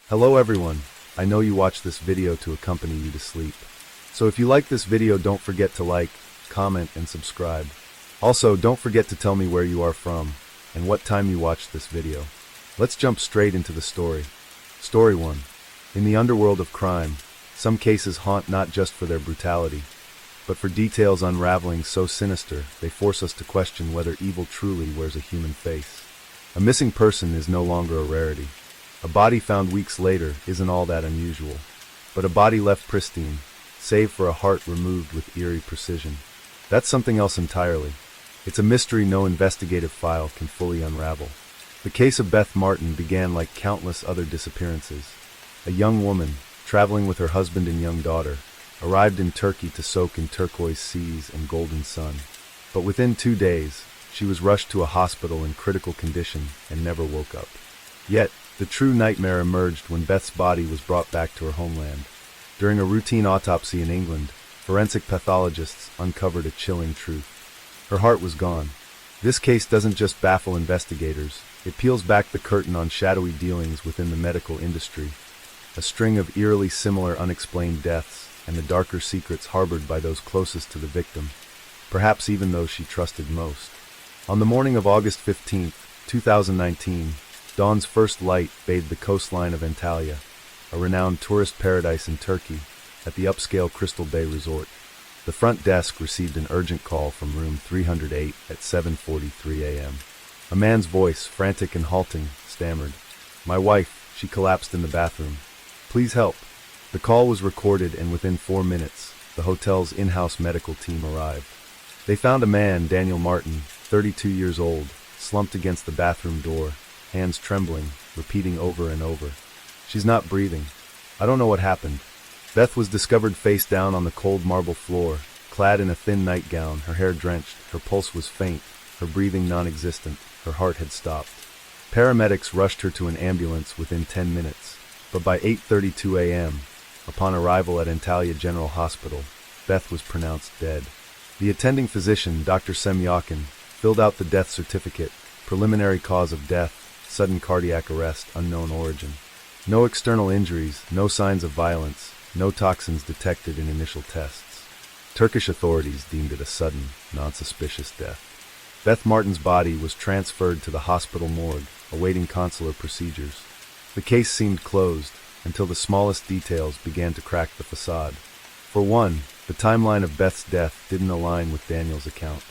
Hello everyone, I know you watched this video to accompany you to sleep. So if you like this video, don't forget to like, comment, and subscribe. Also, don't forget to tell me where you are from and what time you watched this video. Let's jump straight into the story. Story 1. In the underworld of crime, some cases haunt not just for their brutality, but for details unraveling so sinister they force us to question whether evil truly wears a human face. A missing person is no longer a rarity. A body found weeks later isn't all that unusual, but a body left pristine, save for a heart removed with eerie precision. That's something else entirely. It's a mystery no investigative file can fully unravel. The case of Beth Martin began like countless other disappearances. A young woman, traveling with her husband and young daughter, arrived in Turkey to soak in turquoise seas and golden sun. But within 2 days, she was rushed to a hospital in critical condition and never woke up. Yet, the true nightmare emerged when Beth's body was brought back to her homeland. During a routine autopsy in England, forensic pathologists uncovered a chilling truth. Her heart was gone. This case doesn't just baffle investigators, it peels back the curtain on shadowy dealings within the medical industry, a string of eerily similar unexplained deaths, and the darker secrets harbored by those closest to the victim, perhaps even those she trusted most. On the morning of August 15, 2019, dawn's first light bathed the coastline of Antalya, a renowned tourist paradise in Turkey, at the upscale Crystal Bay Resort. The front desk received an urgent call from room 308 at 7:43 a.m. A man's voice, frantic and halting, stammered, "My wife, she collapsed in the bathroom. Please help." The call was recorded, and within 4 minutes, the hotel's in-house medical team arrived. They found a man, Daniel Martin, 32 years old, slumped against the bathroom door, hands trembling, repeating over and over, "She's not breathing. I don't know what happened." Beth was discovered face down on the cold marble floor, clad in a thin nightgown, her hair drenched, her pulse was faint, her breathing non-existent, her heart had stopped. Paramedics rushed her to an ambulance within 10 minutes, but by 8:32 a.m., upon arrival at Antalya General Hospital, Beth was pronounced dead. The attending physician, Dr. Semyakin, filled out the death certificate, preliminary cause of death, sudden cardiac arrest, unknown origin. No external injuries, no signs of violence, no toxins detected in initial tests. Turkish authorities deemed it a sudden, non-suspicious death. Beth Martin's body was transferred to the hospital morgue, awaiting consular procedures. The case seemed closed, until the smallest details began to crack the facade. For one, the timeline of Beth's death didn't align with Daniel's account.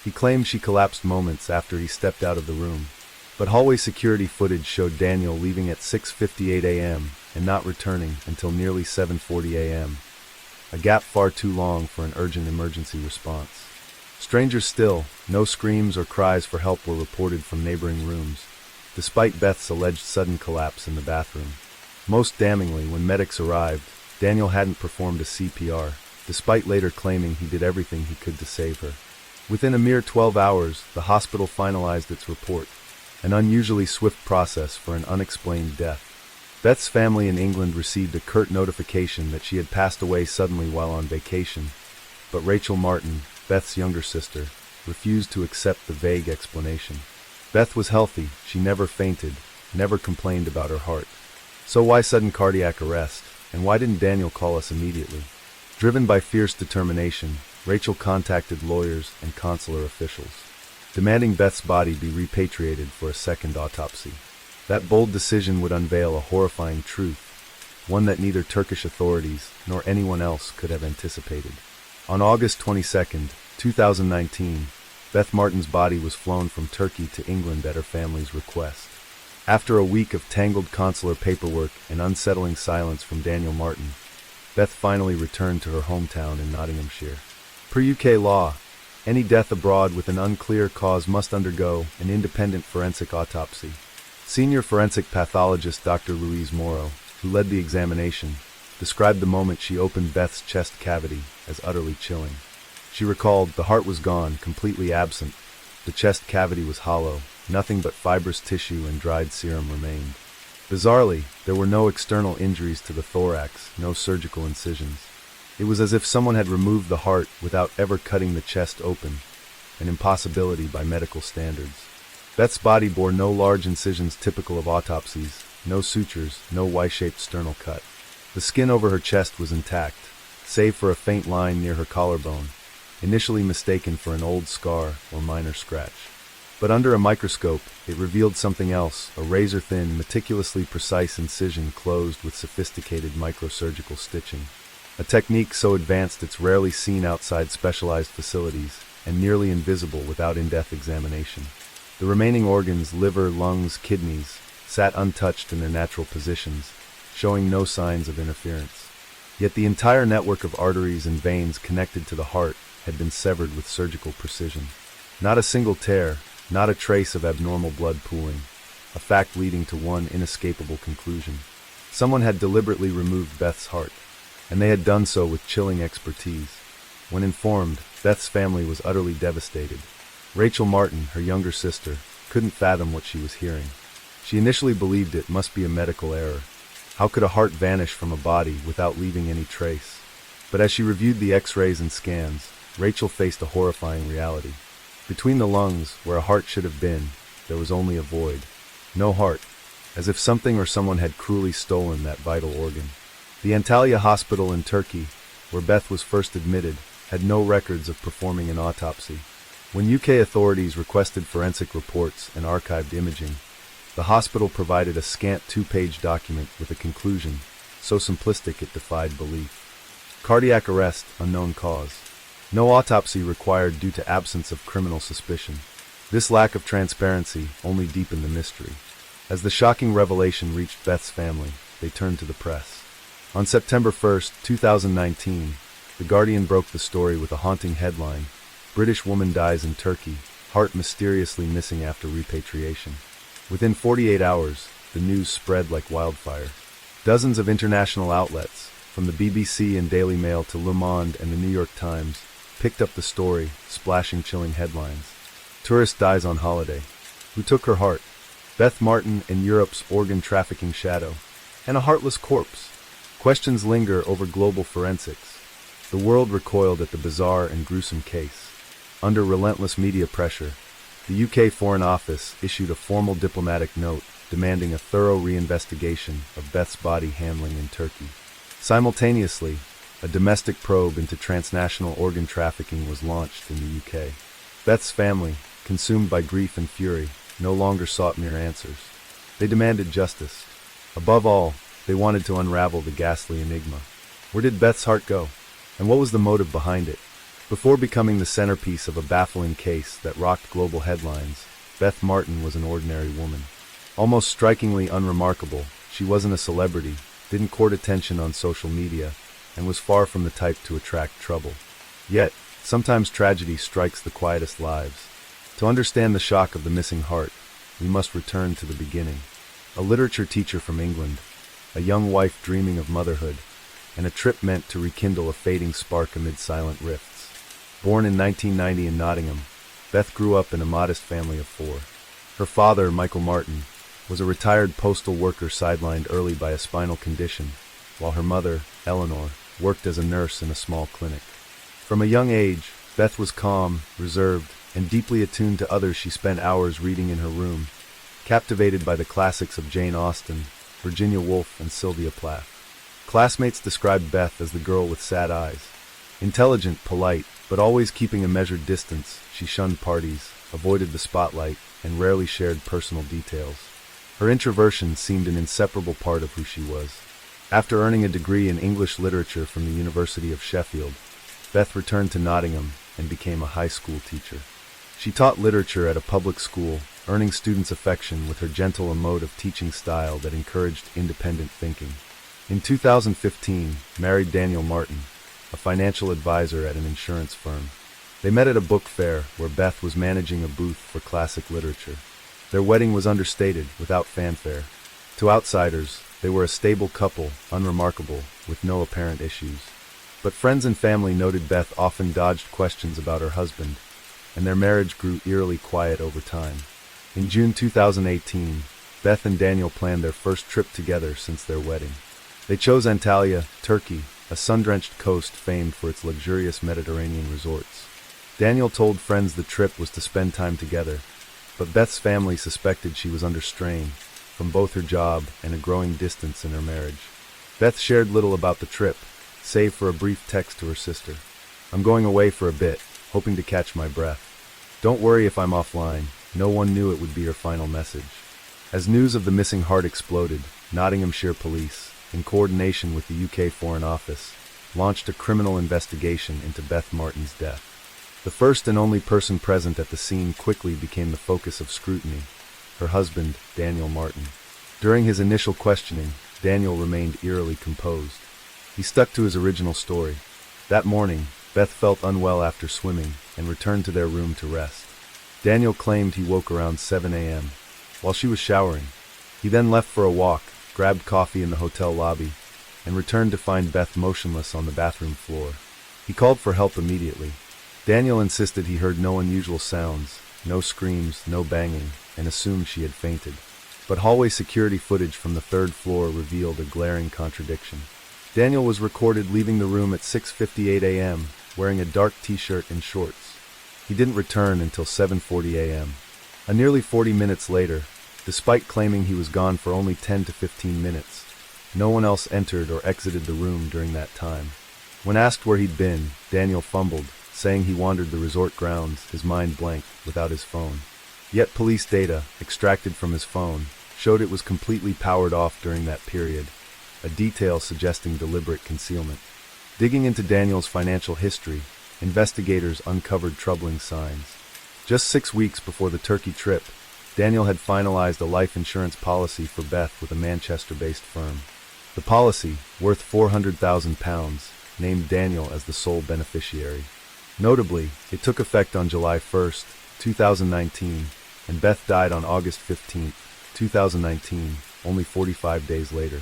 He claimed she collapsed moments after he stepped out of the room, but hallway security footage showed Daniel leaving at 6:58 a.m. and not returning until nearly 7:40 a.m., a gap far too long for an urgent emergency response. Stranger still, no screams or cries for help were reported from neighboring rooms, despite Beth's alleged sudden collapse in the bathroom. Most damningly, when medics arrived, Daniel hadn't performed a CPR, despite later claiming he did everything he could to save her. Within a mere 12 hours, the hospital finalized its report, an unusually swift process for an unexplained death. Beth's family in England received a curt notification that she had passed away suddenly while on vacation, but Rachel Martin, Beth's younger sister, refused to accept the vague explanation. Beth was healthy, she never fainted, never complained about her heart. So why sudden cardiac arrest, and why didn't Daniel call us immediately? Driven by fierce determination, Rachel contacted lawyers and consular officials, demanding Beth's body be repatriated for a second autopsy. That bold decision would unveil a horrifying truth, one that neither Turkish authorities nor anyone else could have anticipated. On August 22, 2019, Beth Martin's body was flown from Turkey to England at her family's request. After a week of tangled consular paperwork and unsettling silence from Daniel Martin, Beth finally returned to her hometown in Nottinghamshire. Per UK law, any death abroad with an unclear cause must undergo an independent forensic autopsy. Senior forensic pathologist Dr. Louise Morrow, who led the examination, described the moment she opened Beth's chest cavity as utterly chilling. She recalled the heart was gone, completely absent. The chest cavity was hollow, nothing but fibrous tissue and dried serum remained. Bizarrely, there were no external injuries to the thorax, no surgical incisions. It was as if someone had removed the heart without ever cutting the chest open, an impossibility by medical standards. Beth's body bore no large incisions typical of autopsies, no sutures, no Y-shaped sternal cut. The skin over her chest was intact, save for a faint line near her collarbone, initially mistaken for an old scar or minor scratch. But under a microscope, it revealed something else, a razor-thin, meticulously precise incision closed with sophisticated microsurgical stitching. A technique so advanced it's rarely seen outside specialized facilities, and nearly invisible without in-depth examination. The remaining organs, liver, lungs, kidneys, sat untouched in their natural positions, showing no signs of interference. Yet the entire network of arteries and veins connected to the heart had been severed with surgical precision. Not a single tear, not a trace of abnormal blood pooling, a fact leading to one inescapable conclusion. Someone had deliberately removed Beth's heart, and they had done so with chilling expertise. When informed, Beth's family was utterly devastated. Rachel Martin, her younger sister, couldn't fathom what she was hearing. She initially believed it must be a medical error. How could a heart vanish from a body without leaving any trace? But as she reviewed the X-rays and scans, Rachel faced a horrifying reality. Between the lungs, where a heart should have been, there was only a void. No heart, as if something or someone had cruelly stolen that vital organ. The Antalya Hospital in Turkey, where Beth was first admitted, had no records of performing an autopsy. When UK authorities requested forensic reports and archived imaging, the hospital provided a scant 2-page document with a conclusion, so simplistic it defied belief. Cardiac arrest, unknown cause. No autopsy required due to absence of criminal suspicion. This lack of transparency only deepened the mystery. As the shocking revelation reached Beth's family, they turned to the press. On September 1, 2019, The Guardian broke the story with a haunting headline: British woman dies in Turkey, heart mysteriously missing after repatriation. Within 48 hours, the news spread like wildfire. Dozens of international outlets, from the BBC and Daily Mail to Le Monde and the New York Times, picked up the story, splashing chilling headlines. Tourist dies on holiday. Who took her heart? Beth Martin and Europe's organ trafficking shadow. And a heartless corpse. Questions linger over global forensics. The world recoiled at the bizarre and gruesome case. Under relentless media pressure, the UK Foreign Office issued a formal diplomatic note demanding a thorough reinvestigation of Beth's body handling in Turkey. Simultaneously, a domestic probe into transnational organ trafficking was launched in the UK. Beth's family, consumed by grief and fury, no longer sought mere answers. They demanded justice. Above all, they wanted to unravel the ghastly enigma. Where did Beth's heart go? And what was the motive behind it? Before becoming the centerpiece of a baffling case that rocked global headlines, Beth Martin was an ordinary woman. Almost strikingly unremarkable, she wasn't a celebrity, didn't court attention on social media, and was far from the type to attract trouble. Yet, sometimes tragedy strikes the quietest lives. To understand the shock of the missing heart, we must return to the beginning. A literature teacher from England, a young wife dreaming of motherhood, and a trip meant to rekindle a fading spark amid silent rifts. Born in 1990 in Nottingham, Beth grew up in a modest family of 4. Her father, Michael Martin, was a retired postal worker sidelined early by a spinal condition, while her mother, Eleanor, worked as a nurse in a small clinic. From a young age, Beth was calm, reserved, and deeply attuned to others. She spent hours reading in her room, captivated by the classics of Jane Austen, Virginia Woolf, and Sylvia Plath. Classmates described Beth as the girl with sad eyes. Intelligent, polite, but always keeping a measured distance, she shunned parties, avoided the spotlight, and rarely shared personal details. Her introversion seemed an inseparable part of who she was. After earning a degree in English literature from the University of Sheffield, Beth returned to Nottingham and became a high school teacher. She taught literature at a public school, earning students' affection with her gentle, emotive teaching style that encouraged independent thinking. In 2015, married Daniel Martin, a financial advisor at an insurance firm. They met at a book fair where Beth was managing a booth for classic literature. Their wedding was understated, without fanfare. To outsiders, they were a stable couple, unremarkable, with no apparent issues. But friends and family noted Beth often dodged questions about her husband, and their marriage grew eerily quiet over time. In June 2018, Beth and Daniel planned their first trip together since their wedding. They chose Antalya, Turkey, a sun-drenched coast famed for its luxurious Mediterranean resorts. Daniel told friends the trip was to spend time together, but Beth's family suspected she was under strain. from both her job and a growing distance in her marriage. Beth shared little about the trip, save for a brief text to her sister. "I'm going away for a bit, hoping to catch my breath. Don't worry if I'm offline." No one knew it would be her final message. As news of the missing heart exploded, Nottinghamshire Police, in coordination with the UK Foreign Office, launched a criminal investigation into Beth Martin's death. The first and only person present at the scene quickly became the focus of scrutiny: her husband, Daniel Martin. During his initial questioning, Daniel remained eerily composed. He stuck to his original story. That morning, Beth felt unwell after swimming and returned to their room to rest. Daniel claimed he woke around 7 a.m. while she was showering. He then left for a walk, grabbed coffee in the hotel lobby, and returned to find Beth motionless on the bathroom floor. He called for help immediately. Daniel insisted he heard no unusual sounds, no screams, no banging, and assumed she had fainted. But hallway security footage from the third floor revealed a glaring contradiction. Daniel was recorded leaving the room at 6:58 a.m., wearing a dark t-shirt and shorts. He didn't return until 7:40 a.m. A nearly 40 minutes later, despite claiming he was gone for only 10 to 15 minutes, no one else entered or exited the room during that time. When asked where he'd been, Daniel fumbled, saying he wandered the resort grounds, his mind blank, without his phone. Yet police data, extracted from his phone, showed it was completely powered off during that period, a detail suggesting deliberate concealment. Digging into Daniel's financial history, investigators uncovered troubling signs. Just 6 weeks before the Turkey trip, Daniel had finalized a life insurance policy for Beth with a Manchester-based firm. The policy, worth £400,000, named Daniel as the sole beneficiary. Notably, it took effect on July 1, 2019, and Beth died on August 15, 2019, only 45 days later.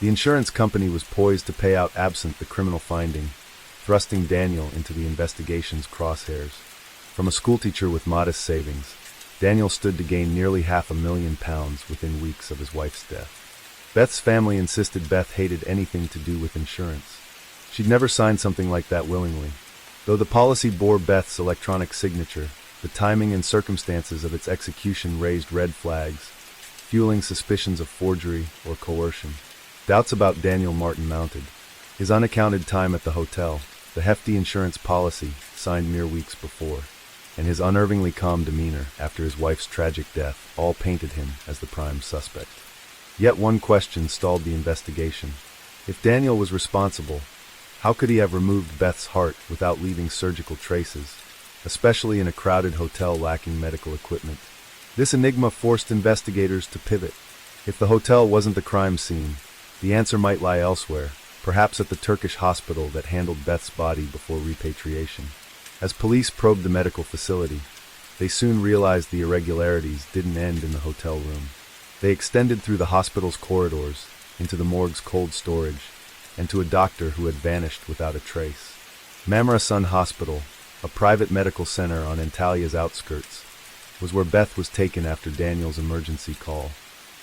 The insurance company was poised to pay out absent the criminal finding, thrusting Daniel into the investigation's crosshairs. From a schoolteacher with modest savings, Daniel stood to gain nearly £500,000 within weeks of his wife's death. Beth's family insisted Beth hated anything to do with insurance. She'd never signed something like that willingly. Though the policy bore Beth's electronic signature, the timing and circumstances of its execution raised red flags, fueling suspicions of forgery or coercion. Doubts about Daniel Martin mounted. His unaccounted time at the hotel, the hefty insurance policy signed mere weeks before, and his unnervingly calm demeanor after his wife's tragic death all painted him as the prime suspect. Yet one question stalled the investigation. If Daniel was responsible, how could he have removed Beth's heart without leaving surgical traces, especially in a crowded hotel lacking medical equipment? This enigma forced investigators to pivot. If the hotel wasn't the crime scene, the answer might lie elsewhere, perhaps at the Turkish hospital that handled Beth's body before repatriation. As police probed the medical facility, they soon realized the irregularities didn't end in the hotel room. They extended through the hospital's corridors, into the morgue's cold storage, and to a doctor who had vanished without a trace. Mamarasan Hospital, a private medical center on Antalya's outskirts, was where Beth was taken after Daniel's emergency call.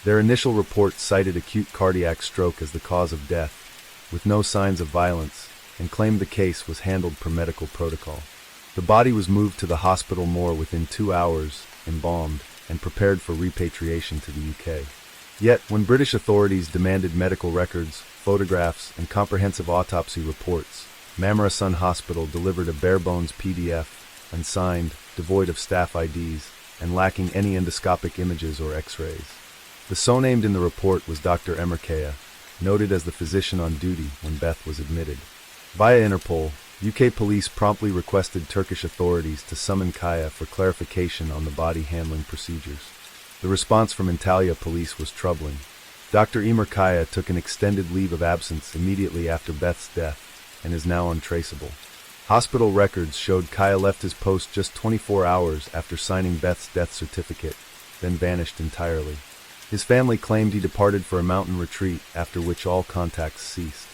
Their initial report cited acute cardiac stroke as the cause of death, with no signs of violence, and claimed the case was handled per medical protocol. The body was moved to the hospital morgue within 2 hours, embalmed, and prepared for repatriation to the UK. Yet, when British authorities demanded medical records, photographs, and comprehensive autopsy reports, Mamarasan Hospital delivered a bare-bones PDF, unsigned, devoid of staff IDs, and lacking any endoscopic images or X-rays. The so-named in the report was Dr. Emerkaya, noted as the physician on duty when Beth was admitted. Via Interpol, UK police promptly requested Turkish authorities to summon Kaya for clarification on the body handling procedures. The response from Antalya police was troubling. Dr. Emer Kaya took an extended leave of absence immediately after Beth's death and is now untraceable. Hospital records showed Kaya left his post just 24 hours after signing Beth's death certificate, then vanished entirely. His family claimed he departed for a mountain retreat, after which all contacts ceased.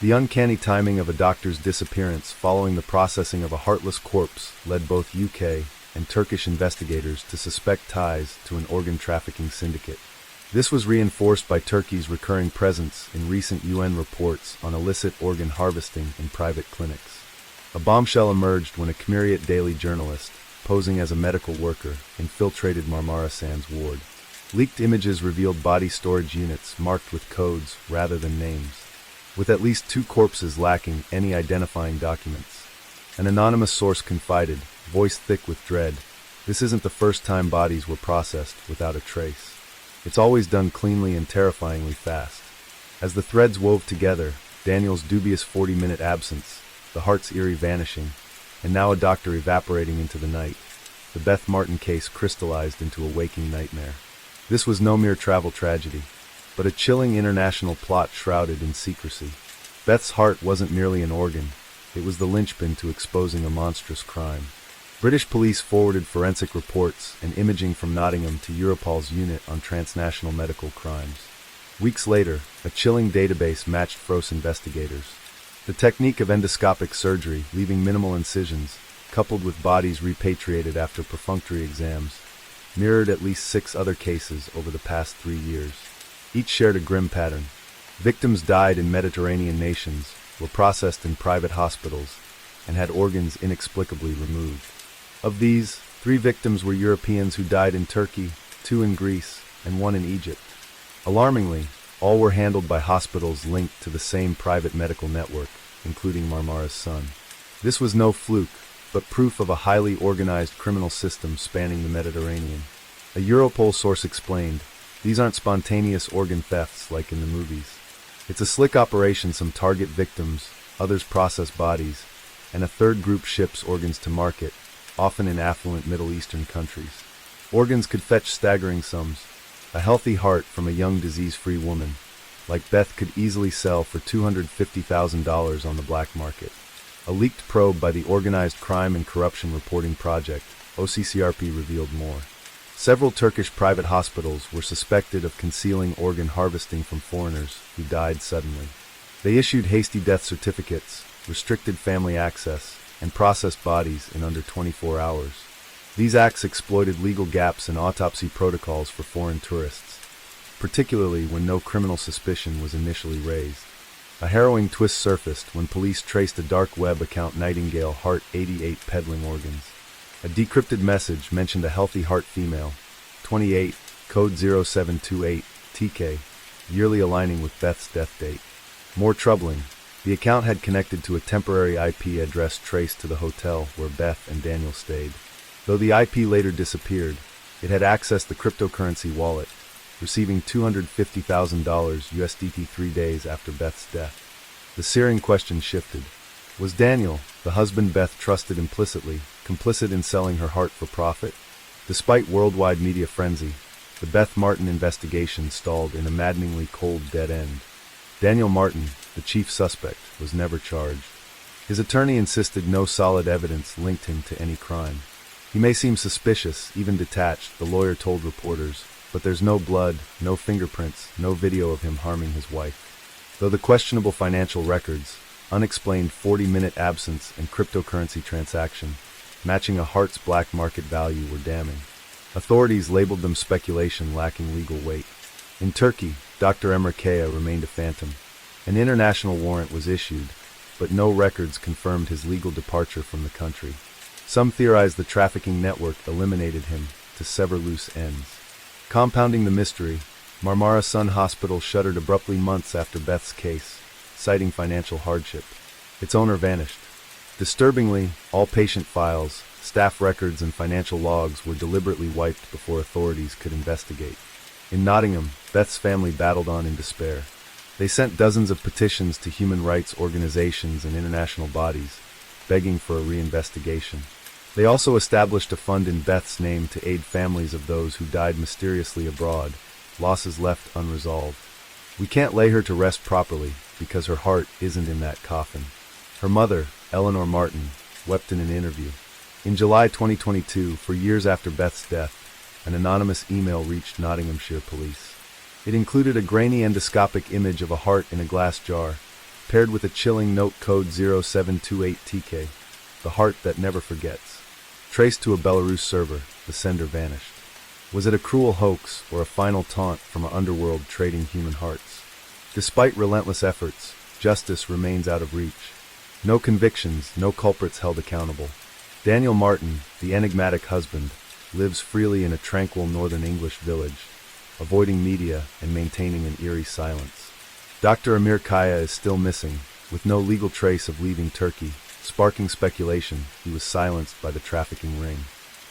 The uncanny timing of a doctor's disappearance following the processing of a heartless corpse led both UK and Turkish investigators to suspect ties to an organ trafficking syndicate. This was reinforced by Turkey's recurring presence in recent UN reports on illicit organ harvesting in private clinics. A bombshell emerged when a Cumhuriyet Daily journalist, posing as a medical worker, infiltrated Marmara Sands ward. Leaked images revealed body storage units marked with codes rather than names, with at least 2 corpses lacking any identifying documents. An anonymous source confided, voice thick with dread, "This isn't the first time bodies were processed without a trace. It's always done cleanly and terrifyingly fast." As the threads wove together, Daniel's dubious 40-minute absence, the heart's eerie vanishing, and now a doctor evaporating into the night, the Beth Martin case crystallized into a waking nightmare. This was no mere travel tragedy, but a chilling international plot shrouded in secrecy. Beth's heart wasn't merely an organ, it was the linchpin to exposing a monstrous crime. British police forwarded forensic reports and imaging from Nottingham to Europol's unit on transnational medical crimes. Weeks later, a chilling database matched Frost investigators. The technique of endoscopic surgery, leaving minimal incisions, coupled with bodies repatriated after perfunctory exams, mirrored at least 6 other cases over the past 3 years. Each shared a grim pattern. Victims died in Mediterranean nations, were processed in private hospitals, and had organs inexplicably removed. Of these, 3 victims were Europeans who died in Turkey, 2 in Greece, and 1 in Egypt. Alarmingly, all were handled by hospitals linked to the same private medical network, including Marmara's son. This was no fluke, but proof of a highly organized criminal system spanning the Mediterranean. A Europol source explained, "These aren't spontaneous organ thefts like in the movies. It's a slick operation. Some target victims, others process bodies, and a third group ships organs to market, often in affluent Middle Eastern countries. Organs could fetch staggering sums. A healthy heart from a young disease-free woman, like Beth, could easily sell for $250,000 on the black market." A leaked probe by the Organized Crime and Corruption Reporting Project, OCCRP, revealed more. Several Turkish private hospitals were suspected of concealing organ harvesting from foreigners who died suddenly. They issued hasty death certificates, restricted family access, and processed bodies in under 24 hours. These acts exploited legal gaps in autopsy protocols for foreign tourists, particularly when no criminal suspicion was initially raised. A harrowing twist surfaced when police traced a dark web account Nightingale Heart 88 peddling organs. A decrypted message mentioned a healthy heart female, 28, code 0728, TK, yearly aligning with Beth's death date. More troubling, the account had connected to a temporary IP address traced to the hotel where Beth and Daniel stayed. Though the IP later disappeared, it had accessed the cryptocurrency wallet, receiving $250,000 USDT 3 days after Beth's death. The searing question shifted. Was Daniel, the husband Beth trusted implicitly, complicit in selling her heart for profit? Despite worldwide media frenzy, the Beth Martin investigation stalled in a maddeningly cold dead end. Daniel Martin, the chief suspect, was never charged. His attorney insisted no solid evidence linked him to any crime. "He may seem suspicious, even detached," the lawyer told reporters, "but there's no blood, no fingerprints, no video of him harming his wife." Though the questionable financial records, unexplained 40-minute absence, and cryptocurrency transaction, matching a heart's black market value, were damning. Authorities labeled them speculation lacking legal weight. In Turkey, Dr. Emre Kaya remained a phantom. An international warrant was issued, but no records confirmed his legal departure from the country. Some theorized the trafficking network eliminated him to sever loose ends. Compounding the mystery, Marmara Sun Hospital shuttered abruptly months after Beth's case, citing financial hardship. Its owner vanished. Disturbingly, all patient files, staff records, and financial logs were deliberately wiped before authorities could investigate. In Nottingham, Beth's family battled on in despair. They sent dozens of petitions to human rights organizations and international bodies, begging for a reinvestigation. They also established a fund in Beth's name to aid families of those who died mysteriously abroad, losses left unresolved. "We can't lay her to rest properly because her heart isn't in that coffin." Her mother, Eleanor Martin, wept in an interview. In July 2022, for years after Beth's death, an anonymous email reached Nottinghamshire police. It included a grainy endoscopic image of a heart in a glass jar, paired with a chilling note code 0728 TK, the heart that never forgets. Traced to a Belarus server, the sender vanished. Was it a cruel hoax or a final taunt from an underworld trading human hearts? Despite relentless efforts, justice remains out of reach. No convictions, no culprits held accountable. Daniel Martin, the enigmatic husband, lives freely in a tranquil northern English village, avoiding media and maintaining an eerie silence. Dr. Amir Kaya is still missing, with no legal trace of leaving Turkey, sparking speculation he was silenced by the trafficking ring.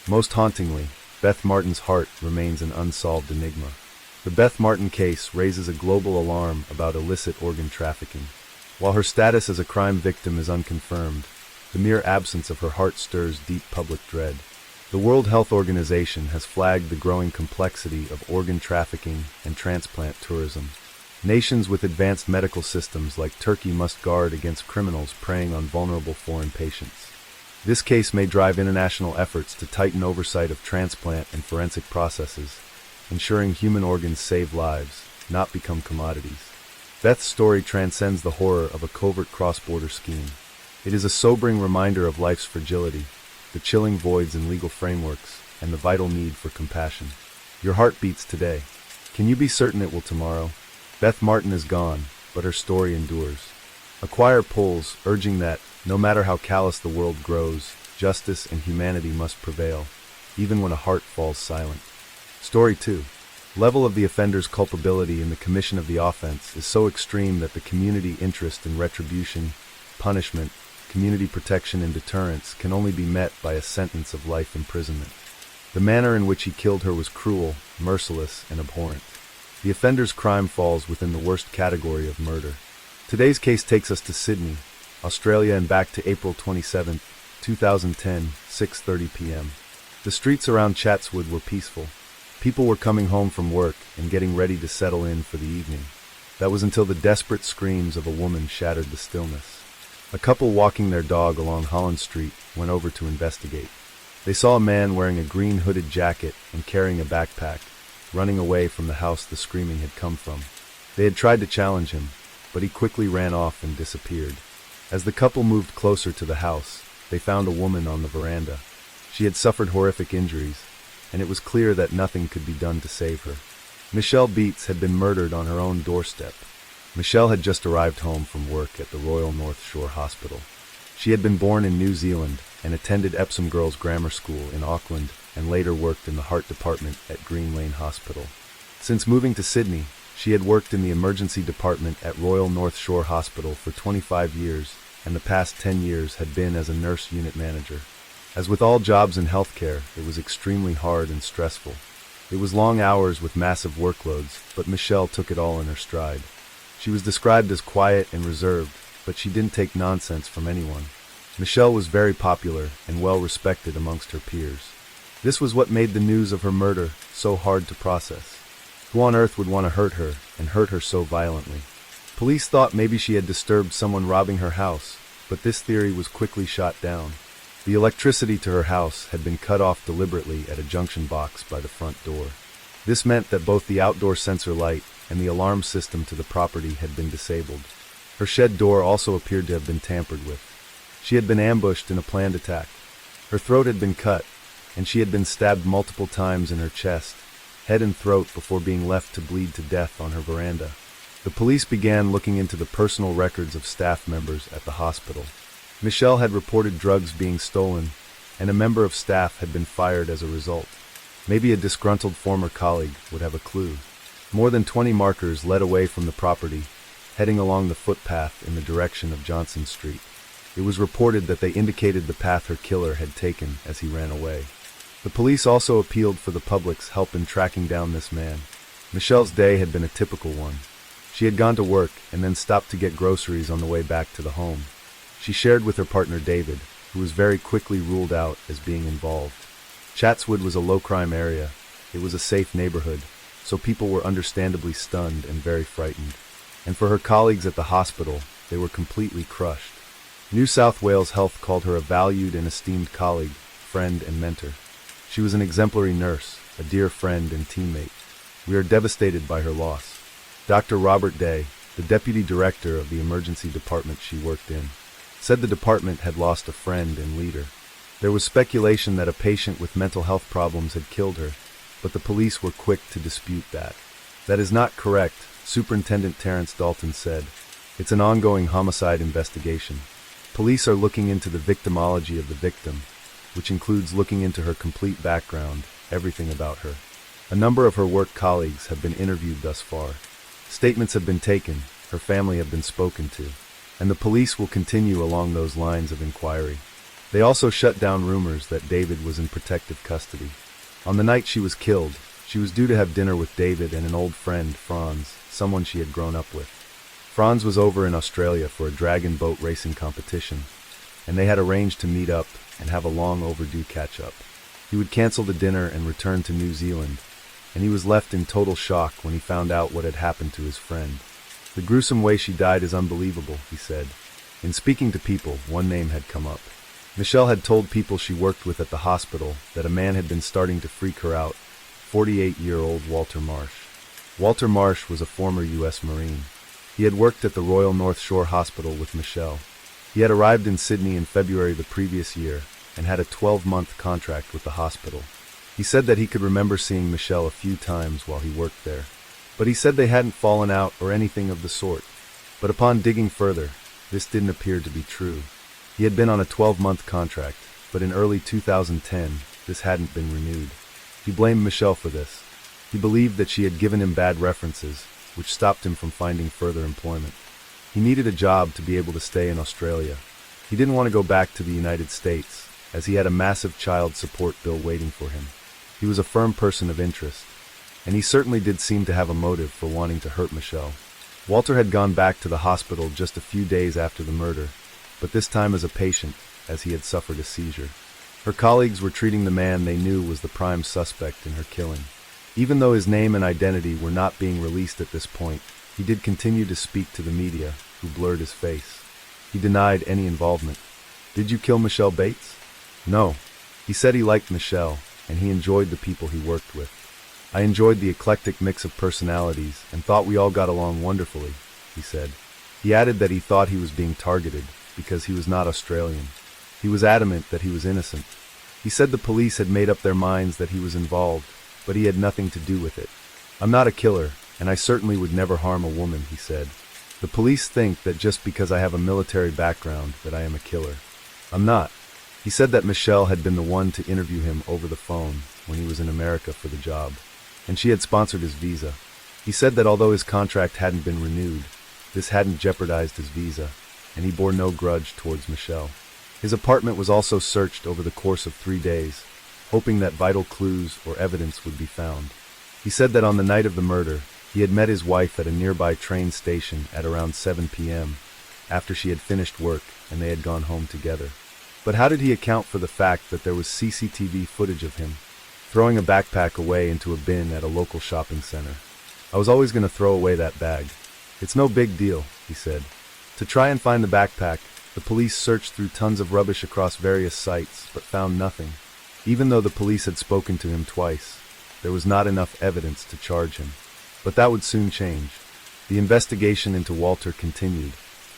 Most hauntingly, Beth Martin's heart remains an unsolved enigma. The Beth Martin case raises a global alarm about illicit organ trafficking. While her status as a crime victim is unconfirmed, the mere absence of her heart stirs deep public dread. The World Health Organization has flagged the growing complexity of organ trafficking and transplant tourism. Nations with advanced medical systems like Turkey must guard against criminals preying on vulnerable foreign patients. This case may drive international efforts to tighten oversight of transplant and forensic processes, ensuring human organs save lives, not become commodities. Beth's story transcends the horror of a covert cross-border scheme. It is a sobering reminder of life's fragility, the chilling voids in legal frameworks, and the vital need for compassion. Your heart beats today. Can you be certain it will tomorrow? Beth Martin is gone, but her story endures. A choir pulls, urging that, no matter how callous the world grows, justice and humanity must prevail, even when a heart falls silent. Story 2. Level of the offender's culpability in the commission of the offense is so extreme that the community interest in retribution, punishment, community protection and deterrence can only be met by a sentence of life imprisonment. The manner in which he killed her was cruel, merciless, and abhorrent. The offender's crime falls within the worst category of murder. Today's case takes us to Sydney, Australia, and back to April 27, 2010, 6:30 p.m. The streets around Chatswood were peaceful. People were coming home from work and getting ready to settle in for the evening. That was until the desperate screams of a woman shattered the stillness. A couple walking their dog along Holland Street went over to investigate. They saw a man wearing a green hooded jacket and carrying a backpack, running away from the house the screaming had come from. They had tried to challenge him, but he quickly ran off and disappeared. As the couple moved closer to the house, they found a woman on the veranda. She had suffered horrific injuries, and it was clear that nothing could be done to save her. Michelle Beets had been murdered on her own doorstep. Michelle had just arrived home from work at the Royal North Shore Hospital. She had been born in New Zealand and attended Epsom Girls Grammar School in Auckland and later worked in the heart department at Green Lane Hospital. Since moving to Sydney, she had worked in the emergency department at Royal North Shore Hospital for 25 years, and the past 10 years had been as a nurse unit manager. As with all jobs in healthcare, it was extremely hard and stressful. It was long hours with massive workloads, but Michelle took it all in her stride. She was described as quiet and reserved, but she didn't take nonsense from anyone. Michelle was very popular and well respected amongst her peers. This was what made the news of her murder so hard to process. Who on earth would want to hurt her, and hurt her so violently? Police thought maybe she had disturbed someone robbing her house, but this theory was quickly shot down. The electricity to her house had been cut off deliberately at a junction box by the front door. This meant that both the outdoor sensor light and the alarm system to the property had been disabled. Her shed door also appeared to have been tampered with. She had been ambushed in a planned attack. Her throat had been cut, and she had been stabbed multiple times in her chest, head and throat before being left to bleed to death on her veranda. The police began looking into the personal records of staff members at the hospital. Michelle had reported drugs being stolen, and a member of staff had been fired as a result. Maybe a disgruntled former colleague would have a clue. More than 20 markers led away from the property, heading along the footpath in the direction of Johnson Street. It was reported that they indicated the path her killer had taken as he ran away. The police also appealed for the public's help in tracking down this man. Michelle's day had been a typical one. She had gone to work and then stopped to get groceries on the way back to the home. She shared with her partner David, who was very quickly ruled out as being involved. Chatswood was a low-crime area. It was a safe neighborhood, so people were understandably stunned and very frightened. And for her colleagues at the hospital, they were completely crushed. New South Wales Health called her a valued and esteemed colleague, friend, and mentor. She was an exemplary nurse, a dear friend and teammate. We are devastated by her loss. Dr. Robert Day, the deputy director of the emergency department she worked in, said the department had lost a friend and leader. There was speculation that a patient with mental health problems had killed her, but the police were quick to dispute that. That is not correct, Superintendent Terence Dalton said. It's an ongoing homicide investigation. Police are looking into the victimology of the victim, which includes looking into her complete background, everything about her. A number of her work colleagues have been interviewed thus far. Statements have been taken, her family have been spoken to, and the police will continue along those lines of inquiry. They also shut down rumors that David was in protective custody. On the night she was killed, she was due to have dinner with David and an old friend, Franz, someone she had grown up with. Franz was over in Australia for a dragon boat racing competition, and they had arranged to meet up and have a long overdue catch-up. He would cancel the dinner and return to New Zealand, and he was left in total shock when he found out what had happened to his friend. The gruesome way she died is unbelievable, he said. In speaking to people, one name had come up. Michelle had told people she worked with at the hospital that a man had been starting to freak her out, 48-year-old Walter Marsh. Walter Marsh was a former U.S. Marine. He had worked at the Royal North Shore Hospital with Michelle. He had arrived in Sydney in February the previous year and had a 12-month contract with the hospital. He said that he could remember seeing Michelle a few times while he worked there, but he said they hadn't fallen out or anything of the sort. But upon digging further, this didn't appear to be true. He had been on a 12-month contract, but in early 2010, this hadn't been renewed. He blamed Michelle for this. He believed that she had given him bad references, which stopped him from finding further employment. He needed a job to be able to stay in Australia. He didn't want to go back to the United States, as he had a massive child support bill waiting for him. He was a firm person of interest, and he certainly did seem to have a motive for wanting to hurt Michelle. Walter had gone back to the hospital just a few days after the murder, but this time as a patient, as he had suffered a seizure. Her colleagues were treating the man they knew was the prime suspect in her killing. Even though his name and identity were not being released at this point, he did continue to speak to the media, who blurred his face. He denied any involvement. "Did you kill Michelle Bates?" "No." He said he liked Michelle, and he enjoyed the people he worked with. "I enjoyed the eclectic mix of personalities and thought we all got along wonderfully," he said. He added that he thought he was being targeted because he was not Australian. He was adamant that he was innocent. He said the police had made up their minds that he was involved, but he had nothing to do with it. "I'm not a killer, and I certainly would never harm a woman," he said. "The police think that just because I have a military background that I am a killer. I'm not." He said that Michelle had been the one to interview him over the phone when he was in America for the job, and she had sponsored his visa. He said that although his contract hadn't been renewed, this hadn't jeopardized his visa, and he bore no grudge towards Michelle. His apartment was also searched over the course of 3 days, hoping that vital clues or evidence would be found. He said that on the night of the murder, he had met his wife at a nearby train station at around 7 p.m., after she had finished work and they had gone home together. But how did he account for the fact that there was CCTV footage of him throwing a backpack away into a bin at a local shopping center? "I was always going to throw away that bag. It's no big deal," he said. To try and find the backpack, the police searched through tons of rubbish across various sites, but found nothing. Even though the police had spoken to him twice, there was not enough evidence to charge him. But that would soon change. The investigation into Walter continued,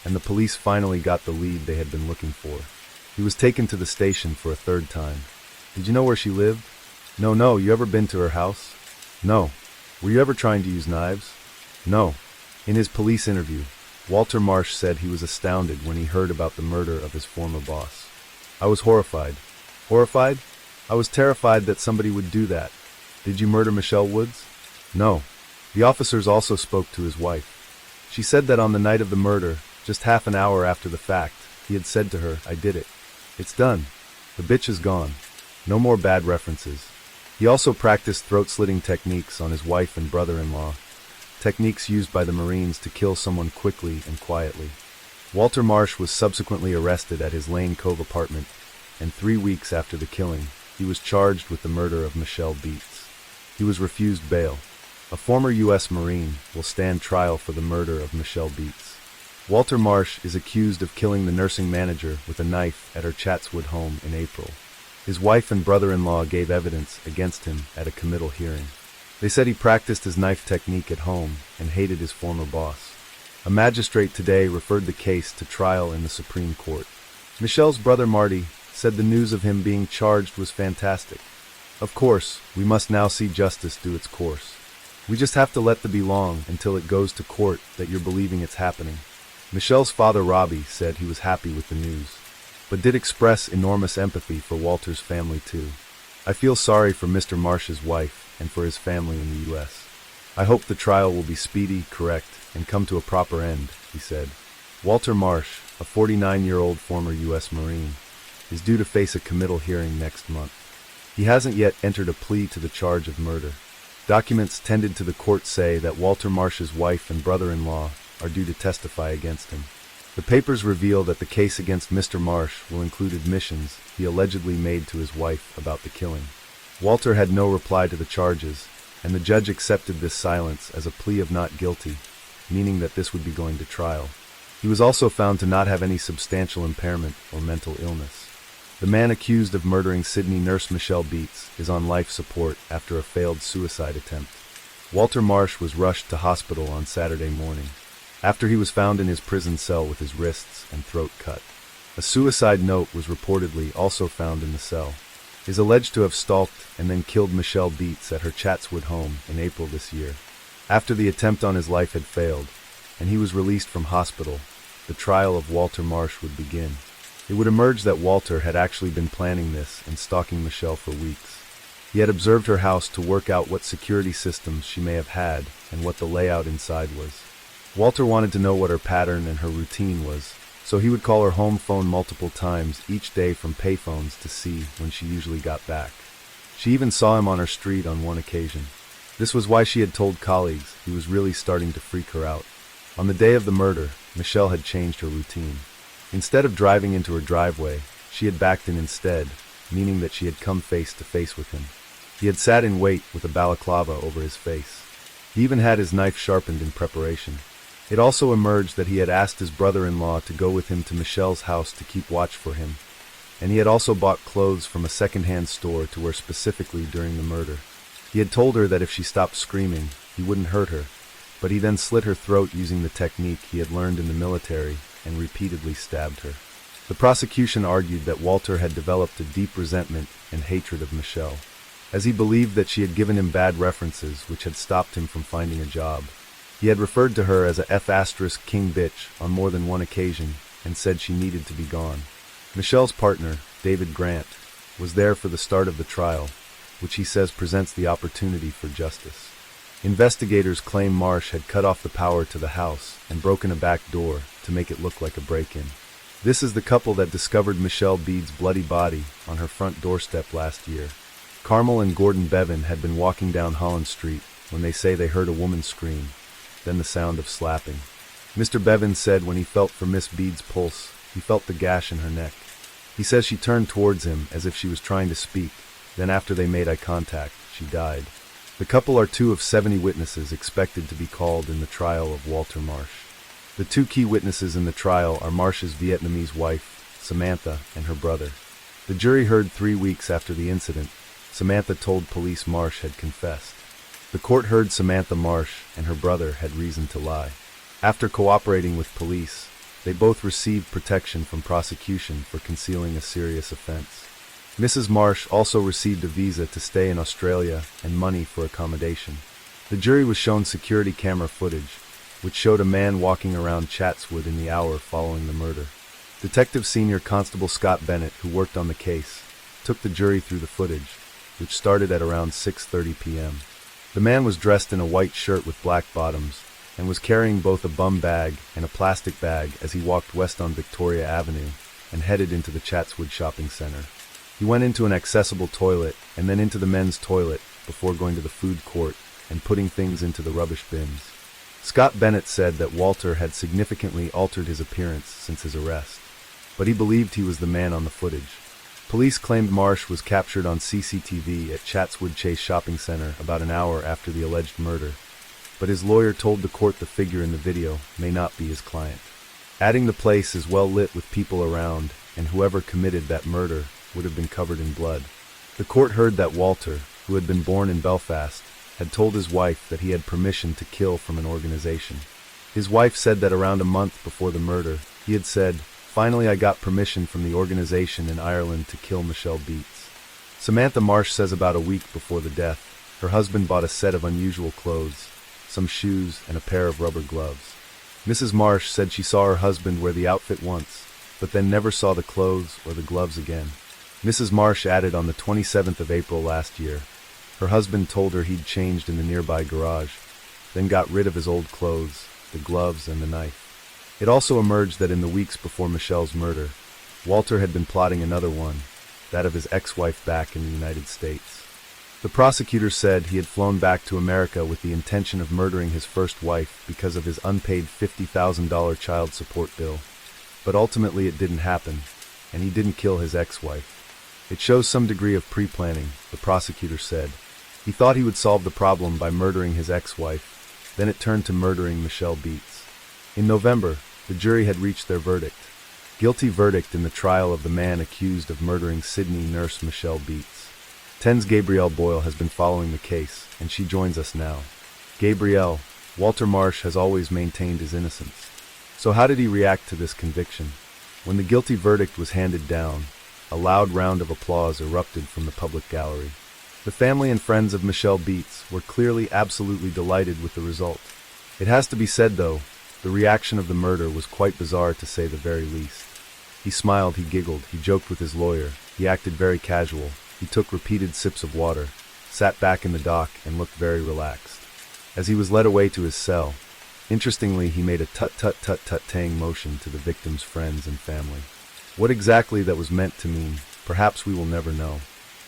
and the police finally got the lead they had been looking for. He was taken to the station for a 3rd time. "Did you know where she lived?" No, you ever been to her house?" "No." "Were you ever trying to use knives?" "No." In his police interview, Walter Marsh said he was astounded when he heard about the murder of his former boss. "I was horrified." "Horrified?" "I was terrified that somebody would do that." "Did you murder Michelle Woods?" "No." The officers also spoke to his wife. She said that on the night of the murder, just half an hour after the fact, he had said to her, "I did it. It's done. The bitch is gone. No more bad references." He also practiced throat-slitting techniques on his wife and brother-in-law, techniques used by the Marines to kill someone quickly and quietly. Walter Marsh was subsequently arrested at his Lane Cove apartment, and 3 weeks after the killing, he was charged with the murder of Michelle Bates. He was refused bail. A former U.S. Marine will stand trial for the murder of Michelle Bates. Walter Marsh is accused of killing the nursing manager with a knife at her Chatswood home in April. His wife and brother-in-law gave evidence against him at a committal hearing. They said he practiced his knife technique at home and hated his former boss. A magistrate today referred the case to trial in the Supreme Court. Michelle's brother Marty said the news of him being charged was fantastic. "Of course, we must now see justice do its course. We just have to let the be long until it goes to court that you're believing it's happening." Michelle's father Robbie said he was happy with the news, but did express enormous empathy for Walter's family too. "I feel sorry for Mr. Marsh's wife," and for his family in the U.S. "I hope the trial will be speedy, correct, and come to a proper end," he said. Walter Marsh, a 49-year-old former U.S. Marine, is due to face a committal hearing next month. He hasn't yet entered a plea to the charge of murder. Documents tended to the court say that Walter Marsh's wife and brother-in-law are due to testify against him. The papers reveal that the case against Mr. Marsh will include admissions he allegedly made to his wife about the killing. Walter had no reply to the charges, and the judge accepted this silence as a plea of not guilty, meaning that this would be going to trial. He was also found to not have any substantial impairment or mental illness. The man accused of murdering Sydney nurse Michelle Beets is on life support after a failed suicide attempt. Walter Marsh was rushed to hospital on Saturday morning, after he was found in his prison cell with his wrists and throat cut. A suicide note was reportedly also found in the cell. He is alleged to have stalked and then killed Michelle Beets at her Chatswood home in April this year. After the attempt on his life had failed, and he was released from hospital, the trial of Walter Marsh would begin. It would emerge that Walter had actually been planning this and stalking Michelle for weeks. He had observed her house to work out what security systems she may have had and what the layout inside was. Walter wanted to know what her pattern and her routine was, so he would call her home phone multiple times each day from payphones to see when she usually got back. She even saw him on her street on one occasion. This was why she had told colleagues he was really starting to freak her out. On the day of the murder, Michelle had changed her routine. Instead of driving into her driveway, she had backed in instead, meaning that she had come face to face with him. He had sat in wait with a balaclava over his face. He even had his knife sharpened in preparation. It also emerged that he had asked his brother-in-law to go with him to Michelle's house to keep watch for him, and he had also bought clothes from a second-hand store to wear specifically during the murder. He had told her that if she stopped screaming, he wouldn't hurt her, but he then slit her throat using the technique he had learned in the military and repeatedly stabbed her. The prosecution argued that Walter had developed a deep resentment and hatred of Michelle, as he believed that she had given him bad references which had stopped him from finding a job. He had referred to her as a F***king bitch on more than one occasion and said she needed to be gone. Michelle's partner, David Grant, was there for the start of the trial, which he says presents the opportunity for justice. Investigators claim Marsh had cut off the power to the house and broken a back door to make it look like a break-in. This is the couple that discovered Michelle Beets' bloody body on her front doorstep last year. Carmel and Gordon Bevan had been walking down Holland Street when they say they heard a woman scream, then the sound of slapping. Mr. Bevan said when he felt for Miss Beets' pulse, he felt the gash in her neck. He says she turned towards him as if she was trying to speak, then after they made eye contact, she died. The couple are two of 70 witnesses expected to be called in the trial of Walter Marsh. The two key witnesses in the trial are Marsh's Vietnamese wife, Samantha, and her brother. The jury heard 3 weeks after the incident. Samantha told police Marsh had confessed. The court heard Samantha Marsh and her brother had reason to lie. After cooperating with police, they both received protection from prosecution for concealing a serious offense. Mrs. Marsh also received a visa to stay in Australia and money for accommodation. The jury was shown security camera footage, which showed a man walking around Chatswood in the hour following the murder. Detective Senior Constable Scott Bennett, who worked on the case, took the jury through the footage, which started at around 6:30 p.m. The man was dressed in a white shirt with black bottoms and was carrying both a bum bag and a plastic bag as he walked west on Victoria Avenue and headed into the Chatswood shopping center. He went into an accessible toilet and then into the men's toilet before going to the food court and putting things into the rubbish bins. Scott Bennett said that Walter had significantly altered his appearance since his arrest, but he believed he was the man on the footage. Police claimed Marsh was captured on CCTV at Chatswood Chase Shopping Center about an hour after the alleged murder, but his lawyer told the court the figure in the video may not be his client. Adding the place is well lit with people around, and whoever committed that murder would have been covered in blood. The court heard that Walter, who had been born in Belfast, had told his wife that he had permission to kill from an organization. His wife said that around a month before the murder, he had said, "Finally I got permission from the organization in Ireland to kill Michelle Beets." Samantha Marsh says about a week before the death, her husband bought a set of unusual clothes, some shoes, and a pair of rubber gloves. Mrs. Marsh said she saw her husband wear the outfit once, but then never saw the clothes or the gloves again. Mrs. Marsh added on the 27th of April last year, Her husband told her he'd changed in the nearby garage, then got rid of his old clothes, the gloves, and the knife. It also emerged that in the weeks before Michelle's murder, Walter had been plotting another one, that of his ex-wife back in the United States. The prosecutor said he had flown back to America with the intention of murdering his first wife because of his unpaid $50,000 child support bill. But ultimately it didn't happen, and he didn't kill his ex-wife. It shows some degree of pre-planning, the prosecutor said. He thought he would solve the problem by murdering his ex-wife, then it turned to murdering Michelle Beets. In November, the jury had reached their verdict. Guilty verdict in the trial of the man accused of murdering Sydney nurse Michelle Beets. 10's Gabrielle Boyle has been following the case, and she joins us now. Gabrielle, Walter Marsh has always maintained his innocence. So how did he react to this conviction? When the guilty verdict was handed down, a loud round of applause erupted from the public gallery. The family and friends of Michelle Beets were clearly absolutely delighted with the result. It has to be said, though, the reaction of the murder was quite bizarre to say the very least. He smiled, he giggled, he joked with his lawyer, he acted very casual, he took repeated sips of water, sat back in the dock, and looked very relaxed. As he was led away to his cell, interestingly, he made a tut-tut-tut-tut-tang motion to the victim's friends and family. What exactly that was meant to mean, perhaps we will never know.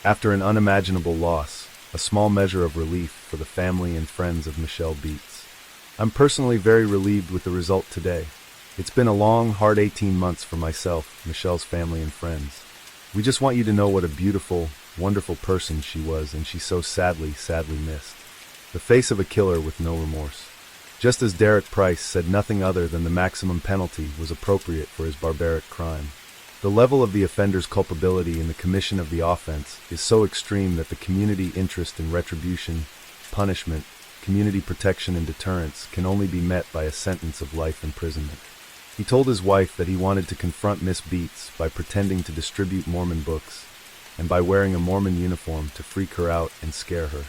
After an unimaginable loss, a small measure of relief for the family and friends of Michelle Beets. I'm personally very relieved with the result today. It's been a long, hard 18 months for myself, Michelle's family and friends. We just want you to know what a beautiful, wonderful person she was, and she's so sadly, sadly missed. The face of a killer with no remorse. Just as Derek Price said nothing other than the maximum penalty was appropriate for his barbaric crime. The level of the offender's culpability in the commission of the offense is so extreme that the community interest in retribution, punishment, community protection, and deterrence can only be met by a sentence of life imprisonment. He told his wife that he wanted to confront Miss Beets by pretending to distribute Mormon books and by wearing a Mormon uniform to freak her out and scare her.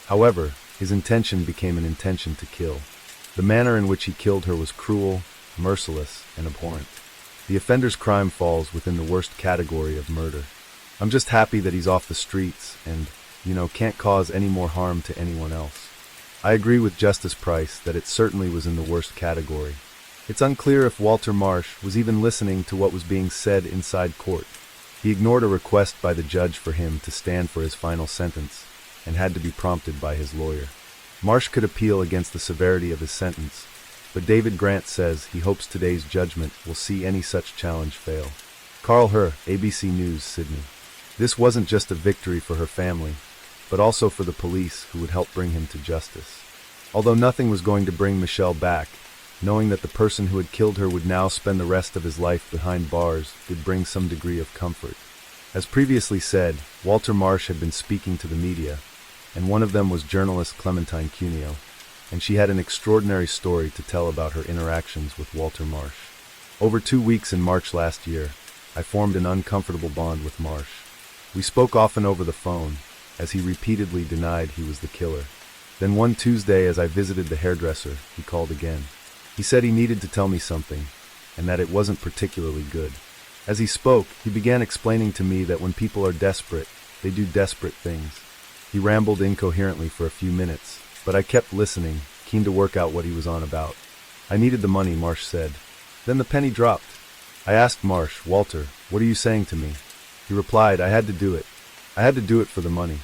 However, his intention became an intention to kill. The manner in which he killed her was cruel, merciless, and abhorrent. The offender's crime falls within the worst category of murder. I'm just happy that he's off the streets and, can't cause any more harm to anyone else. I agree with Justice Price that it certainly was in the worst category. It's unclear if Walter Marsh was even listening to what was being said inside court. He ignored a request by the judge for him to stand for his final sentence and had to be prompted by his lawyer. Marsh could appeal against the severity of his sentence, but David Grant says he hopes today's judgment will see any such challenge fail. Carl Herr, ABC News, Sydney. This wasn't just a victory for her family, but also for the police who would help bring him to justice. Although nothing was going to bring Michelle back, knowing that the person who had killed her would now spend the rest of his life behind bars did bring some degree of comfort. As previously said, Walter Marsh had been speaking to the media, and one of them was journalist Clementine Cuneo, and she had an extraordinary story to tell about her interactions with Walter Marsh. Over 2 weeks in March last year, I formed an uncomfortable bond with Marsh. We spoke often over the phone, as he repeatedly denied he was the killer. Then one Tuesday, as I visited the hairdresser, he called again. He said he needed to tell me something, and that it wasn't particularly good. As he spoke, he began explaining to me that when people are desperate, they do desperate things. He rambled incoherently for a few minutes, but I kept listening, keen to work out what he was on about. I needed the money, Marsh said. Then the penny dropped. I asked Marsh, Walter, what are you saying to me? He replied, I had to do it. I had to do it for the money.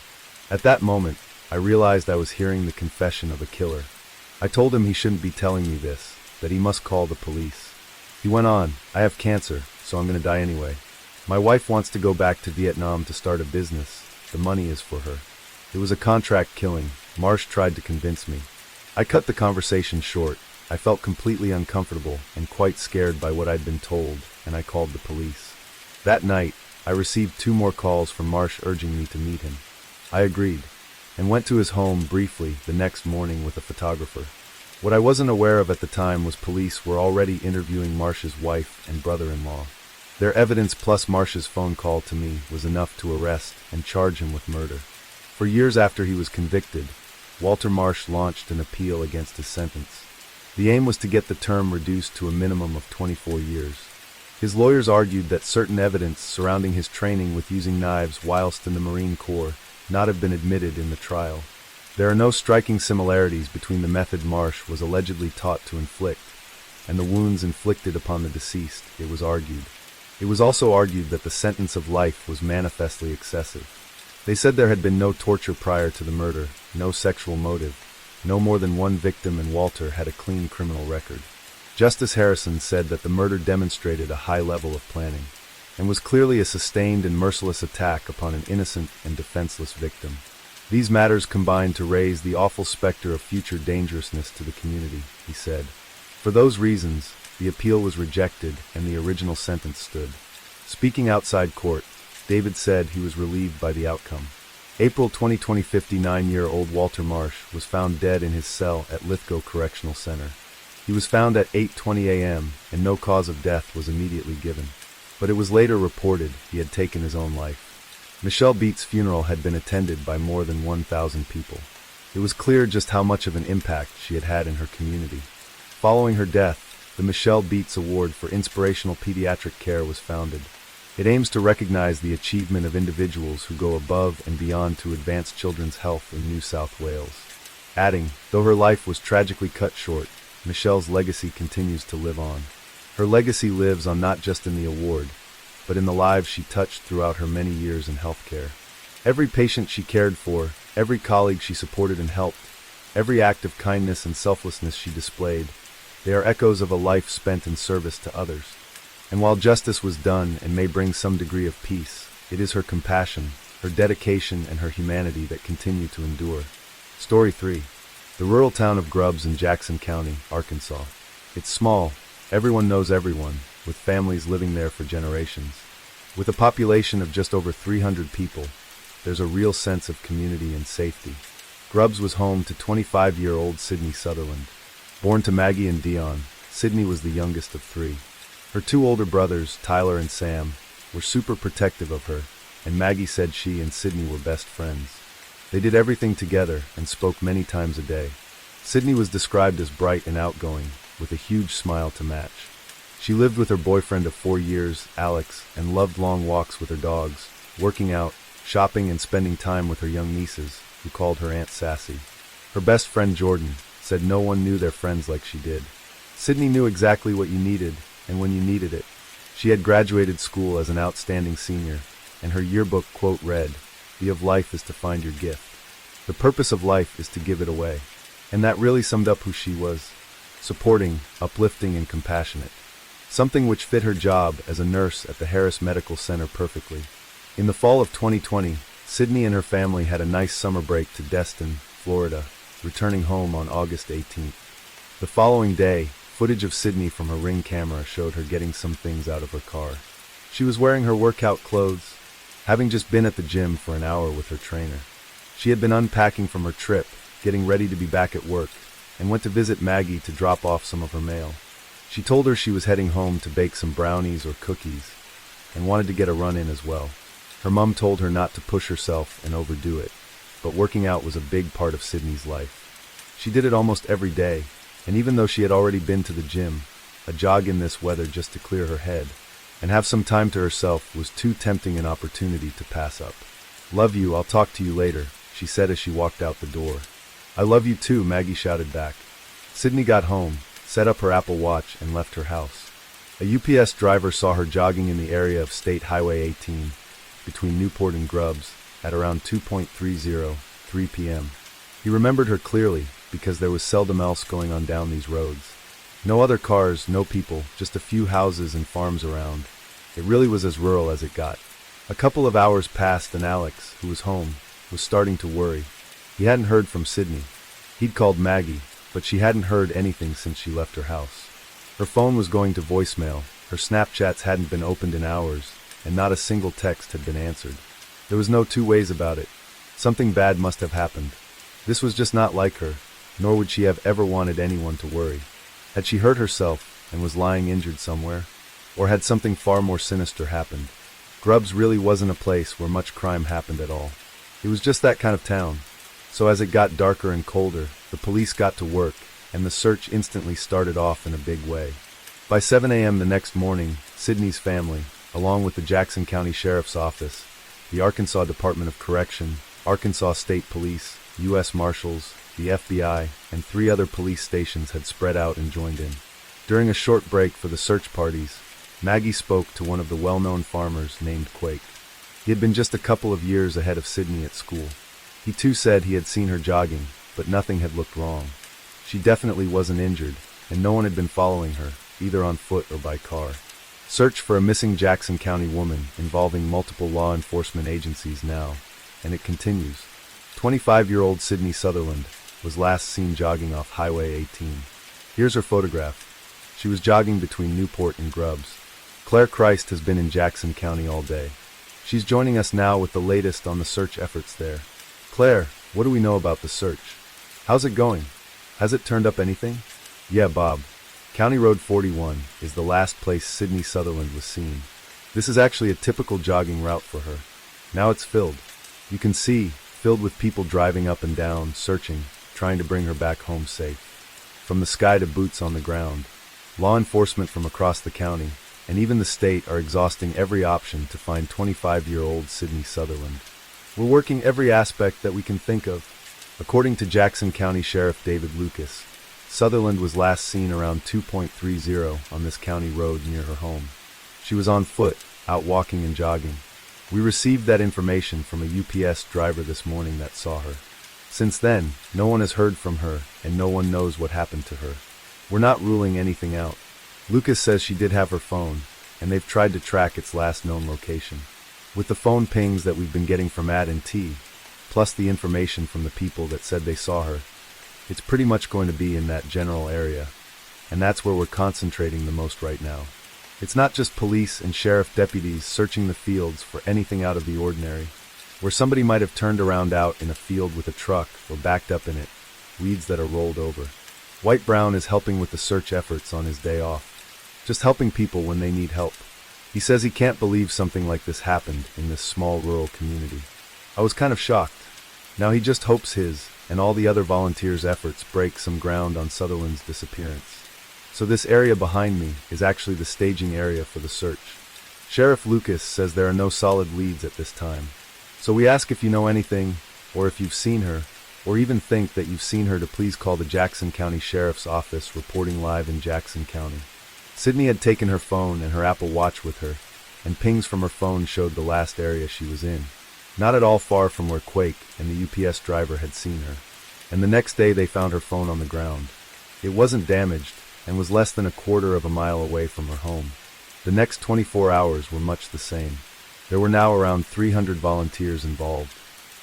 At that moment, I realized I was hearing the confession of a killer. I told him he shouldn't be telling me this, that he must call the police. He went on, I have cancer, so I'm going to die anyway. My wife wants to go back to Vietnam to start a business. The money is for her. It was a contract killing. Marsh tried to convince me. I cut the conversation short. I felt completely uncomfortable and quite scared by what I'd been told, and I called the police. That night, I received 2 more calls from Marsh urging me to meet him. I agreed, and went to his home briefly the next morning with a photographer. What I wasn't aware of at the time was police were already interviewing Marsh's wife and brother-in-law. Their evidence plus Marsh's phone call to me was enough to arrest and charge him with murder. For years after he was convicted, Walter Marsh launched an appeal against his sentence. The aim was to get the term reduced to a minimum of 24 years. His lawyers argued that certain evidence surrounding his training with using knives whilst in the Marine Corps not have been admitted in the trial. There are no striking similarities between the method Marsh was allegedly taught to inflict and the wounds inflicted upon the deceased, it was argued. It was also argued that the sentence of life was manifestly excessive. They said there had been no torture prior to the murder, no sexual motive, no more than one victim, and Walter had a clean criminal record. Justice Harrison said that the murder demonstrated a high level of planning and was clearly a sustained and merciless attack upon an innocent and defenseless victim. These matters combined to raise the awful specter of future dangerousness to the community, he said. For those reasons, the appeal was rejected and the original sentence stood. Speaking outside court, David said he was relieved by the outcome. April 2020, 59-year-old Walter Marsh was found dead in his cell at Lithgow Correctional Center. He was found at 8:20 a.m. and no cause of death was immediately given. But it was later reported he had taken his own life. Michelle Beat's funeral had been attended by more than 1,000 people. It was clear just how much of an impact she had had in her community. Following her death, the Michelle Beats Award for Inspirational Pediatric Care was founded. It aims to recognize the achievement of individuals who go above and beyond to advance children's health in New South Wales. Adding, though her life was tragically cut short, Michelle's legacy continues to live on. Her legacy lives on not just in the award, but in the lives she touched throughout her many years in healthcare. Every patient she cared for, every colleague she supported and helped, every act of kindness and selflessness she displayed, they are echoes of a life spent in service to others. And while justice was done and may bring some degree of peace, it is her compassion, her dedication, and her humanity that continue to endure. Story 3. The rural town of Grubbs in Jackson County, Arkansas. It's small, everyone knows everyone, with families living there for generations. With a population of just over 300 people, there's a real sense of community and safety. Grubbs was home to 25-year-old Sydney Sutherland. Born to Maggie and Dion, Sydney was the youngest of 3. Her 2 older brothers, Tyler and Sam, were super protective of her, and Maggie said she and Sydney were best friends. They did everything together and spoke many times a day. Sydney was described as bright and outgoing, with a huge smile to match. She lived with her boyfriend of 4 years, Alex, and loved long walks with her dogs, working out, shopping, and spending time with her young nieces, who called her Aunt Sassy. Her best friend Jordan said no one knew their friends like she did. Sydney knew exactly what you needed, and when you needed it. She had graduated school as an outstanding senior, and her yearbook quote read, "The of life is to find your gift. The purpose of life is to give it away." And that really summed up who she was. Supporting, uplifting, and compassionate. Something which fit her job as a nurse at the Harris Medical Center perfectly. In the fall of 2020, Sydney and her family had a nice summer break to Destin, Florida, returning home on August 18th. The following day, footage of Sydney from her Ring camera showed her getting some things out of her car. She was wearing her workout clothes, having just been at the gym for an hour with her trainer. She had been unpacking from her trip, getting ready to be back at work, and went to visit Maggie to drop off some of her mail. She told her she was heading home to bake some brownies or cookies, and wanted to get a run in as well. Her mom told her not to push herself and overdo it, but working out was a big part of Sydney's life. She did it almost every day, and even though she had already been to the gym, a jog in this weather just to clear her head and have some time to herself was too tempting an opportunity to pass up. "Love you, I'll talk to you later," she said as she walked out the door. "I love you too," Maggie shouted back. Sydney got home, set up her Apple Watch, and left her house. A UPS driver saw her jogging in the area of State Highway 18, between Newport and Grubbs, at around 2:30, 3 p.m. He remembered her clearly, because there was seldom else going on down these roads. No other cars, no people, just a few houses and farms around. It really was as rural as it got. A couple of hours passed and Alex, who was home, was starting to worry. He hadn't heard from Sydney. He'd called Maggie, but she hadn't heard anything since she left her house. Her phone was going to voicemail, her Snapchats hadn't been opened in hours, and not a single text had been answered. There was no 2 ways about it. Something bad must have happened. This was just not like her, nor would she have ever wanted anyone to worry. Had she hurt herself and was lying injured somewhere? Or had something far more sinister happened? Grubbs really wasn't a place where much crime happened at all. It was just that kind of town. So as it got darker and colder, the police got to work, and the search instantly started off in a big way. By 7 a.m. the next morning, Sydney's family, along with the Jackson County Sheriff's Office, the Arkansas Department of Correction, Arkansas State Police, U.S. Marshals, the FBI, and 3 other police stations had spread out and joined in. During a short break for the search parties, Maggie spoke to one of the well-known farmers named Quake. He had been just a couple of years ahead of Sydney at school. He too said he had seen her jogging, but nothing had looked wrong. She definitely wasn't injured, and no one had been following her, either on foot or by car. Search for a missing Jackson County woman involving multiple law enforcement agencies now, and it continues. 25-year-old Sydney Sutherland was last seen jogging off Highway 18. Here's her photograph. She was jogging between Newport and Grubbs. Claire Christ has been in Jackson County all day. She's joining us now with the latest on the search efforts there. Claire, what do we know about the search? How's it going? Has it turned up anything? Yeah, Bob. County Road 41 is the last place Sydney Sutherland was seen. This is actually a typical jogging route for her. Now it's filled. You can see, filled with people driving up and down, searching, trying to bring her back home safe. From the sky to boots on the ground, law enforcement from across the county, and even the state are exhausting every option to find 25-year-old Sydney Sutherland. We're working every aspect that we can think of. According to Jackson County Sheriff David Lucas, Sutherland was last seen around 2.30 on this county road near her home. She was on foot, out walking and jogging. We received that information from a UPS driver this morning that saw her. Since then, no one has heard from her, and no one knows what happened to her. We're not ruling anything out. Lucas says she did have her phone, and they've tried to track its last known location. With the phone pings that we've been getting from Ad and T, plus the information from the people that said they saw her, it's pretty much going to be in that general area, and that's where we're concentrating the most right now. It's not just police and sheriff deputies searching the fields for anything out of the ordinary, where somebody might have turned around out in a field with a truck or backed up in it, weeds that are rolled over. White Brown is helping with the search efforts on his day off, just helping people when they need help. He says he can't believe something like this happened in this small rural community. I was kind of shocked. Now he just hopes his and all the other volunteers' efforts break some ground on Sutherland's disappearance. So this area behind me is actually the staging area for the search. Sheriff Lucas says there are no solid leads at this time. So we ask if you know anything, or if you've seen her, or even think that you've seen her, to please call the Jackson County Sheriff's Office reporting live in Jackson County. Sydney had taken her phone and her Apple Watch with her, and pings from her phone showed the last area she was in. Not at all far from where Quake and the UPS driver had seen her. And the next day they found her phone on the ground. It wasn't damaged, and was less than a quarter of a mile away from her home. The next 24 hours were much the same. There were now around 300 volunteers involved.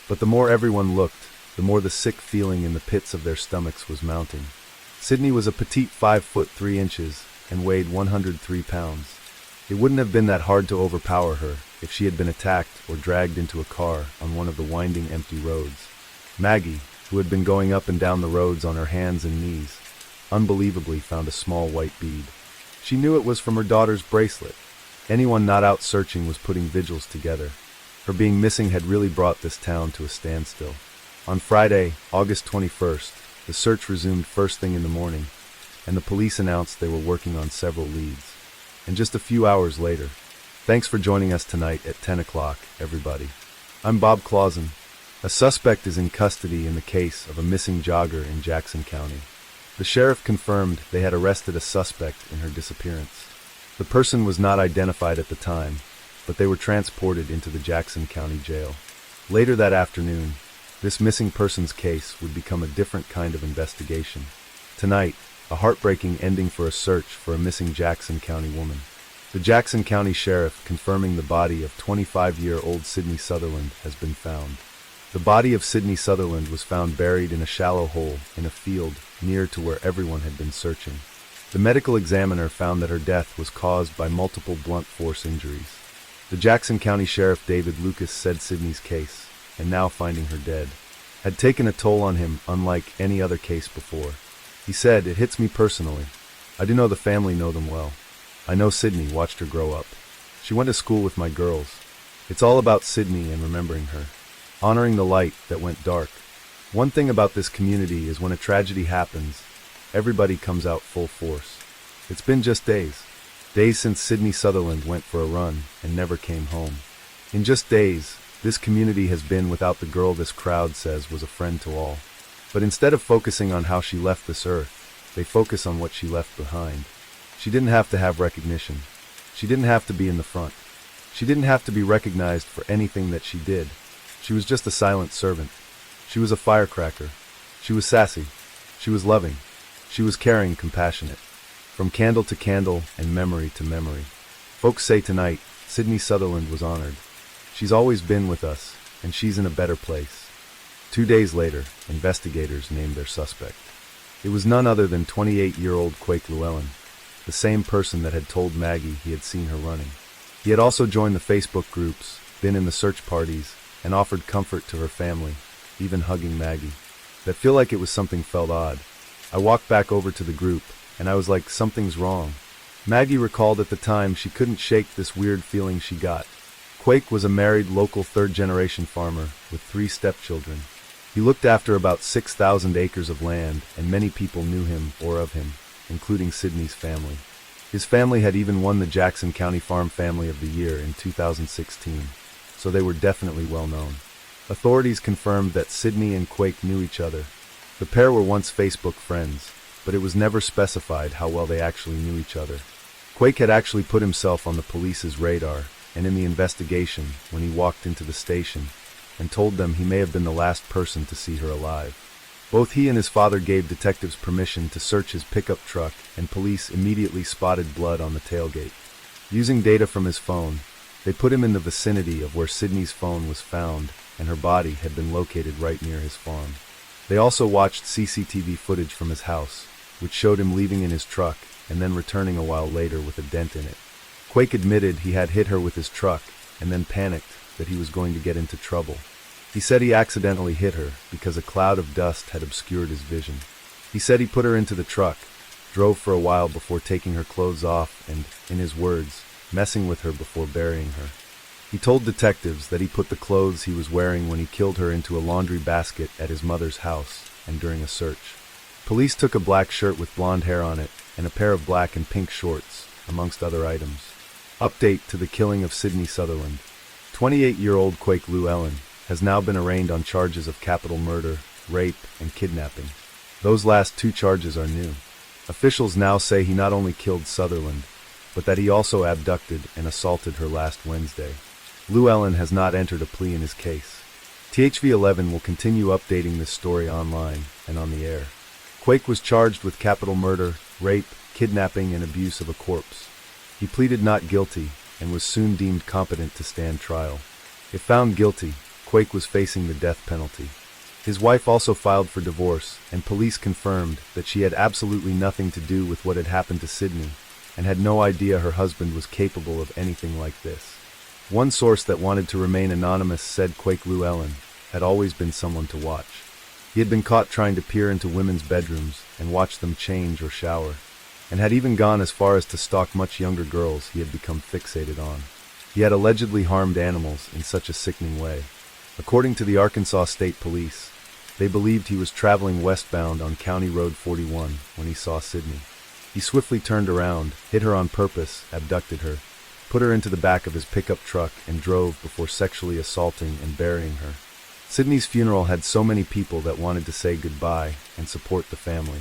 But the more everyone looked, the more the sick feeling in the pits of their stomachs was mounting. Sydney was a petite 5 foot 3 inches and weighed 103 pounds. It wouldn't have been that hard to overpower her if she had been attacked or dragged into a car on one of the winding empty roads. Maggie, who had been going up and down the roads on her hands and knees, unbelievably found a small white bead. She knew it was from her daughter's bracelet. Anyone not out searching was putting vigils together. Her being missing had really brought this town to a standstill. On Friday, August 21st, the search resumed first thing in the morning, and the police announced they were working on several leads. And just a few hours later, thanks for joining us tonight at 10 o'clock, everybody. I'm Bob Clausen. A suspect is in custody in the case of a missing jogger in Jackson County. The sheriff confirmed they had arrested a suspect in her disappearance. The person was not identified at the time, but they were transported into the Jackson County Jail. Later that afternoon, this missing persons case would become a different kind of investigation. Tonight, a heartbreaking ending for a search for a missing Jackson County woman. The Jackson County Sheriff confirming the body of 25-year-old Sydney Sutherland has been found. The body of Sydney Sutherland was found buried in a shallow hole in a field near to where everyone had been searching. The medical examiner found that her death was caused by multiple blunt force injuries. The Jackson County Sheriff David Lucas said Sydney's case, and now finding her dead, had taken a toll on him unlike any other case before. He said, "It hits me personally. I do know the family know them well. I know Sydney, watched her grow up. She went to school with my girls. It's all about Sydney and remembering her, honoring the light that went dark. One thing about this community is when a tragedy happens, everybody comes out full force. It's been just days since Sydney Sutherland went for a run and never came home. In just days, This community has been without the girl this crowd says was a friend to all. But instead of focusing on how she left this earth, they focus on what she left behind. She didn't have to have recognition. She didn't have to be in the front. She didn't have to be recognized for anything that she did. She was just a silent servant. She was a firecracker. She was sassy. She was loving. She was caring, compassionate. From candle to candle and memory to memory. Folks say tonight, Sydney Sutherland was honored. She's always been with us, and she's in a better place. 2 days later, investigators named their suspect. It was none other than 28-year-old Quake Llewellyn, the same person that had told Maggie he had seen her running. He had also joined the Facebook groups, been in the search parties, and offered comfort to her family, even hugging Maggie. That feel like it was something felt odd. I walked back over to the group, and I was like, something's wrong. Maggie recalled at the time she couldn't shake this weird feeling she got. Quake was a married local third-generation farmer with 3 stepchildren. He looked after about 6,000 acres of land, and many people knew him or of him, including Sydney's family. His family had even won the Jackson County Farm Family of the Year in 2016, so they were definitely well known. Authorities confirmed that Sydney and Quake knew each other. The pair were once Facebook friends, but it was never specified how well they actually knew each other. Quake had actually put himself on the police's radar, and in the investigation, when he walked into the station, and told them he may have been the last person to see her alive. Both he and his father gave detectives permission to search his pickup truck, and police immediately spotted blood on the tailgate. Using data from his phone, they put him in the vicinity of where Sydney's phone was found, and her body had been located right near his farm. They also watched CCTV footage from his house, which showed him leaving in his truck and then returning a while later with a dent in it. Quake admitted he had hit her with his truck and then panicked that he was going to get into trouble. He said he accidentally hit her because a cloud of dust had obscured his vision. He said he put her into the truck, drove for a while before taking her clothes off and, in his words, messing with her before burying her. He told detectives that he put the clothes he was wearing when he killed her into a laundry basket at his mother's house and during a search. Police took a black shirt with blonde hair on it and a pair of black and pink shorts, amongst other items. Update to the killing of Sydney Sutherland. 28-year-old Quake Llewellyn has now been arraigned on charges of capital murder, rape, and kidnapping. Those last 2 charges are new. Officials now say he not only killed Sutherland, but that he also abducted and assaulted her last Wednesday. Llewellyn has not entered a plea in his case. THV11 will continue updating this story online and on the air. Quake was charged with capital murder, rape, kidnapping, and abuse of a corpse. He pleaded not guilty and was soon deemed competent to stand trial. If found guilty, Quake was facing the death penalty. His wife also filed for divorce, and police confirmed that she had absolutely nothing to do with what had happened to Sydney, and had no idea her husband was capable of anything like this. One source that wanted to remain anonymous said Quake Llewellyn had always been someone to watch. He had been caught trying to peer into women's bedrooms and watch them change or shower, and had even gone as far as to stalk much younger girls he had become fixated on. He had allegedly harmed animals in such a sickening way. According to the Arkansas State Police, they believed he was traveling westbound on County Road 41 when he saw Sydney. He swiftly turned around, hit her on purpose, abducted her, put her into the back of his pickup truck, and drove before sexually assaulting and burying her. Sydney's funeral had so many people that wanted to say goodbye and support the family.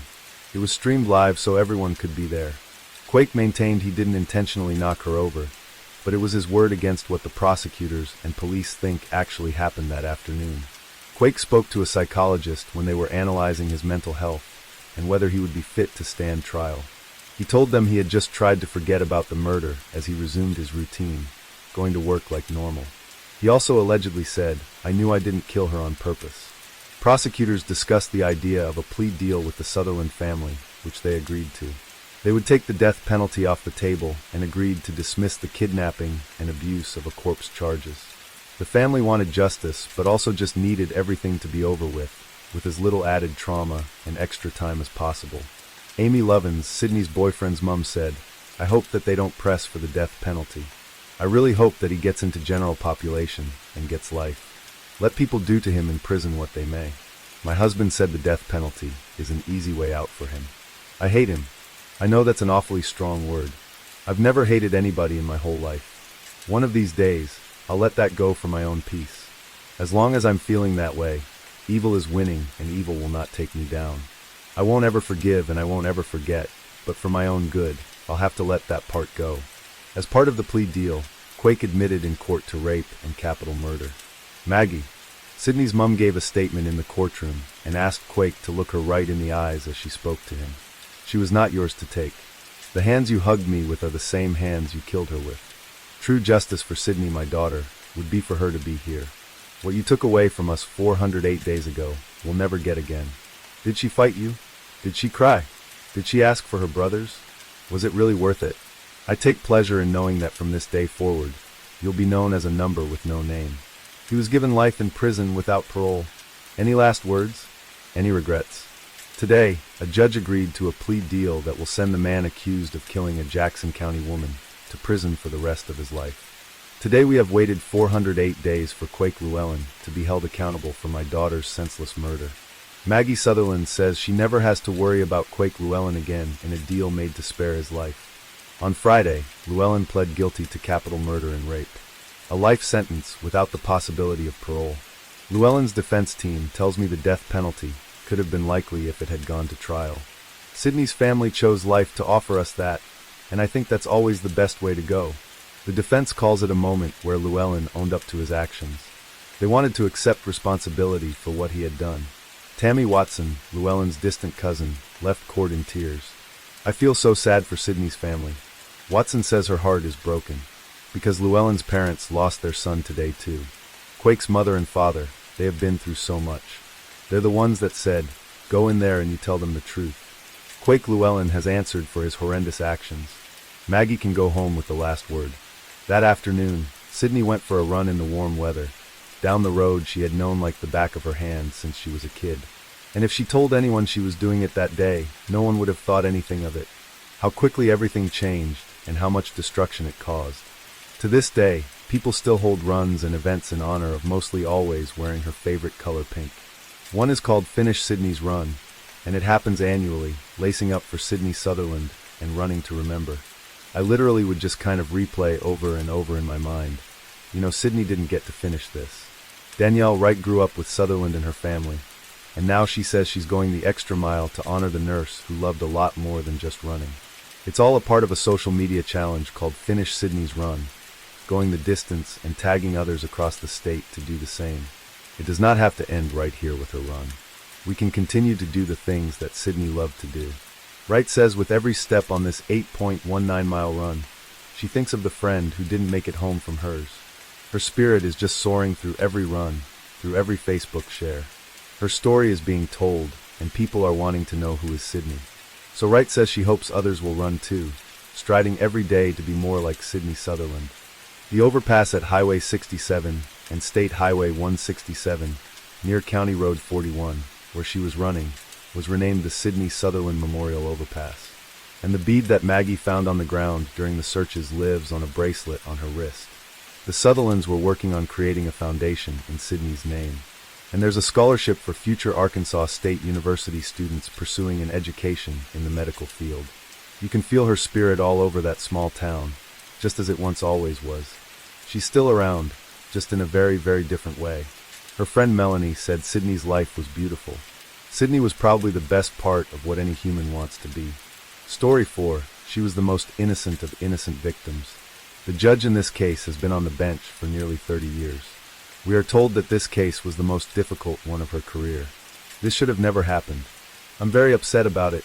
It was streamed live so everyone could be there. Quake maintained he didn't intentionally knock her over, but it was his word against what the prosecutors and police think actually happened that afternoon. Quake spoke to a psychologist when they were analyzing his mental health and whether he would be fit to stand trial. He told them he had just tried to forget about the murder as he resumed his routine, going to work like normal. He also allegedly said, "I knew I didn't kill her on purpose." Prosecutors discussed the idea of a plea deal with the Sutherland family, which they agreed to. They would take the death penalty off the table and agreed to dismiss the kidnapping and abuse of a corpse charges. The family wanted justice, but also just needed everything to be over with as little added trauma and extra time as possible. Amy Lovins, Sydney's boyfriend's mom, said, "I hope that they don't press for the death penalty. I really hope that he gets into general population and gets life. Let people do to him in prison what they may. My husband said the death penalty is an easy way out for him. I hate him. I know that's an awfully strong word. I've never hated anybody in my whole life. One of these days, I'll let that go for my own peace. As long as I'm feeling that way, evil is winning and evil will not take me down. I won't ever forgive and I won't ever forget, but for my own good, I'll have to let that part go. As part of the plea deal, Quake admitted in court to rape and capital murder. Maggie, Sydney's mom, gave a statement in the courtroom and asked Quake to look her right in the eyes as she spoke to him. She was not yours to take. The hands you hugged me with are the same hands you killed her with. True justice for Sydney, my daughter, would be for her to be here. What you took away from us 408 days ago, we'll never get again. Did she fight you? Did she cry? Did she ask for her brothers? Was it really worth it? I take pleasure in knowing that from this day forward, you'll be known as a number with no name. He was given life in prison without parole. Any last words? Any regrets? Today, a judge agreed to a plea deal that will send the man accused of killing a Jackson County woman to prison for the rest of his life. Today we have waited 408 days for Quake Llewellyn to be held accountable for my daughter's senseless murder. Maggie Sutherland says she never has to worry about Quake Llewellyn again in a deal made to spare his life. On Friday, Llewellyn pled guilty to capital murder and rape. A life sentence without the possibility of parole. Llewellyn's defense team tells me the death penalty could have been likely if it had gone to trial. Sydney's family chose life to offer us that, and I think that's always the best way to go. The defense calls it a moment where Llewellyn owned up to his actions. They wanted to accept responsibility for what he had done. Tammy Watson, Llewellyn's distant cousin, left court in tears. I feel so sad for Sydney's family. Watson says her heart is broken, because Llewellyn's parents lost their son today too. Quake's mother and father, they have been through so much. They're the ones that said, go in there and you tell them the truth. Quake Llewellyn has answered for his horrendous actions. Maggie can go home with the last word. That afternoon, Sydney went for a run in the warm weather, down the road she had known like the back of her hand since she was a kid. And if she told anyone she was doing it that day, no one would have thought anything of it. How quickly everything changed, and how much destruction it caused. To this day, people still hold runs and events in honor of mostly always wearing her favorite color pink. One is called Finish Sydney's Run, and it happens annually, lacing up for Sydney Sutherland and running to remember. I literally would just kind of replay over and over in my mind. You know, Sydney didn't get to finish this. Danielle Wright grew up with Sutherland and her family, and now she says she's going the extra mile to honor the nurse who loved a lot more than just running. It's all a part of a social media challenge called Finish Sydney's Run, going the distance and tagging others across the state to do the same. It does not have to end right here with her run. We can continue to do the things that Sydney loved to do. Wright says with every step on this 8.19-mile run, she thinks of the friend who didn't make it home from hers. Her spirit is just soaring through every run, through every Facebook share. Her story is being told, and people are wanting to know who is Sydney. So Wright says she hopes others will run too, striding every day to be more like Sydney Sutherland. The overpass at Highway 67 and State Highway 167, near County Road 41, where she was running, was renamed the Sydney Sutherland Memorial Overpass. And the bead that Maggie found on the ground during the searches lives on a bracelet on her wrist. The Sutherlands were working on creating a foundation in Sydney's name. And there's a scholarship for future Arkansas State University students pursuing an education in the medical field. You can feel her spirit all over that small town, just as it once always was. She's still around, just in a very, very different way. Her friend Melanie said Sydney's life was beautiful. Sydney was probably the best part of what any human wants to be. Story 4, she was the most innocent of innocent victims. The judge in this case has been on the bench for nearly 30 years. We are told that this case was the most difficult one of her career. This should have never happened. I'm very upset about it.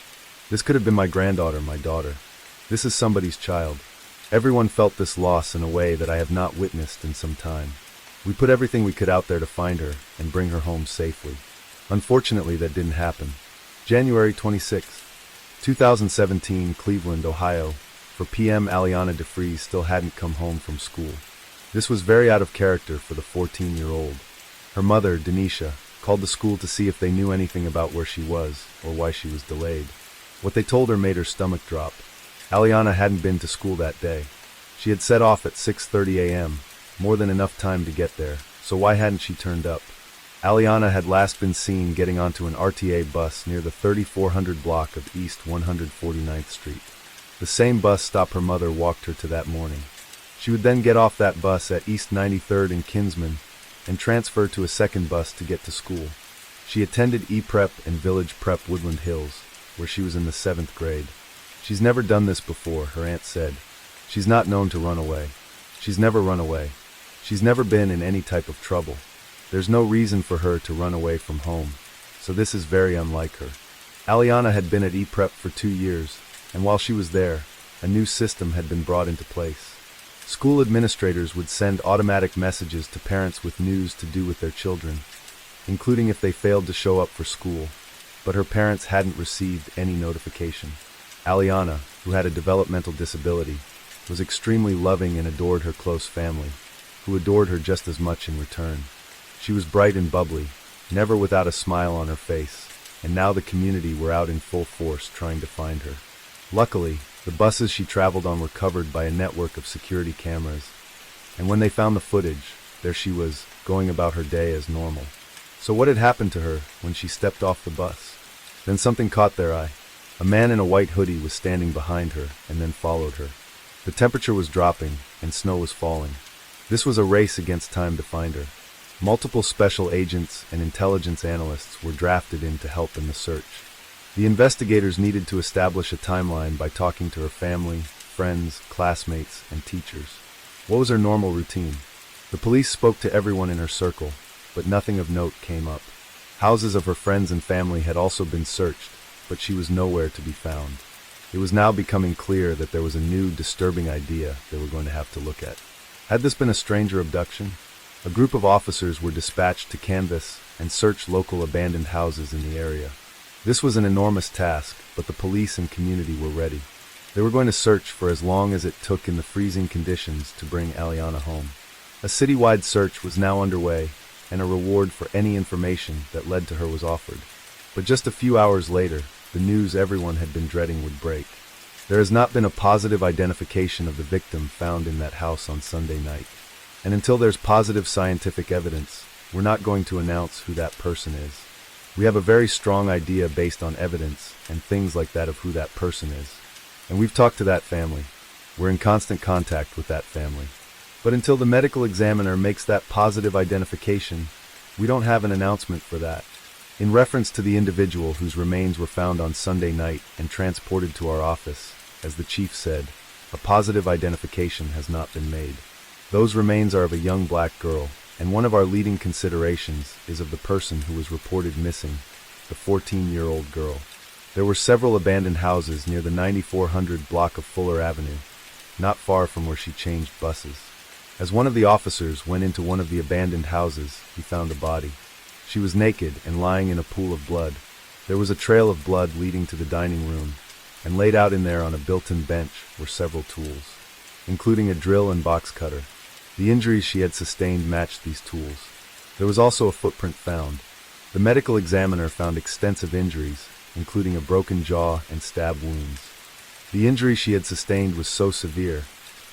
This could have been my granddaughter, my daughter. This is somebody's child. Everyone felt this loss in a way that I have not witnessed in some time. We put everything we could out there to find her and bring her home safely. Unfortunately, that didn't happen. January 26, 2017, Cleveland, Ohio. For PM Aliana DeFries still hadn't come home from school. This was very out of character for the 14-year-old. Her mother, Denisha, called the school to see if they knew anything about where she was or why she was delayed. What they told her made her stomach drop. Aliana hadn't been to school that day. She had set off at 6:30 a.m., more than enough time to get there, so why hadn't she turned up? Aliana had last been seen getting onto an RTA bus near the 3400 block of East 149th Street. The same bus stop her mother walked her to that morning. She would then get off that bus at East 93rd and Kinsman and transfer to a second bus to get to school. She attended E-Prep and Village Prep Woodland Hills, where she was in the 7th grade. She's never done this before, her aunt said. She's not known to run away. She's never run away. She's never been in any type of trouble. There's no reason for her to run away from home, so this is very unlike her. Aliana had been at E-Prep for 2 years, and while she was there, a new system had been brought into place. School administrators would send automatic messages to parents with news to do with their children, including if they failed to show up for school, but her parents hadn't received any notification. Aliana, who had a developmental disability, was extremely loving and adored her close family, who adored her just as much in return. She was bright and bubbly, never without a smile on her face, and now the community were out in full force trying to find her. Luckily, the buses she traveled on were covered by a network of security cameras, and when they found the footage, there she was, going about her day as normal. So what had happened to her when she stepped off the bus? Then something caught their eye. A man in a white hoodie was standing behind her and then followed her. The temperature was dropping and snow was falling. This was a race against time to find her. Multiple special agents and intelligence analysts were drafted in to help in the search. The investigators needed to establish a timeline by talking to her family, friends, classmates, and teachers. What was her normal routine? The police spoke to everyone in her circle, but nothing of note came up. Houses of her friends and family had also been searched, but she was nowhere to be found. It was now becoming clear that there was a new, disturbing idea they were going to have to look at. Had this been a stranger abduction? A group of officers were dispatched to canvass and search local abandoned houses in the area. This was an enormous task, but the police and community were ready. They were going to search for as long as it took in the freezing conditions to bring Aliana home. A citywide search was now underway, and a reward for any information that led to her was offered. But just a few hours later, the news everyone had been dreading would break. There has not been a positive identification of the victim found in that house on Sunday night. And until there's positive scientific evidence, we're not going to announce who that person is. We have a very strong idea based on evidence and things like that of who that person is. And we've talked to that family. We're in constant contact with that family. But until the medical examiner makes that positive identification, we don't have an announcement for that. In reference to the individual whose remains were found on Sunday night and transported to our office, as the chief said, a positive identification has not been made. Those remains are of a young black girl, and one of our leading considerations is of the person who was reported missing, the 14-year-old girl. There were several abandoned houses near the 9400 block of Fuller Avenue, not far from where she changed buses. As one of the officers went into one of the abandoned houses, he found a body. She was naked and lying in a pool of blood. There was a trail of blood leading to the dining room, and laid out in there on a built-in bench were several tools, including a drill and box cutter. The injuries she had sustained matched these tools. There was also a footprint found. The medical examiner found extensive injuries, including a broken jaw and stab wounds. The injury she had sustained was so severe,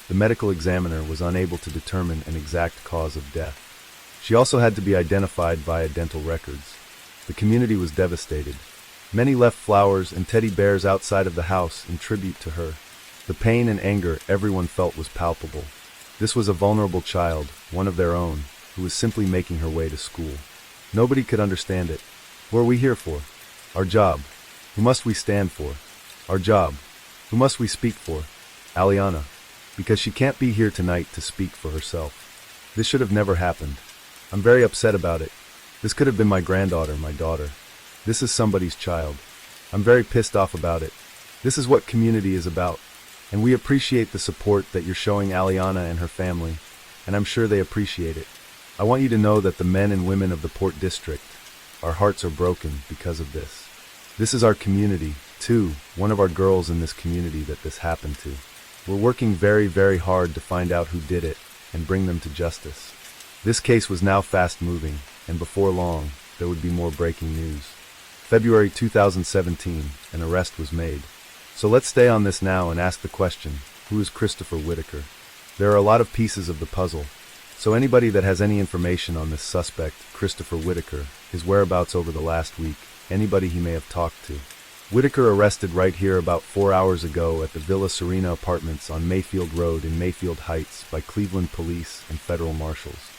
the medical examiner was unable to determine an exact cause of death. She also had to be identified via dental records. The community was devastated. Many left flowers and teddy bears outside of the house in tribute to her. The pain and anger everyone felt was palpable. This was a vulnerable child, one of their own, who was simply making her way to school. Nobody could understand it. What are we here for? Our job. Who must we stand for? Our job. Who must we speak for? Aliana. Because she can't be here tonight to speak for herself. This should have never happened. I'm very upset about it. This could have been my granddaughter, my daughter. This is somebody's child. I'm very pissed off about it. This is what community is about. And we appreciate the support that you're showing Aliana and her family, and I'm sure they appreciate it. I want you to know that the men and women of the Port District, our hearts are broken because of this. This is our community, too, one of our girls in this community that this happened to. We're working very, very hard to find out who did it and bring them to justice. This case was now fast-moving, and before long, there would be more breaking news. February 2017, an arrest was made. So let's stay on this now and ask the question, who is Christopher Whitaker? There are a lot of pieces of the puzzle, so anybody that has any information on this suspect, Christopher Whitaker, his whereabouts over the last week, anybody he may have talked to. Whitaker arrested right here about 4 hours ago at the Villa Serena Apartments on Mayfield Road in Mayfield Heights by Cleveland Police and federal marshals.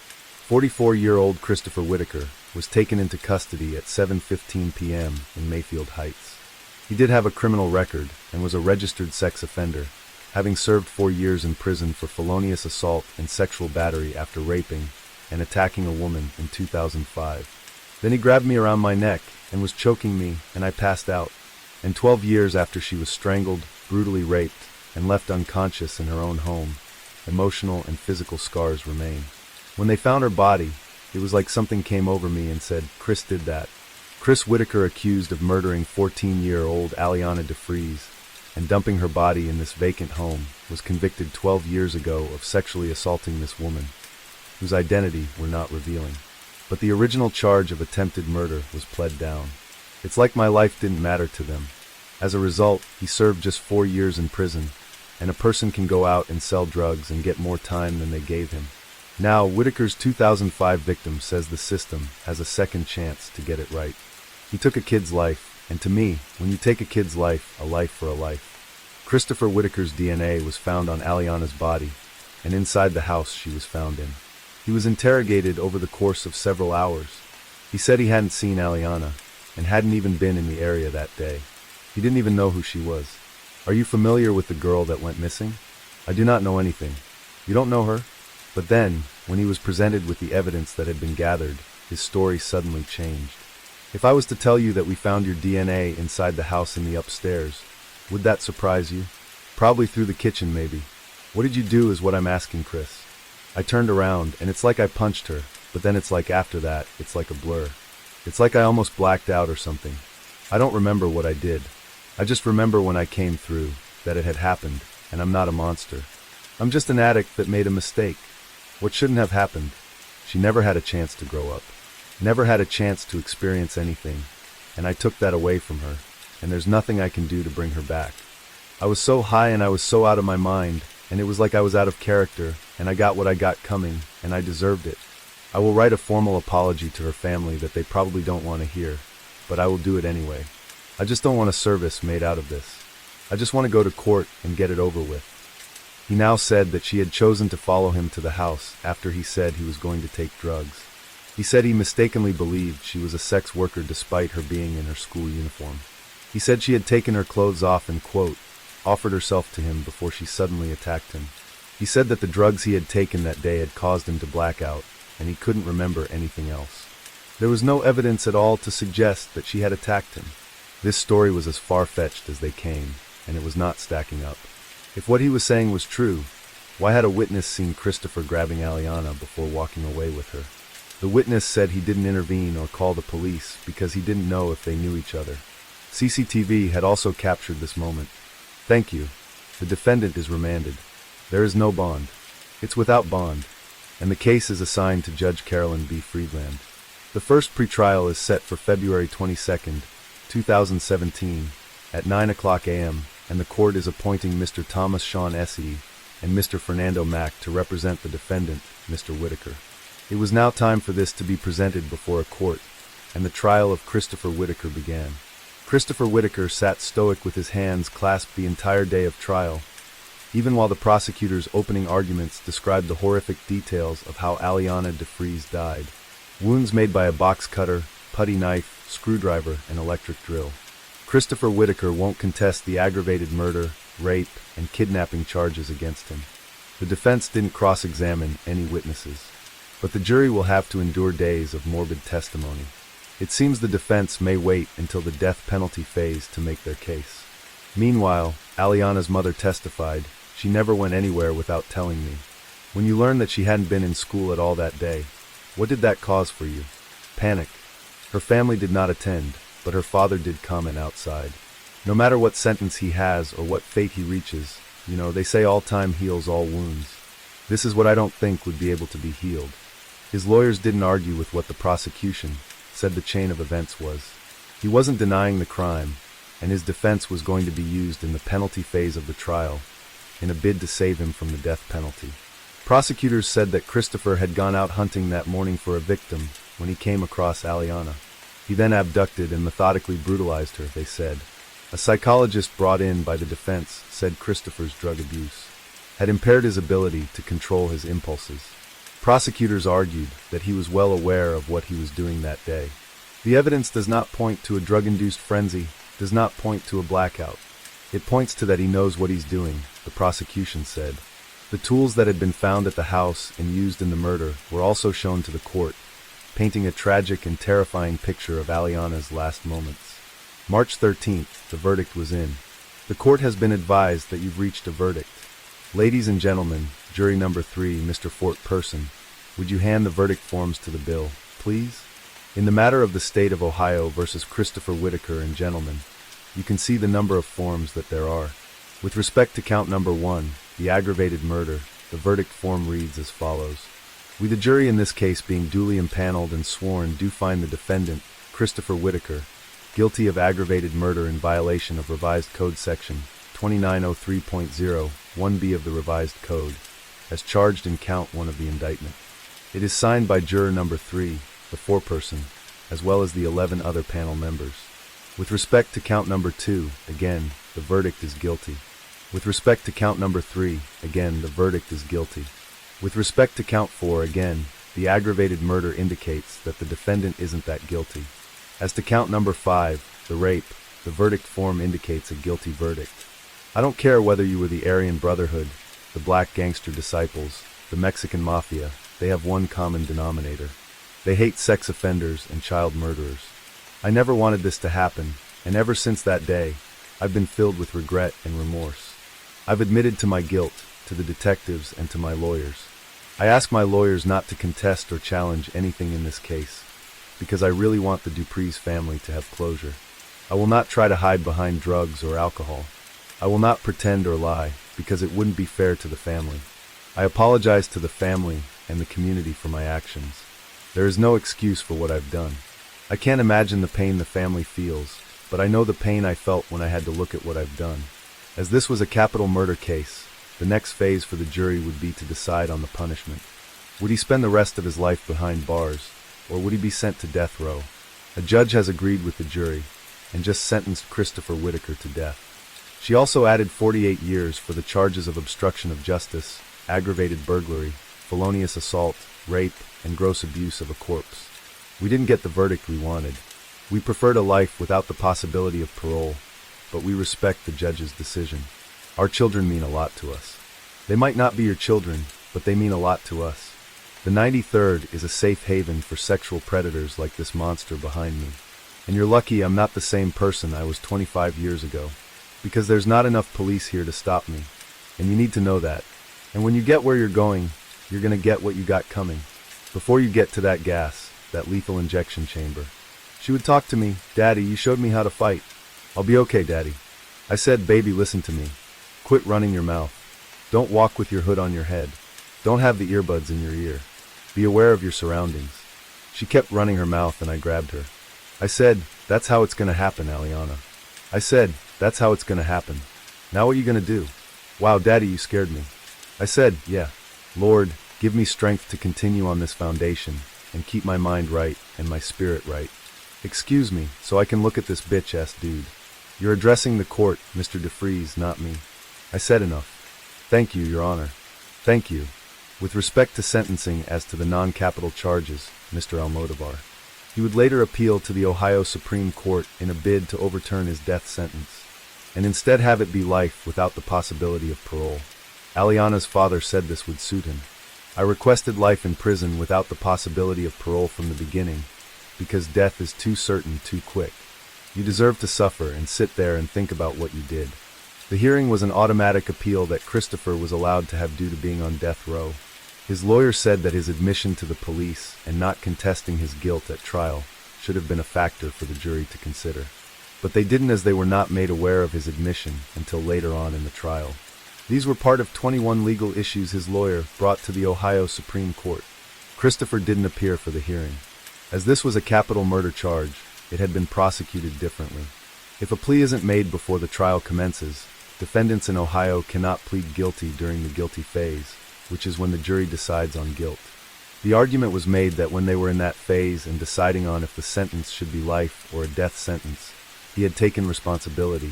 44-year-old Christopher Whitaker was taken into custody at 7:15 p.m. in Mayfield Heights. He did have a criminal record and was a registered sex offender, having served 4 years in prison for felonious assault and sexual battery after raping and attacking a woman in 2005. Then he grabbed me around my neck and was choking me, and I passed out. And 12 years after she was strangled, brutally raped, and left unconscious in her own home, emotional and physical scars remain. When they found her body, it was like something came over me and said, Chris did that. Chris Whitaker, accused of murdering 14-year-old Aliana DeFries and dumping her body in this vacant home, was convicted 12 years ago of sexually assaulting this woman, whose identity we're not revealing. But the original charge of attempted murder was pled down. It's like my life didn't matter to them. As a result, he served just 4 years in prison, and a person can go out and sell drugs and get more time than they gave him. Now, Whitaker's 2005 victim says the system has a second chance to get it right. He took a kid's life, and to me, when you take a kid's life, a life for a life. Christopher Whitaker's DNA was found on Aliana's body, and inside the house she was found in. He was interrogated over the course of several hours. He said he hadn't seen Aliana, and hadn't even been in the area that day. He didn't even know who she was. Are you familiar with the girl that went missing? I do not know anything. You don't know her? But then, when he was presented with the evidence that had been gathered, his story suddenly changed. If I was to tell you that we found your DNA inside the house in the upstairs, would that surprise you? Probably through the kitchen, maybe. What did you do is what I'm asking, Chris. I turned around, and it's like I punched her, but then it's like after that, it's like a blur. It's like I almost blacked out or something. I don't remember what I did. I just remember when I came through, that it had happened, and I'm not a monster. I'm just an addict that made a mistake. What shouldn't have happened? She never had a chance to grow up. Never had a chance to experience anything, and I took that away from her, and there's nothing I can do to bring her back. I was so high and I was so out of my mind, and it was like I was out of character, and I got what I got coming, and I deserved it. I will write a formal apology to her family that they probably don't want to hear, but I will do it anyway. I just don't want a service made out of this. I just want to go to court and get it over with. He now said that she had chosen to follow him to the house after he said he was going to take drugs. He said he mistakenly believed she was a sex worker despite her being in her school uniform. He said she had taken her clothes off and, quote, offered herself to him before she suddenly attacked him. He said that the drugs he had taken that day had caused him to black out, and he couldn't remember anything else. There was no evidence at all to suggest that she had attacked him. This story was as far-fetched as they came, and it was not stacking up. If what he was saying was true, why had a witness seen Christopher grabbing Aliana before walking away with her? The witness said he didn't intervene or call the police because he didn't know if they knew each other. CCTV had also captured this moment. Thank you. The defendant is remanded. There is no bond. It's without bond, and the case is assigned to Judge Carolyn B. Friedland. The first pretrial is set for February 22nd, 2017, at 9:00 a.m., and the court is appointing Mr. Thomas Sean S.E. and Mr. Fernando Mack to represent the defendant, Mr. Whitaker. It was now time for this to be presented before a court, and the trial of Christopher Whitaker began. Christopher Whitaker sat stoic with his hands clasped the entire day of trial, even while the prosecutor's opening arguments described the horrific details of how Aliana DeFries died. Wounds made by a box cutter, putty knife, screwdriver, and electric drill. Christopher Whitaker won't contest the aggravated murder, rape, and kidnapping charges against him. The defense didn't cross-examine any witnesses, but the jury will have to endure days of morbid testimony. It seems the defense may wait until the death penalty phase to make their case. Meanwhile, Aliana's mother testified, she never went anywhere without telling me. When you learned that she hadn't been in school at all that day, what did that cause for you? Panic. Her family did not attend, but her father did comment outside. No matter what sentence he has or what fate he reaches, they say all time heals all wounds. This is what I don't think would be able to be healed. His lawyers didn't argue with what the prosecution said the chain of events was. He wasn't denying the crime, and his defense was going to be used in the penalty phase of the trial, in a bid to save him from the death penalty. Prosecutors said that Christopher had gone out hunting that morning for a victim when he came across Aliana. He then abducted and methodically brutalized her, they said. A psychologist brought in by the defense said Christopher's drug abuse had impaired his ability to control his impulses. Prosecutors argued that he was well aware of what he was doing that day. The evidence does not point to a drug-induced frenzy, does not point to a blackout. It points to that he knows what he's doing, the prosecution said. The tools that had been found at the house and used in the murder were also shown to the court, painting a tragic and terrifying picture of Aliana's last moments. March 13th, the verdict was in. The court has been advised that you've reached a verdict. Ladies and gentlemen, jury number 3, Mr. Fort Person, would you hand the verdict forms to the bill, please? In the matter of the state of Ohio versus Christopher Whitaker and gentlemen, you can see the number of forms that there are. With respect to count number 1, the aggravated murder, the verdict form reads as follows. We, the jury in this case being duly impaneled and sworn, do find the defendant, Christopher Whitaker, guilty of aggravated murder in violation of Revised Code Section 2903.0, 1B of the Revised Code, as charged in count 1 of the indictment. It is signed by juror number 3, the foreperson, as well as the 11 other panel members. With respect to count number 2, again, the verdict is guilty. With respect to count number 3, again, the verdict is guilty. With respect to count 4, again, the aggravated murder indicates that the defendant isn't that guilty. As to count number 5, the rape, the verdict form indicates a guilty verdict. I don't care whether you were the Aryan Brotherhood, the Black Gangster Disciples, the Mexican Mafia, they have one common denominator. They hate sex offenders and child murderers. I never wanted this to happen, and ever since that day, I've been filled with regret and remorse. I've admitted to my guilt, to the detectives and to my lawyers. I ask my lawyers not to contest or challenge anything in this case, because I really want the Dupree's family to have closure. I will not try to hide behind drugs or alcohol. I will not pretend or lie, because it wouldn't be fair to the family. I apologize to the family and the community for my actions. There is no excuse for what I've done. I can't imagine the pain the family feels, but I know the pain I felt when I had to look at what I've done. As this was a capital murder case, the next phase for the jury would be to decide on the punishment. Would he spend the rest of his life behind bars, or would he be sent to death row? A judge has agreed with the jury, and just sentenced Christopher Whitaker to death. She also added 48 years for the charges of obstruction of justice, aggravated burglary, felonious assault, rape, and gross abuse of a corpse. We didn't get the verdict we wanted. We preferred a life without the possibility of parole, but we respect the judge's decision. Our children mean a lot to us. They might not be your children, but they mean a lot to us. The 93rd is a safe haven for sexual predators like this monster behind me. And you're lucky I'm not the same person I was 25 years ago, because there's not enough police here to stop me, and you need to know that. And when you get where you're going, you're gonna get what you got coming. Before you get to that gas, that lethal injection chamber. She would talk to me, Daddy, you showed me how to fight. I'll be okay, Daddy. I said, baby, listen to me. Quit running your mouth. Don't walk with your hood on your head. Don't have the earbuds in your ear. Be aware of your surroundings. She kept running her mouth and I grabbed her. I said, that's how it's gonna happen, Aliana. I said, that's how it's gonna happen. Now what are you gonna do? Wow, Daddy, you scared me. I said, yeah. Lord, give me strength to continue on this foundation and keep my mind right and my spirit right. Excuse me, so I can look at this bitch-ass dude. You're addressing the court, Mr. DeFries, not me. I said enough. Thank you, Your Honor. Thank you. With respect to sentencing as to the non-capital charges, Mr. Almodovar. He would later appeal to the Ohio Supreme Court in a bid to overturn his death sentence, and instead have it be life without the possibility of parole. Aliana's father said this would suit him. I requested life in prison without the possibility of parole from the beginning, because death is too certain too quick. You deserve to suffer and sit there and think about what you did. The hearing was an automatic appeal that Christopher was allowed to have due to being on death row. His lawyer said that his admission to the police and not contesting his guilt at trial should have been a factor for the jury to consider. But they didn't, as they were not made aware of his admission until later on in the trial. These were part of 21 legal issues his lawyer brought to the Ohio Supreme Court. Christopher didn't appear for the hearing. As this was a capital murder charge, it had been prosecuted differently. If a plea isn't made before the trial commences, defendants in Ohio cannot plead guilty during the guilty phase, which is when the jury decides on guilt. The argument was made that when they were in that phase and deciding on if the sentence should be life or a death sentence, he had taken responsibility,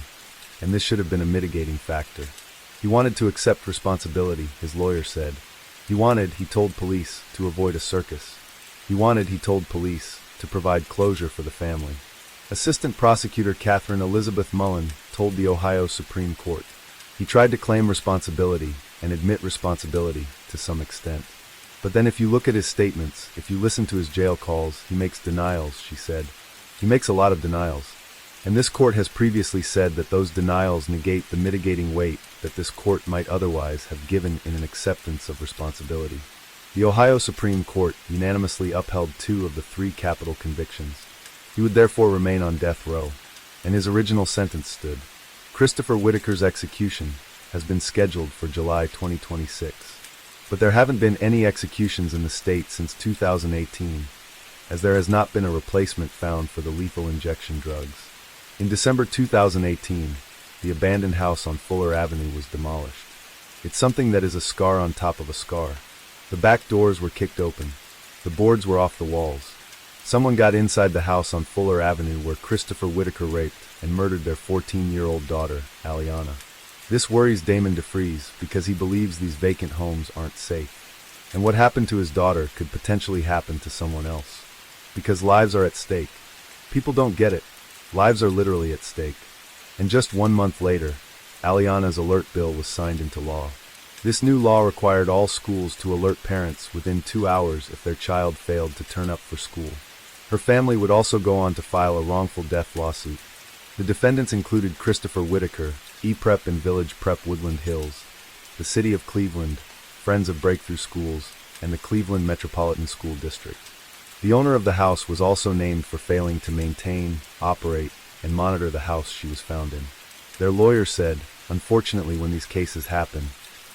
and this should have been a mitigating factor. He wanted to accept responsibility, his lawyer said. He told police, to avoid a circus. He told police, to provide closure for the family. Assistant Prosecutor Catherine Elizabeth Mullen told the Ohio Supreme Court. He tried to claim responsibility and admit responsibility to some extent. But then if you look at his statements, if you listen to his jail calls, he makes denials, she said. He makes a lot of denials. And this court has previously said that those denials negate the mitigating weight that this court might otherwise have given in an acceptance of responsibility. The Ohio Supreme Court unanimously upheld 2 of the 3 capital convictions. He would therefore remain on death row, and his original sentence stood. Christopher Whitaker's execution has been scheduled for July 2026. But there haven't been any executions in the state since 2018, as there has not been a replacement found for the lethal injection drugs. In December 2018, the abandoned house on Fuller Avenue was demolished. It's something that is a scar on top of a scar. The back doors were kicked open. The boards were off the walls. Someone got inside the house on Fuller Avenue where Christopher Whitaker raped and murdered their 14-year-old daughter, Aliana. This worries Damon DeFries because he believes these vacant homes aren't safe. And what happened to his daughter could potentially happen to someone else. Because lives are at stake. People don't get it. Lives are literally at stake. And just 1 month later, Aliana's alert bill was signed into law. This new law required all schools to alert parents within 2 hours if their child failed to turn up for school. Her family would also go on to file a wrongful death lawsuit. The defendants included Christopher Whitaker, E-Prep and Village Prep Woodland Hills, the City of Cleveland, Friends of Breakthrough Schools, and the Cleveland Metropolitan School District. The owner of the house was also named for failing to maintain, operate, and monitor the house she was found in. Their lawyer said, unfortunately, when these cases happen,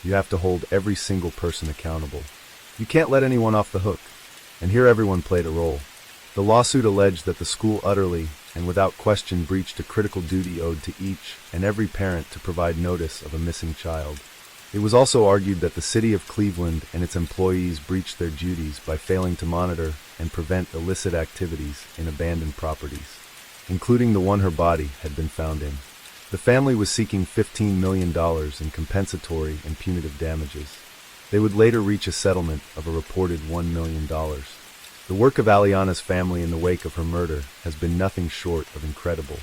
you have to hold every single person accountable. You can't let anyone off the hook. And here everyone played a role. The lawsuit alleged that the school utterly and without question breached a critical duty owed to each and every parent to provide notice of a missing child. It was also argued that the City of Cleveland and its employees breached their duties by failing to monitor and prevent illicit activities in abandoned properties, including the one her body had been found in. The family was seeking $15 million in compensatory and punitive damages. They would later reach a settlement of a reported $1 million. The work of Aliana's family in the wake of her murder has been nothing short of incredible.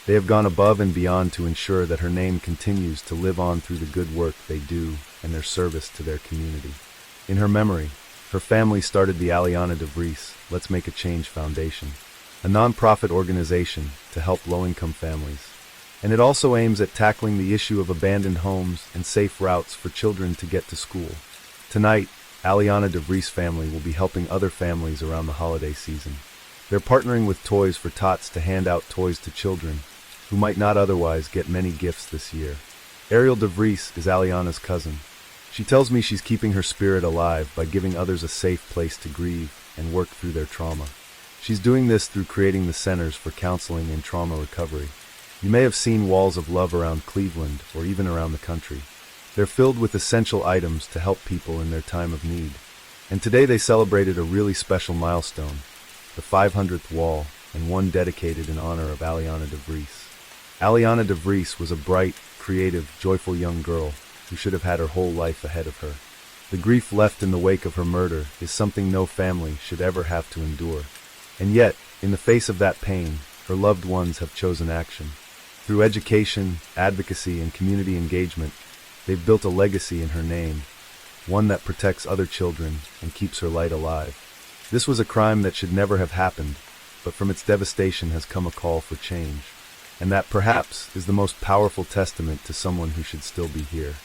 They have gone above and beyond to ensure that her name continues to live on through the good work they do and their service to their community. In her memory, her family started the Aliana DeVries Let's Make a Change Foundation, a non-profit organization to help low-income families. And it also aims at tackling the issue of abandoned homes and safe routes for children to get to school. Tonight, Aliana DeVries family will be helping other families around the holiday season. They're partnering with Toys for Tots to hand out toys to children who might not otherwise get many gifts this year. Ariel DeVries is Aliana's cousin. She tells me she's keeping her spirit alive by giving others a safe place to grieve and work through their trauma. She's doing this through creating the Centers for Counseling and Trauma Recovery. You may have seen walls of love around Cleveland or even around the country. They're filled with essential items to help people in their time of need. And today they celebrated a really special milestone, the 500th wall, and one dedicated in honor of Aliana DeVries. Aliana DeVries was a bright, creative, joyful young girl who should have had her whole life ahead of her. The grief left in the wake of her murder is something no family should ever have to endure. And yet, in the face of that pain, her loved ones have chosen action. Through education, advocacy, and community engagement, they've built a legacy in her name, one that protects other children and keeps her light alive. This was a crime that should never have happened, but from its devastation has come a call for change. And that perhaps is the most powerful testament to someone who should still be here.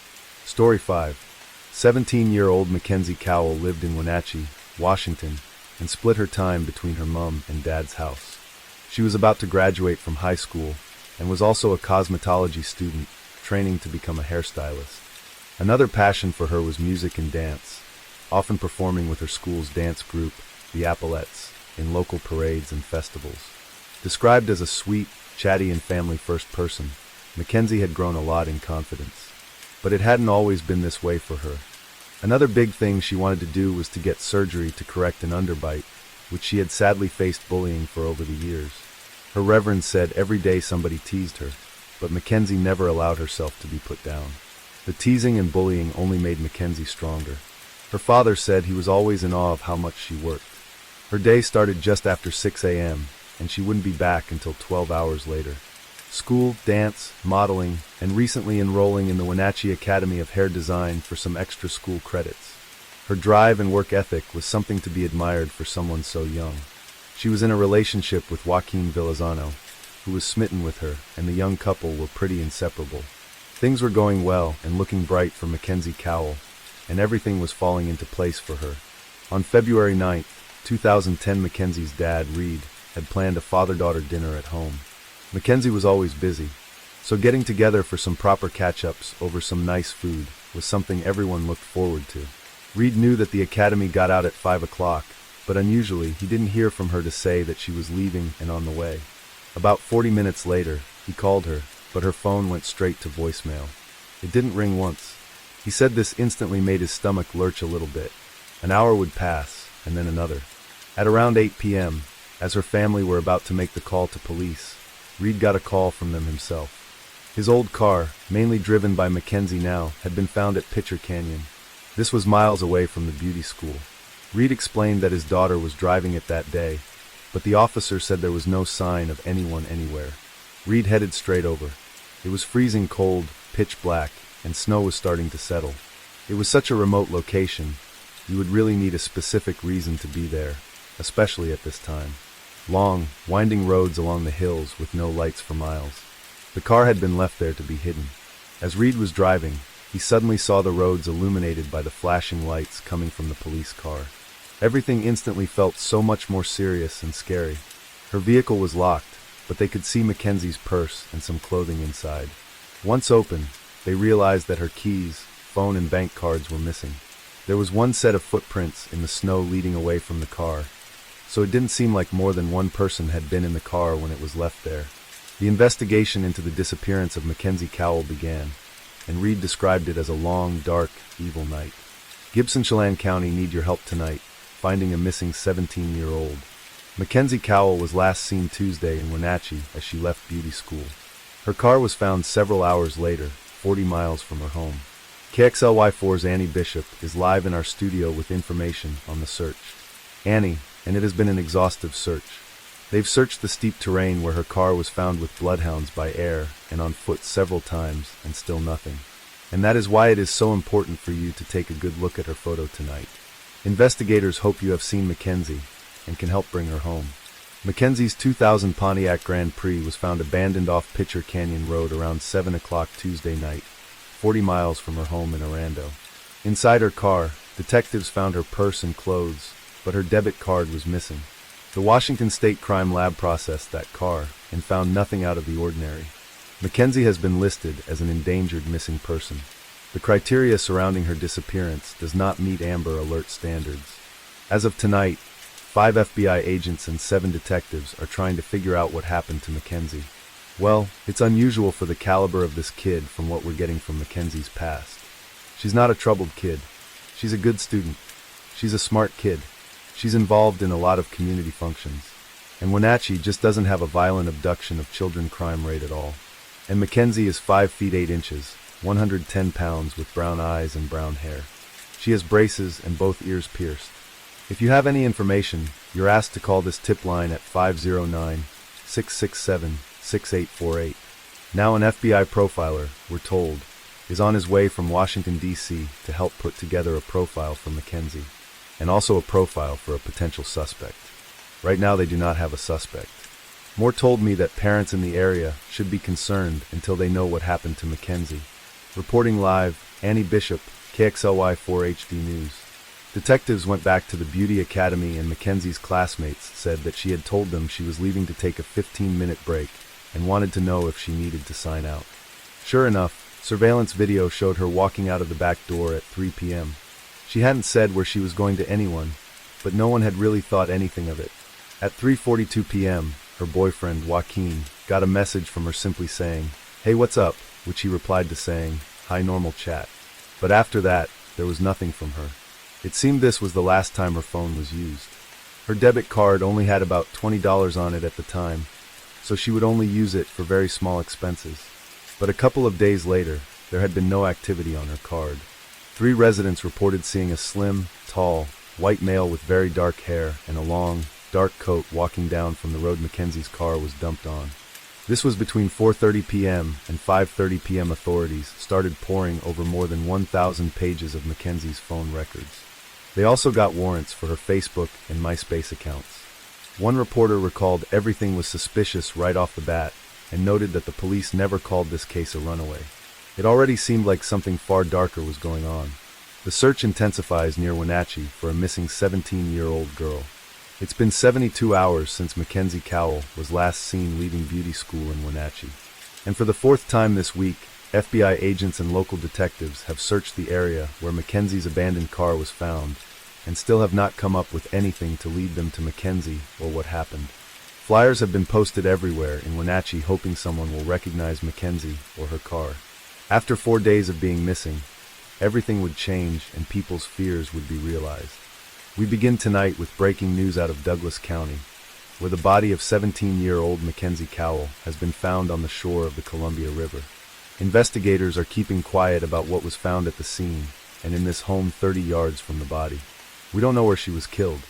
Story 5. 17-year-old Mackenzie Cowell lived in Wenatchee, Washington, and split her time between her mom and dad's house. She was about to graduate from high school and was also a cosmetology student, training to become a hairstylist. Another passion for her was music and dance, often performing with her school's dance group, the Applettes, in local parades and festivals. Described as a sweet, chatty, and family-first person, Mackenzie had grown a lot in confidence. But it hadn't always been this way for her. Another big thing she wanted to do was to get surgery to correct an underbite, which she had sadly faced bullying for over the years. Her reverend said every day somebody teased her, but Mackenzie never allowed herself to be put down. The teasing and bullying only made Mackenzie stronger. Her father said he was always in awe of how much she worked. Her day started just after 6 a.m., and she wouldn't be back until 12 hours later. School, dance, modeling, and recently enrolling in the Wenatchee Academy of Hair Design for some extra school credits. Her drive and work ethic was something to be admired for someone so young. She was in a relationship with Joaquin Villazano, who was smitten with her, and the young couple were pretty inseparable. Things were going well and looking bright for Mackenzie Cowell, and everything was falling into place for her. On February 9, 2010, Mackenzie's dad, Reed, had planned a father-daughter dinner at home. Mackenzie was always busy, so getting together for some proper catch-ups over some nice food was something everyone looked forward to. Reed knew that the academy got out at 5 o'clock, but unusually he didn't hear from her to say that she was leaving and on the way. About 40 minutes later, he called her, but her phone went straight to voicemail. It didn't ring once. He said this instantly made his stomach lurch a little bit. An hour would pass, and then another. At around 8 p.m., as her family were about to make the call to police, Reed got a call from them himself. His old car, mainly driven by Mackenzie now, had been found at Pitcher Canyon. This was miles away from the beauty school. Reed explained that his daughter was driving it that day, but the officer said there was no sign of anyone anywhere. Reed headed straight over. It was freezing cold, pitch black, and snow was starting to settle. It was such a remote location, you would really need a specific reason to be there, especially at this time. Long, winding roads along the hills with no lights for miles. The car had been left there to be hidden. As Reed was driving, he suddenly saw the roads illuminated by the flashing lights coming from the police car. Everything instantly felt so much more serious and scary. Her vehicle was locked, but they could see Mackenzie's purse and some clothing inside. Once open, they realized that her keys, phone, and bank cards were missing. There was one set of footprints in the snow leading away from the car, so it didn't seem like more than one person had been in the car when it was left there. The investigation into the disappearance of Mackenzie Cowell began, and Reed described it as a long, dark, evil night. Gibson-Chelan County need your help tonight, finding a missing 17-year-old. Mackenzie Cowell was last seen Tuesday in Wenatchee as she left beauty school. Her car was found several hours later, 40 miles from her home. KXLY4's Annie Bishop is live in our studio with information on the search. Annie, and it has been an exhaustive search. They've searched the steep terrain where her car was found with bloodhounds by air and on foot several times, and still nothing. And that is why it is so important for you to take a good look at her photo tonight. Investigators hope you have seen Mackenzie and can help bring her home. Mackenzie's 2000 Pontiac Grand Prix was found abandoned off Pitcher Canyon Road around 7 o'clock Tuesday night, 40 miles from her home in Orlando. Inside her car, detectives found her purse and clothes, but her debit card was missing. The Washington State Crime Lab processed that car and found nothing out of the ordinary. Mackenzie has been listed as an endangered missing person. The criteria surrounding her disappearance does not meet Amber Alert standards. As of tonight, 5 FBI agents and 7 detectives are trying to figure out what happened to Mackenzie. Well, it's unusual for the caliber of this kid from what we're getting from Mackenzie's past. She's not a troubled kid. She's a good student. She's a smart kid. She's involved in a lot of community functions. And Wenatchee just doesn't have a violent abduction of children crime rate at all. And Mackenzie is 5 feet 8 inches, 110 pounds with brown eyes and brown hair. She has braces and both ears pierced. If you have any information, you're asked to call this tip line at 509-667-6848. Now an FBI profiler, we're told, is on his way from Washington, D.C. to help put together a profile for Mackenzie, and also a profile for a potential suspect. Right now they do not have a suspect. Moore told me that parents in the area should be concerned until they know what happened to Mackenzie. Reporting live, Annie Bishop, KXLY4 HD News. Detectives went back to the Beauty Academy and Mackenzie's classmates said that she had told them she was leaving to take a 15-minute break and wanted to know if she needed to sign out. Sure enough, surveillance video showed her walking out of the back door at 3 p.m. She hadn't said where she was going to anyone, but no one had really thought anything of it. At 3:42 p.m., her boyfriend, Joaquin, got a message from her simply saying, "Hey, what's up?" which he replied to saying, "Hi, normal chat." But after that, there was nothing from her. It seemed this was the last time her phone was used. Her debit card only had about $20 on it at the time, so she would only use it for very small expenses. But a couple of days later, there had been no activity on her card. 3 residents reported seeing a slim, tall, white male with very dark hair and a long, dark coat walking down from the road Mackenzie's car was dumped on. This was between 4:30 p.m. and 5:30 p.m. Authorities started poring over more than 1,000 pages of Mackenzie's phone records. They also got warrants for her Facebook and MySpace accounts. One reporter recalled everything was suspicious right off the bat and noted that the police never called this case a runaway. It already seemed like something far darker was going on. The search intensifies near Wenatchee for a missing 17-year-old girl. It's been 72 hours since Mackenzie Cowell was last seen leaving beauty school in Wenatchee. And for the 4th time this week, FBI agents and local detectives have searched the area where Mackenzie's abandoned car was found and still have not come up with anything to lead them to Mackenzie or what happened. Flyers have been posted everywhere in Wenatchee hoping someone will recognize Mackenzie or her car. After 4 days of being missing, everything would change and people's fears would be realized. We begin tonight with breaking news out of Douglas County, where the body of 17-year-old Mackenzie Cowell has been found on the shore of the Columbia River. Investigators are keeping quiet about what was found at the scene and in this home 30 yards from the body. We don't know where she was killed.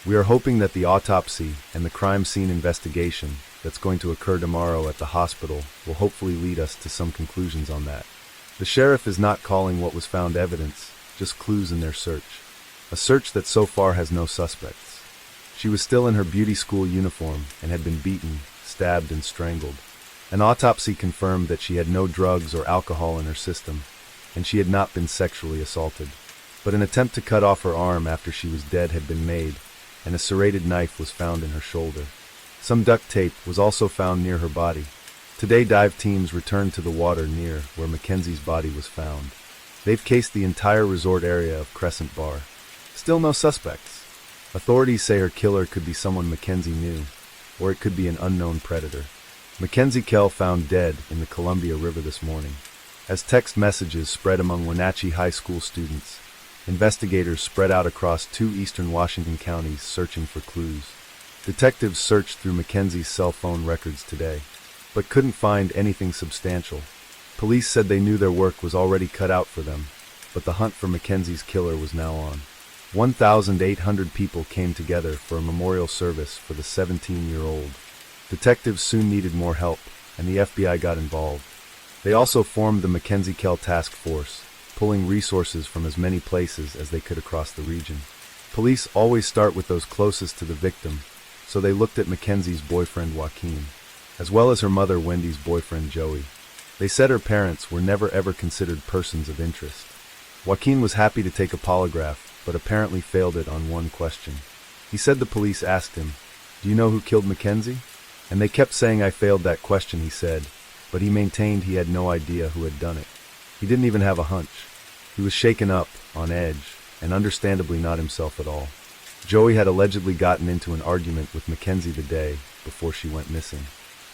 We are hoping that the autopsy and the crime scene investigation that's going to occur tomorrow at the hospital will hopefully lead us to some conclusions on that. The sheriff is not calling what was found evidence, just clues in their search. A search that so far has no suspects. She was still in her beauty school uniform and had been beaten, stabbed, and strangled. An autopsy confirmed that she had no drugs or alcohol in her system, and she had not been sexually assaulted. But an attempt to cut off her arm after she was dead had been made, and a serrated knife was found in her shoulder. Some duct tape was also found near her body. Today dive teams returned to the water near where Mackenzie's body was found. They've cased the entire resort area of Crescent Bar. Still no suspects. Authorities say her killer could be someone Mackenzie knew, or it could be an unknown predator. Mackenzie Kell found dead in the Columbia River this morning. As text messages spread among Wenatchee High School students, investigators spread out across 2 eastern Washington counties searching for clues. Detectives searched through Mackenzie's cell phone records today, but couldn't find anything substantial. Police said they knew their work was already cut out for them, but the hunt for Mackenzie's killer was now on. 1,800 people came together for a memorial service for the 17-year-old. Detectives soon needed more help, and the FBI got involved. They also formed the Mackenzie Kell Task Force, pulling resources from as many places as they could across the region. Police always start with those closest to the victim, so they looked at Mackenzie's boyfriend Joaquin, as well as her mother Wendy's boyfriend Joey. They said her parents were never ever considered persons of interest. Joaquin was happy to take a polygraph, but apparently failed it on one question. He said the police asked him, "Do you know who killed Mackenzie?" And they kept saying, "I failed that question," he said, but he maintained he had no idea who had done it. He didn't even have a hunch. He was shaken up, on edge, and understandably not himself at all. Joey had allegedly gotten into an argument with Mackenzie the day before she went missing.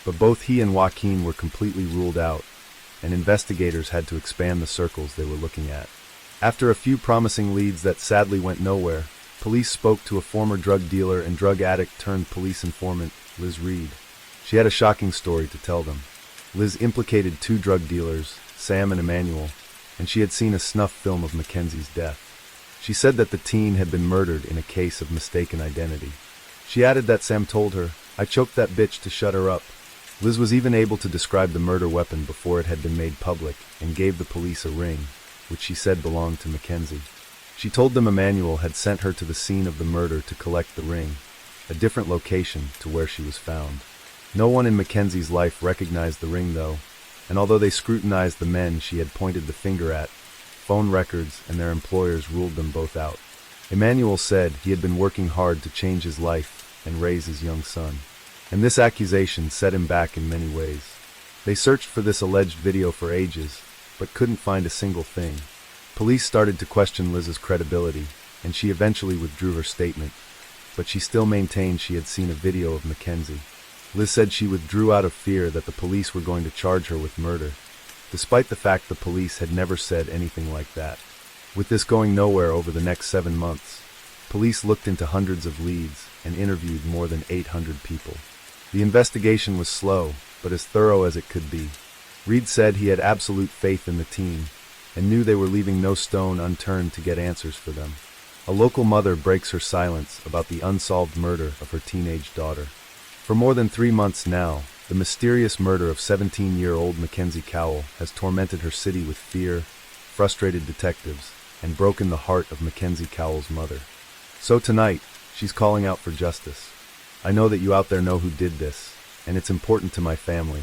But both he and Joaquin were completely ruled out, and investigators had to expand the circles they were looking at. After a few promising leads that sadly went nowhere, police spoke to a former drug dealer and drug addict turned police informant, Liz Reed. She had a shocking story to tell them. Liz implicated 2 drug dealers, Sam and Emmanuel, and she had seen a snuff film of Mackenzie's death. She said that the teen had been murdered in a case of mistaken identity. She added that Sam told her, "I choked that bitch to shut her up." Liz was even able to describe the murder weapon before it had been made public and gave the police a ring, which she said belonged to Mackenzie. She told them Emmanuel had sent her to the scene of the murder to collect the ring, a different location to where she was found. No one in Mackenzie's life recognized the ring though, and although they scrutinized the men she had pointed the finger at, phone records and their employers ruled them both out. Emmanuel said he had been working hard to change his life and raise his young son, and this accusation set him back in many ways. They searched for this alleged video for ages, but couldn't find a single thing. Police started to question Liz's credibility, and she eventually withdrew her statement, but she still maintained she had seen a video of Mackenzie. Liz said she withdrew out of fear that the police were going to charge her with murder, despite the fact the police had never said anything like that. With this going nowhere over the next 7 months, police looked into hundreds of leads and interviewed more than 800 people. The investigation was slow, but as thorough as it could be. Reed said he had absolute faith in the team, and knew they were leaving no stone unturned to get answers for them. A local mother breaks her silence about the unsolved murder of her teenage daughter. For more than 3 months now, the mysterious murder of 17-year-old Mackenzie Cowell has tormented her city with fear, frustrated detectives, and broken the heart of Mackenzie Cowell's mother. So tonight, she's calling out for justice. I know that you out there know who did this, and it's important to my family,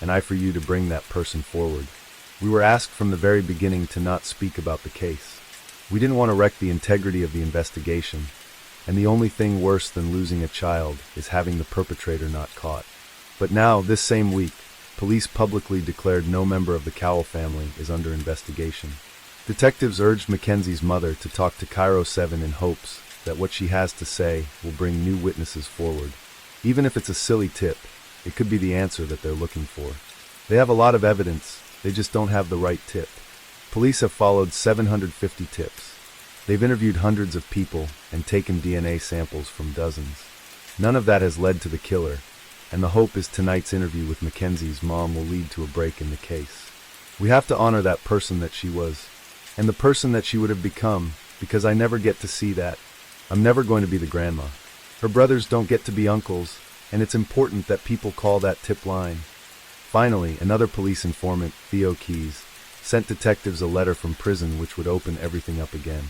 and I for you to bring that person forward. We were asked from the very beginning to not speak about the case. We didn't want to wreck the integrity of the investigation, and the only thing worse than losing a child is having the perpetrator not caught. But now, this same week, police publicly declared no member of the Cowell family is under investigation. Detectives urged Mackenzie's mother to talk to Cairo 7 in hopes that what she has to say will bring new witnesses forward. Even if it's a silly tip, it could be the answer that they're looking for. They have a lot of evidence, they just don't have the right tip. Police have followed 750 tips. They've interviewed hundreds of people and taken DNA samples from dozens. None of that has led to the killer, and the hope is tonight's interview with Mackenzie's mom will lead to a break in the case. We have to honor that person that she was, and the person that she would have become, because I never get to see that. I'm never going to be the grandma. Her brothers don't get to be uncles, and it's important that people call that tip line. Finally, another police informant, Theo Keys, sent detectives a letter from prison which would open everything up again.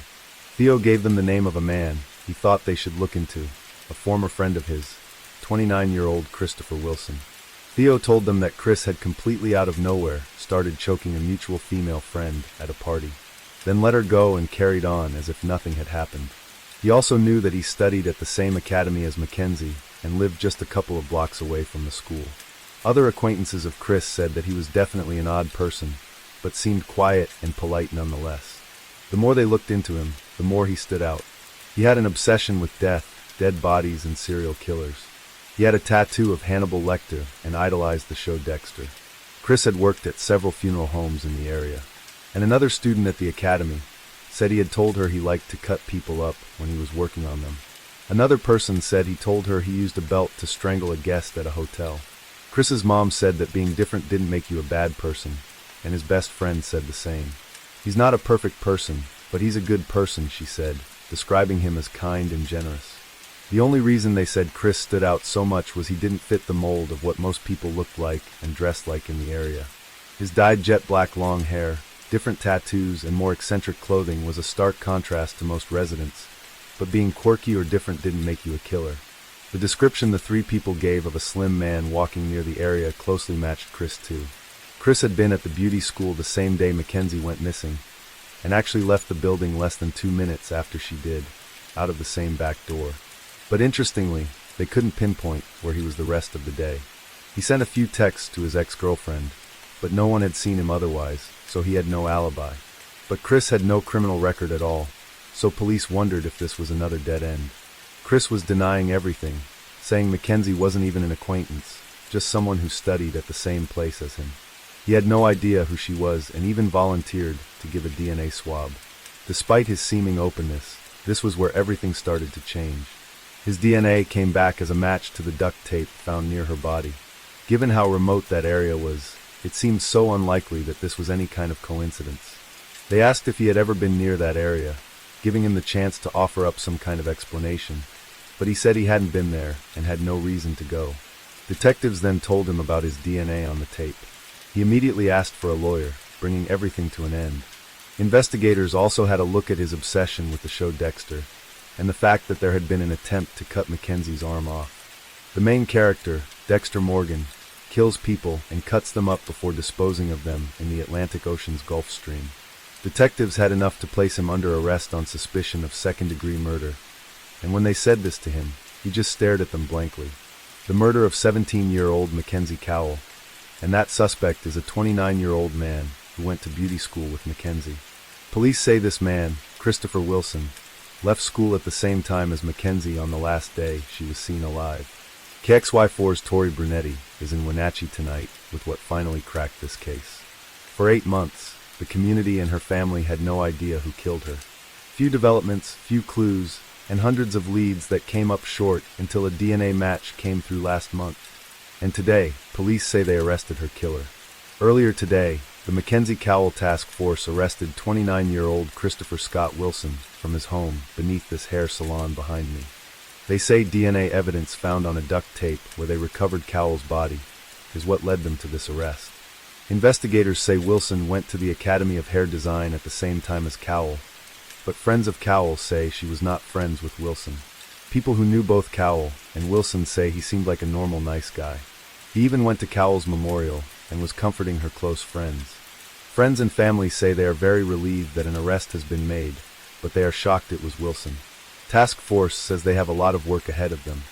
Theo gave them the name of a man he thought they should look into, a former friend of his, 29-year-old Christopher Wilson. Theo told them that Chris had completely out of nowhere started choking a mutual female friend at a party, then let her go and carried on as if nothing had happened. He also knew that he studied at the same academy as Mackenzie and lived just a couple of blocks away from the school. Other acquaintances of Chris said that he was definitely an odd person, but seemed quiet and polite nonetheless. The more they looked into him, the more he stood out. He had an obsession with death, dead bodies, and serial killers. He had a tattoo of Hannibal Lecter and idolized the show Dexter. Chris had worked at several funeral homes in the area, and another student at the academy said he had told her he liked to cut people up when he was working on them. Another person said he told her he used a belt to strangle a guest at a hotel. Chris's mom said that being different didn't make you a bad person, and his best friend said the same. He's not a perfect person, but he's a good person, she said, describing him as kind and generous. The only reason they said Chris stood out so much was he didn't fit the mold of what most people looked like and dressed like in the area. His dyed jet black long hair, different tattoos, and more eccentric clothing was a stark contrast to most residents, but being quirky or different didn't make you a killer. The description the three people gave of a slim man walking near the area closely matched Chris too. Chris had been at the beauty school the same day Mackenzie went missing, and actually left the building less than 2 minutes after she did, out of the same back door. But interestingly, they couldn't pinpoint where he was the rest of the day. He sent a few texts to his ex-girlfriend, but no one had seen him otherwise, so he had no alibi. But Chris had no criminal record at all, so police wondered if this was another dead end. Chris was denying everything, saying Mackenzie wasn't even an acquaintance, just someone who studied at the same place as him. He had no idea who she was and even volunteered to give a DNA swab. Despite his seeming openness, this was where everything started to change. His DNA came back as a match to the duct tape found near her body. Given how remote that area was, it seemed so unlikely that this was any kind of coincidence. They asked if he had ever been near that area, giving him the chance to offer up some kind of explanation, but he said he hadn't been there and had no reason to go. Detectives then told him about his DNA on the tape. He immediately asked for a lawyer, bringing everything to an end. Investigators also had a look at his obsession with the show Dexter, and the fact that there had been an attempt to cut Mackenzie's arm off. The main character, Dexter Morgan, kills people and cuts them up before disposing of them in the Atlantic Ocean's Gulf Stream. Detectives had enough to place him under arrest on suspicion of second-degree murder, and when they said this to him, he just stared at them blankly. The murder of 17-year-old Mackenzie Cowell, and that suspect is a 29-year-old man who went to beauty school with Mackenzie. Police say this man, Christopher Wilson, left school at the same time as Mackenzie on the last day she was seen alive. KXY4's Tori Brunetti is in Wenatchee tonight with what finally cracked this case. For 8 months, the community and her family had no idea who killed her. Few developments, few clues, and hundreds of leads that came up short until a DNA match came through last month. And today, police say they arrested her killer. Earlier today, The Mackenzie Cowell Task Force arrested 29-year-old Christopher Scott Wilson from his home beneath this hair salon behind me. They say DNA evidence found on a duct tape where they recovered Cowell's body is what led them to this arrest. Investigators say Wilson went to the Academy of Hair Design at the same time as Cowell, but friends of Cowell say she was not friends with Wilson. People who knew both Cowell and Wilson say he seemed like a normal, nice guy. He even went to Cowell's memorial and was comforting her close friends. Friends and family say they are very relieved that an arrest has been made, but they are shocked it was Wilson. Task Force says they have a lot of work ahead of them.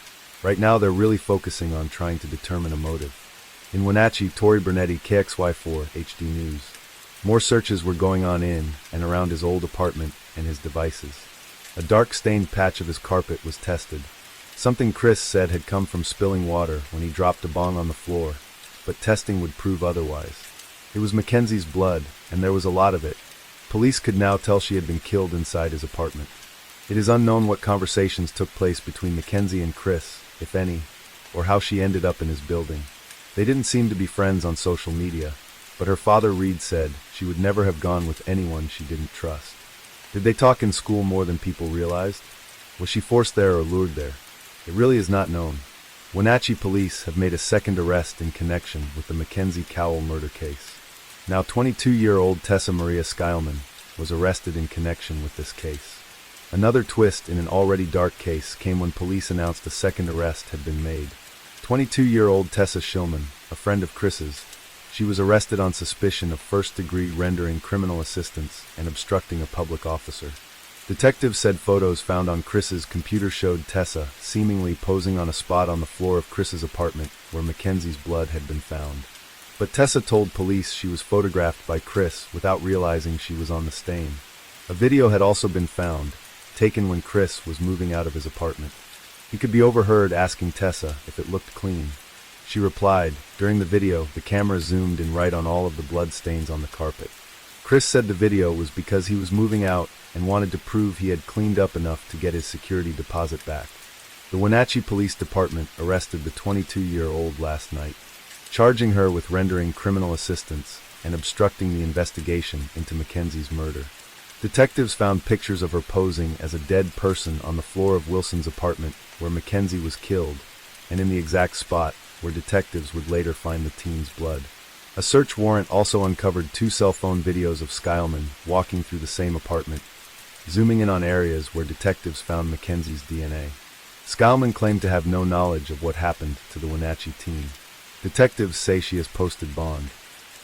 Right now they're really focusing on trying to determine a motive. In Wenatchee, Tori Bernetti, KXY4 HD News. More searches were going on in and around his old apartment and his devices. A dark stained patch of his carpet was tested. Something Chris said had come from spilling water when he dropped a bong on the floor, but testing would prove otherwise. It was Mackenzie's blood, and there was a lot of it. Police could now tell she had been killed inside his apartment. It is unknown what conversations took place between Mackenzie and Chris, if any, or how she ended up in his building. They didn't seem to be friends on social media, but her father Reed said she would never have gone with anyone she didn't trust. Did they talk in school more than people realized? Was she forced there or lured there? It really is not known. Wenatchee police have made a second arrest in connection with the Mackenzie Cowell murder case. Now 22-year-old Tessa Maria Skylman was arrested in connection with this case. Another twist in an already dark case came when police announced a second arrest had been made. 22-year-old Tessa Shillman, a friend of Chris's, she was arrested on suspicion of first-degree rendering criminal assistance and obstructing a public officer. Detectives said photos found on Chris's computer showed Tessa seemingly posing on a spot on the floor of Chris's apartment where Mackenzie's blood had been found. But Tessa told police she was photographed by Chris without realizing she was on the stain. A video had also been found, taken when Chris was moving out of his apartment. He could be overheard asking Tessa if it looked clean. She replied, during the video, the camera zoomed in right on all of the blood stains on the carpet. Chris said the video was because he was moving out and wanted to prove he had cleaned up enough to get his security deposit back. The Wenatchee Police Department arrested the 22-year-old last night, charging her with rendering criminal assistance and obstructing the investigation into Mackenzie's murder. Detectives found pictures of her posing as a dead person on the floor of Wilson's apartment where Mackenzie was killed, and in the exact spot where detectives would later find the teen's blood. A search warrant also uncovered 2 cell phone videos of Skylman walking through the same apartment, zooming in on areas where detectives found Mackenzie's DNA. Skylman claimed to have no knowledge of what happened to the Wenatchee teen. Detectives say she has posted bond.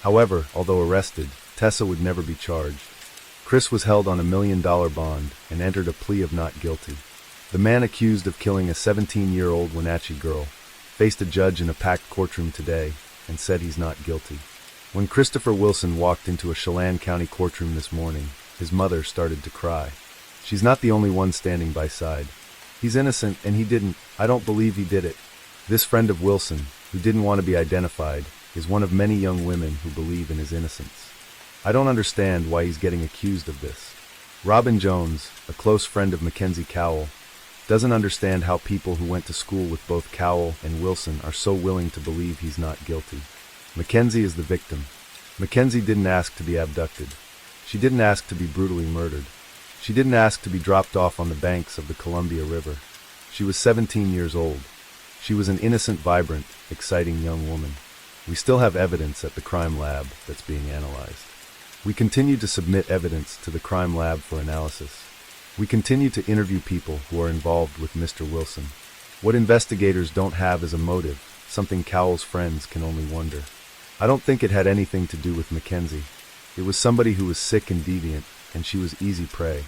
However, although arrested, Tessa would never be charged. Chris was held on $1 million bond and entered a plea of not guilty. The man accused of killing a 17-year-old Wenatchee girl faced a judge in a packed courtroom today and said he's not guilty. When Christopher Wilson walked into a Chelan County courtroom this morning, his mother started to cry. She's not the only one standing by side. He's innocent and he didn't. I don't believe he did it. This friend of Wilson, who didn't want to be identified, is one of many young women who believe in his innocence. I don't understand why he's getting accused of this. Robin Jones, a close friend of Mackenzie Cowell, doesn't understand how people who went to school with both Cowell and Wilson are so willing to believe he's not guilty. Mackenzie is the victim. Mackenzie didn't ask to be abducted. She didn't ask to be brutally murdered. She didn't ask to be dropped off on the banks of the Columbia River. She was 17 years old. She was an innocent, vibrant, exciting young woman. We still have evidence at the crime lab that's being analyzed. We continue to submit evidence to the crime lab for analysis. We continue to interview people who are involved with Mr. Wilson. What investigators don't have is a motive, something Cowell's friends can only wonder. I don't think it had anything to do with Mackenzie. It was somebody who was sick and deviant, and she was easy prey.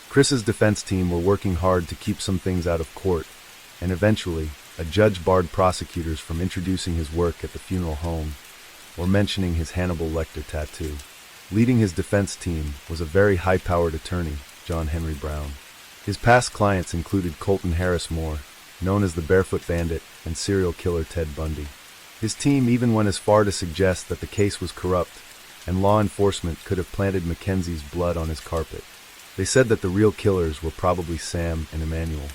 Chris's defense team were working hard to keep some things out of court, and eventually, a judge barred prosecutors from introducing his work at the funeral home or mentioning his Hannibal Lecter tattoo. Leading his defense team was a very high-powered attorney, John Henry Brown. His past clients included Colton Harris Moore, known as the Barefoot Bandit, and serial killer Ted Bundy. His team even went as far to suggest that the case was corrupt and law enforcement could have planted Mackenzie's blood on his carpet. They said that the real killers were probably Sam and Emmanuel,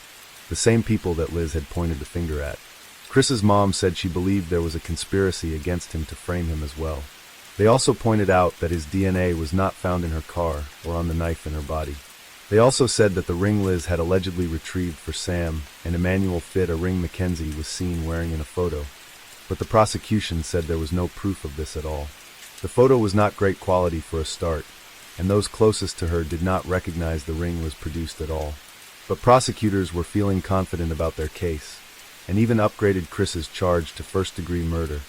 the same people that Liz had pointed the finger at. Chris's mom said she believed there was a conspiracy against him to frame him as well. They also pointed out that his DNA was not found in her car or on the knife in her body. They also said that the ring Liz had allegedly retrieved for Sam and Emmanuel fit a ring Mackenzie was seen wearing in a photo, but the prosecution said there was no proof of this at all. The photo was not great quality for a start, and those closest to her did not recognize the ring was produced at all. But prosecutors were feeling confident about their case, and even upgraded Chris's charge to first-degree murder,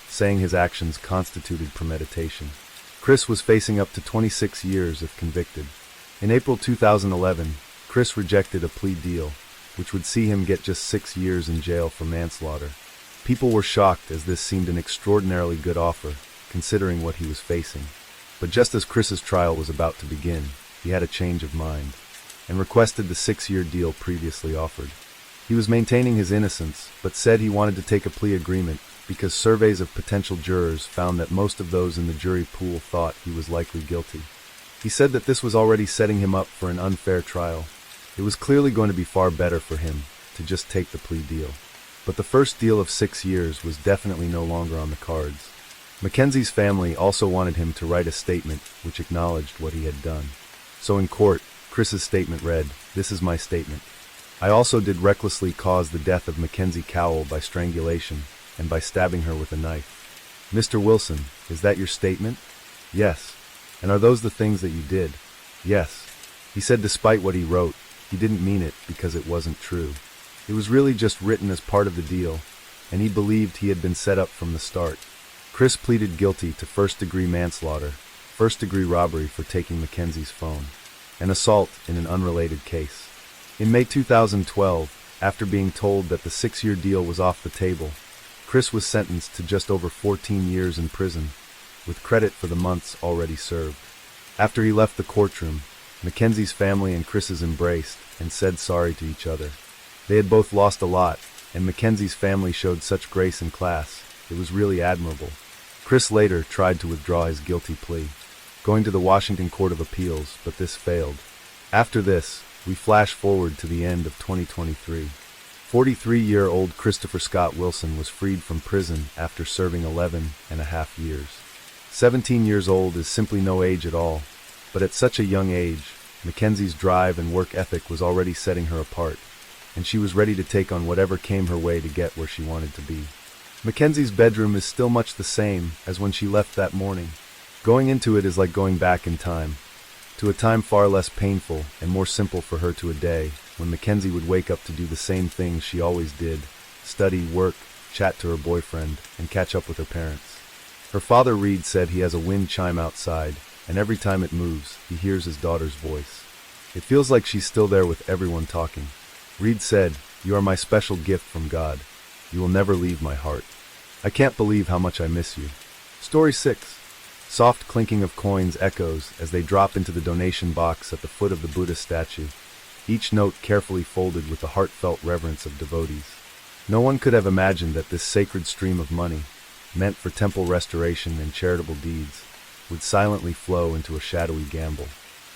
saying his actions constituted premeditation. Chris was facing up to 26 years if convicted. In April 2011, Chris rejected a plea deal, which would see him get just 6 years in jail for manslaughter. People were shocked as this seemed an extraordinarily good offer, considering what he was facing. But just as Chris's trial was about to begin, he had a change of mind, and requested the 6-year deal previously offered. He was maintaining his innocence, but said he wanted to take a plea agreement because surveys of potential jurors found that most of those in the jury pool thought he was likely guilty. He said that this was already setting him up for an unfair trial. It was clearly going to be far better for him to just take the plea deal. But the first deal of 6 years was definitely no longer on the cards. Mackenzie's family also wanted him to write a statement which acknowledged what he had done. So in court, Chris's statement read, "This is my statement. I also did recklessly cause the death of Mackenzie Cowell by strangulation and by stabbing her with a knife." "Mr. Wilson, is that your statement?" "Yes." "And are those the things that you did?" "Yes." He said despite what he wrote, he didn't mean it because it wasn't true. It was really just written as part of the deal, and he believed he had been set up from the start. Chris pleaded guilty to first-degree manslaughter, first-degree robbery for taking Mackenzie's phone, and assault in an unrelated case. In May 2012, after being told that the 6-year deal was off the table, Chris was sentenced to just over 14 years in prison, with credit for the months already served. After he left the courtroom, Mackenzie's family and Chris's embraced and said sorry to each other. They had both lost a lot, and Mackenzie's family showed such grace and class. It was really admirable. Chris later tried to withdraw his guilty plea, going to the Washington Court of Appeals, but this failed. After this, we flash forward to the end of 2023. 43-year-old Christopher Scott Wilson was freed from prison after serving 11.5 years. 17 years old is simply no age at all, but at such a young age, Mackenzie's drive and work ethic was already setting her apart, and she was ready to take on whatever came her way to get where she wanted to be. Mackenzie's bedroom is still much the same as when she left that morning. Going into it is like going back in time, to a time far less painful and more simple for her, to a day when Mackenzie would wake up to do the same things she always did: study, work, chat to her boyfriend, and catch up with her parents. Her father, Reed, said he has a wind chime outside, and every time it moves, he hears his daughter's voice. It feels like she's still there with everyone talking. Reed said, "You are my special gift from God. You will never leave my heart. I can't believe how much I miss you." Story 6. Soft clinking of coins echoes as they drop into the donation box at the foot of the Buddha statue, each note carefully folded with the heartfelt reverence of devotees. No one could have imagined that this sacred stream of money, meant for temple restoration and charitable deeds, would silently flow into a shadowy gamble.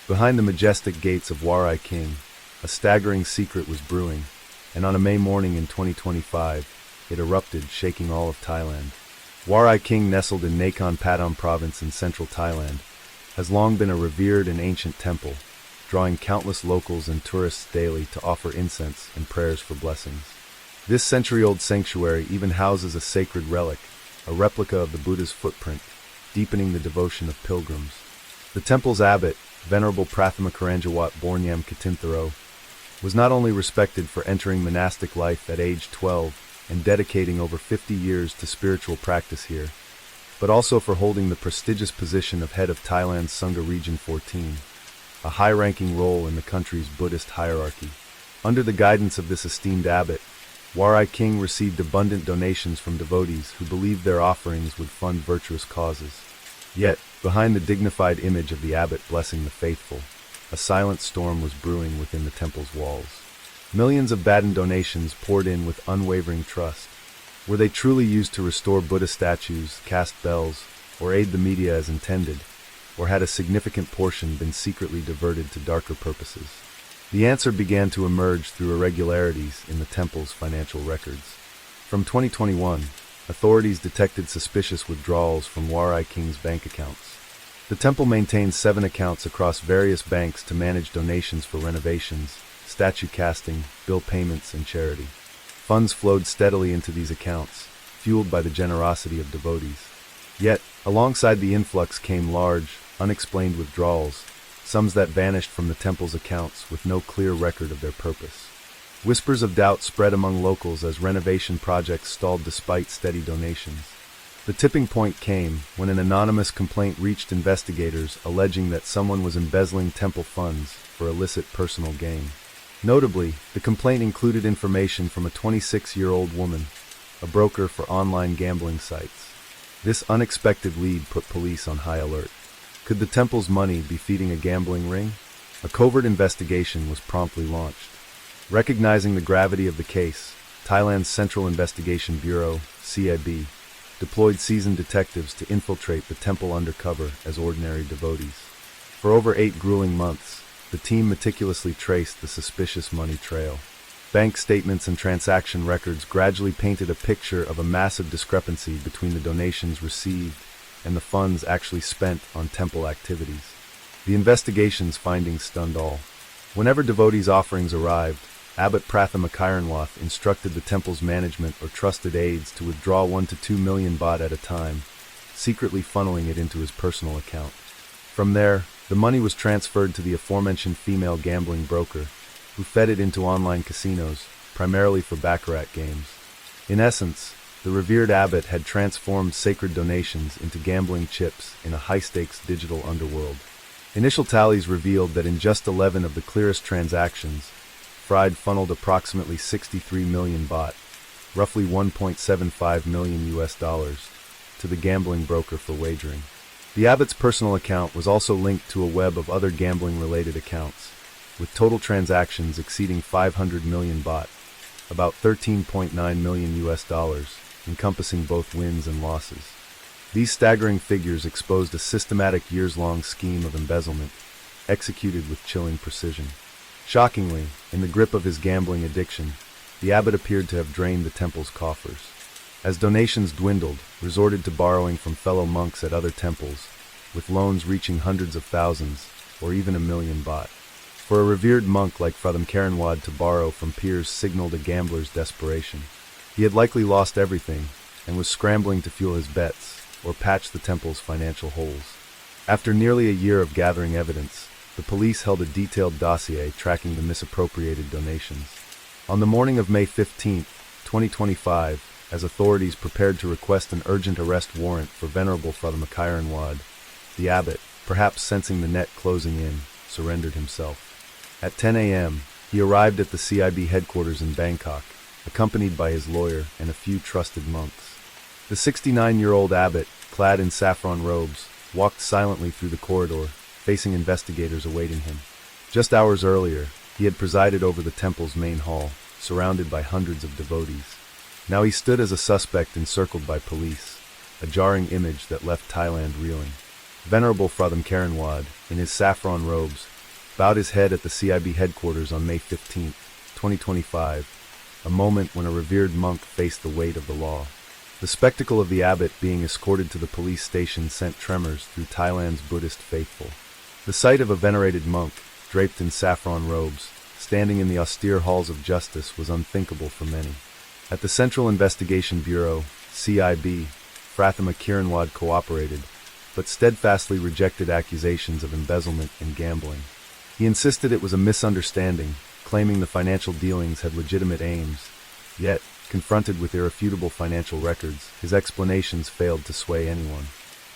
Behind the majestic gates of Warai King, a staggering secret was brewing, and on a May morning in 2025, it erupted, shaking all of Thailand. Warai King, nestled in Nakhon Pathom province in central Thailand, has long been a revered and ancient temple, drawing countless locals and tourists daily to offer incense and prayers for blessings. This century-old sanctuary even houses a sacred relic, a replica of the Buddha's footprint, deepening the devotion of pilgrims. The temple's abbot, Venerable Prathama Karanjawat Bornyam Katintharo, was not only respected for entering monastic life at age 12 and dedicating over 50 years to spiritual practice here, but also for holding the prestigious position of head of Thailand's Sangha Region 14, a high-ranking role in the country's Buddhist hierarchy. Under the guidance of this esteemed abbot, Warai King received abundant donations from devotees who believed their offerings would fund virtuous causes. Yet, behind the dignified image of the abbot blessing the faithful, a silent storm was brewing within the temple's walls. Millions of Baden donations poured in with unwavering trust. Were they truly used to restore Buddha statues, cast bells, or aid the media as intended, or had a significant portion been secretly diverted to darker purposes? The answer began to emerge through irregularities in the temple's financial records. From 2021, authorities detected suspicious withdrawals from Warai King's bank accounts. The temple maintains 7 accounts across various banks to manage donations for renovations, statue casting, bill payments, and charity. Funds flowed steadily into these accounts, fueled by the generosity of devotees. Yet, alongside the influx came large, unexplained withdrawals, sums that vanished from the temple's accounts with no clear record of their purpose. Whispers of doubt spread among locals as renovation projects stalled despite steady donations. The tipping point came when an anonymous complaint reached investigators alleging that someone was embezzling temple funds for illicit personal gain. Notably, the complaint included information from a 26-year-old woman, a broker for online gambling sites. This unexpected lead put police on high alert. Could the temple's money be feeding a gambling ring? A covert investigation was promptly launched. Recognizing the gravity of the case, Thailand's Central Investigation Bureau, CIB, deployed seasoned detectives to infiltrate the temple undercover as ordinary devotees. For over 8 grueling months, the team meticulously traced the suspicious money trail. Bank statements and transaction records gradually painted a picture of a massive discrepancy between the donations received and the funds actually spent on temple activities. The investigation's findings stunned all. Whenever devotees' offerings arrived, Abbot Prathama Kiranwath instructed the temple's management or trusted aides to withdraw 1 to 2 million baht at a time, secretly funneling it into his personal account. From there, the money was transferred to the aforementioned female gambling broker, who fed it into online casinos, primarily for baccarat games. In essence, the revered abbot had transformed sacred donations into gambling chips in a high-stakes digital underworld. Initial tallies revealed that in just 11 of the clearest transactions, Fright funneled approximately 63 million baht, roughly $1.75 million to the gambling broker for wagering. The abbot's personal account was also linked to a web of other gambling-related accounts, with total transactions exceeding 500 million baht, about $13.9 million, encompassing both wins and losses. These staggering figures exposed a systematic years-long scheme of embezzlement, executed with chilling precision. Shockingly, in the grip of his gambling addiction, the abbot appeared to have drained the temple's coffers. As donations dwindled, resorted to borrowing from fellow monks at other temples, with loans reaching hundreds of thousands, or even 1 million baht. For a revered monk like Pratham Kiranwad to borrow from peers signaled a gambler's desperation. He had likely lost everything, and was scrambling to fuel his bets, or patch the temple's financial holes. After nearly a year of gathering evidence, the police held a detailed dossier tracking the misappropriated donations. On the morning of May 15, 2025, as authorities prepared to request an urgent arrest warrant for Venerable Prathama Kiranwad, the abbot, perhaps sensing the net closing in, surrendered himself. At 10 a.m., he arrived at the CIB headquarters in Bangkok, accompanied by his lawyer and a few trusted monks. The 69-year-old abbot, clad in saffron robes, walked silently through the corridor, facing investigators awaiting him. Just hours earlier, he had presided over the temple's main hall, surrounded by hundreds of devotees. Now he stood as a suspect encircled by police, a jarring image that left Thailand reeling. Venerable Pratham Kiranwad, in his saffron robes, bowed his head at the CIB headquarters on May 15, 2025, a moment when a revered monk faced the weight of the law. The spectacle of the abbot being escorted to the police station sent tremors through Thailand's Buddhist faithful. The sight of a venerated monk, draped in saffron robes, standing in the austere halls of justice was unthinkable for many. At the Central Investigation Bureau, CIB, Prathama Kiranwad cooperated, but steadfastly rejected accusations of embezzlement and gambling. He insisted it was a misunderstanding, claiming the financial dealings had legitimate aims. Yet, confronted with irrefutable financial records, his explanations failed to sway anyone.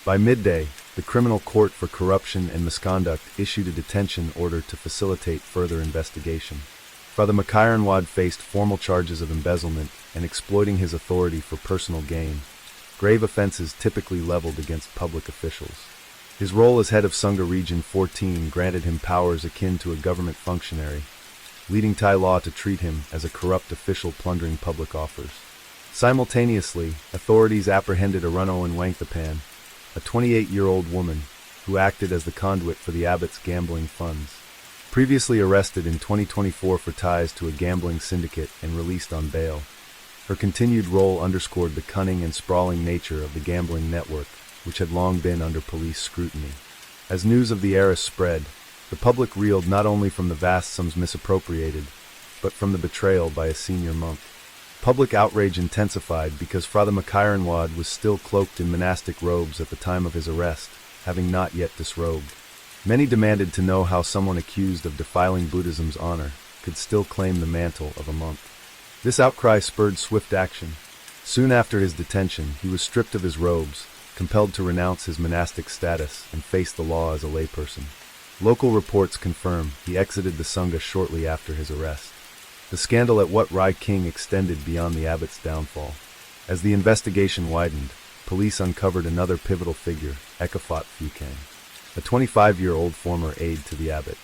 By midday, the Criminal Court for Corruption and Misconduct issued a detention order to facilitate further investigation. Prathama Kiranwad faced formal charges of embezzlement and exploiting his authority for personal gain, grave offenses typically leveled against public officials. His role as head of Sangha Region 14 granted him powers akin to a government functionary, leading Thai law to treat him as a corrupt official plundering public offers. Simultaneously, authorities apprehended Arunoan Wangthapan, a 28-year-old woman who acted as the conduit for the abbot's gambling funds. Previously arrested in 2024 for ties to a gambling syndicate and released on bail, Her continued role underscored the cunning and sprawling nature of the gambling network, which had long been under police scrutiny. As news of the heiress spread, the public reeled not only from the vast sums misappropriated, but from the betrayal by a senior monk. Public outrage intensified because Father Machairenwad was still cloaked in monastic robes at the time of his arrest, having not yet disrobed. Many demanded to know how someone accused of defiling Buddhism's honor could still claim the mantle of a monk. This outcry spurred swift action. Soon after his detention, he was stripped of his robes, compelled to renounce his monastic status and face the law as a layperson. Local reports confirm he exited the Sangha shortly after his arrest. The scandal at Wat Rai King extended beyond the abbot's downfall. As the investigation widened, police uncovered another pivotal figure, Ekafat Fukang, a 25-year-old former aide to the abbot.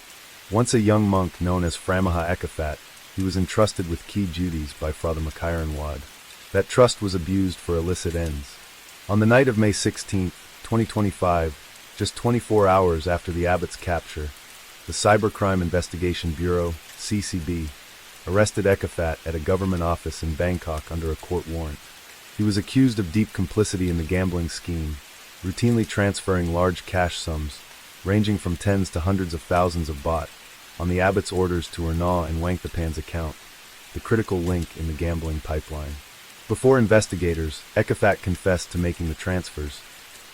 Once a young monk known as Framaha Ekafat, he was entrusted with key duties by Father Machairenwad. That trust was abused for illicit ends. On the night of May 16, 2025, just 24 hours after the abbot's capture, the Cybercrime Investigation Bureau, CCB, arrested Ekafat at a government office in Bangkok under a court warrant. He was accused of deep complicity in the gambling scheme, routinely transferring large cash sums, ranging from tens to hundreds of thousands of baht, on the abbot's orders to Erna and Wangthapan's account, the critical link in the gambling pipeline. Before investigators, Ekafat confessed to making the transfers,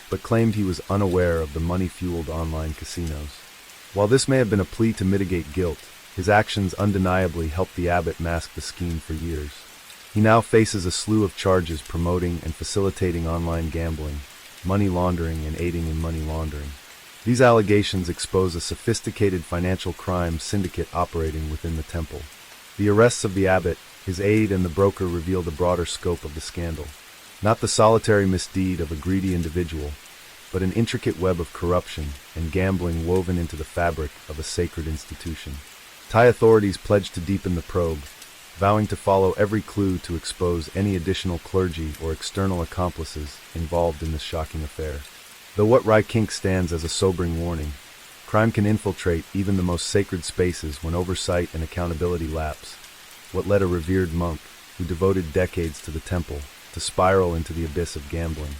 but claimed he was unaware of the money-fueled online casinos. While this may have been a plea to mitigate guilt, his actions undeniably helped the abbot mask the scheme for years. He now faces a slew of charges promoting and facilitating online gambling, money laundering, and aiding in money laundering. These allegations expose a sophisticated financial crime syndicate operating within the temple. The arrests of the abbot, his aide, and the broker reveal the broader scope of the scandal. Not the solitary misdeed of a greedy individual, but an intricate web of corruption and gambling woven into the fabric of a sacred institution. Thai authorities pledged to deepen the probe, vowing to follow every clue to expose any additional clergy or external accomplices involved in this shocking affair. Though Wat Rai Kink stands as a sobering warning, crime can infiltrate even the most sacred spaces when oversight and accountability lapse. What led a revered monk, who devoted decades to the temple, to spiral into the abyss of gambling?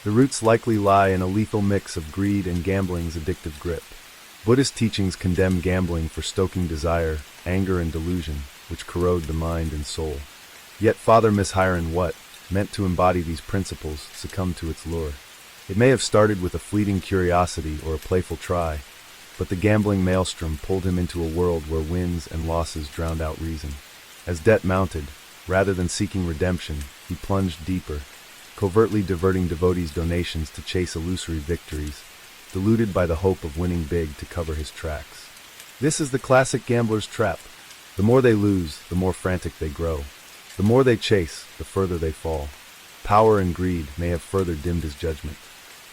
The roots likely lie in a lethal mix of greed and gambling's addictive grip. Buddhist teachings condemn gambling for stoking desire, anger, and delusion, which corrode the mind and soul. Yet Father Machairenwad, meant to embody these principles, succumbed to its lure. It may have started with a fleeting curiosity or a playful try, but the gambling maelstrom pulled him into a world where wins and losses drowned out reason. As debt mounted, rather than seeking redemption, he plunged deeper, covertly diverting devotees' donations to chase illusory victories, deluded by the hope of winning big to cover his tracks. This is the classic gambler's trap. The more they lose, the more frantic they grow. The more they chase, the further they fall. Power and greed may have further dimmed his judgment.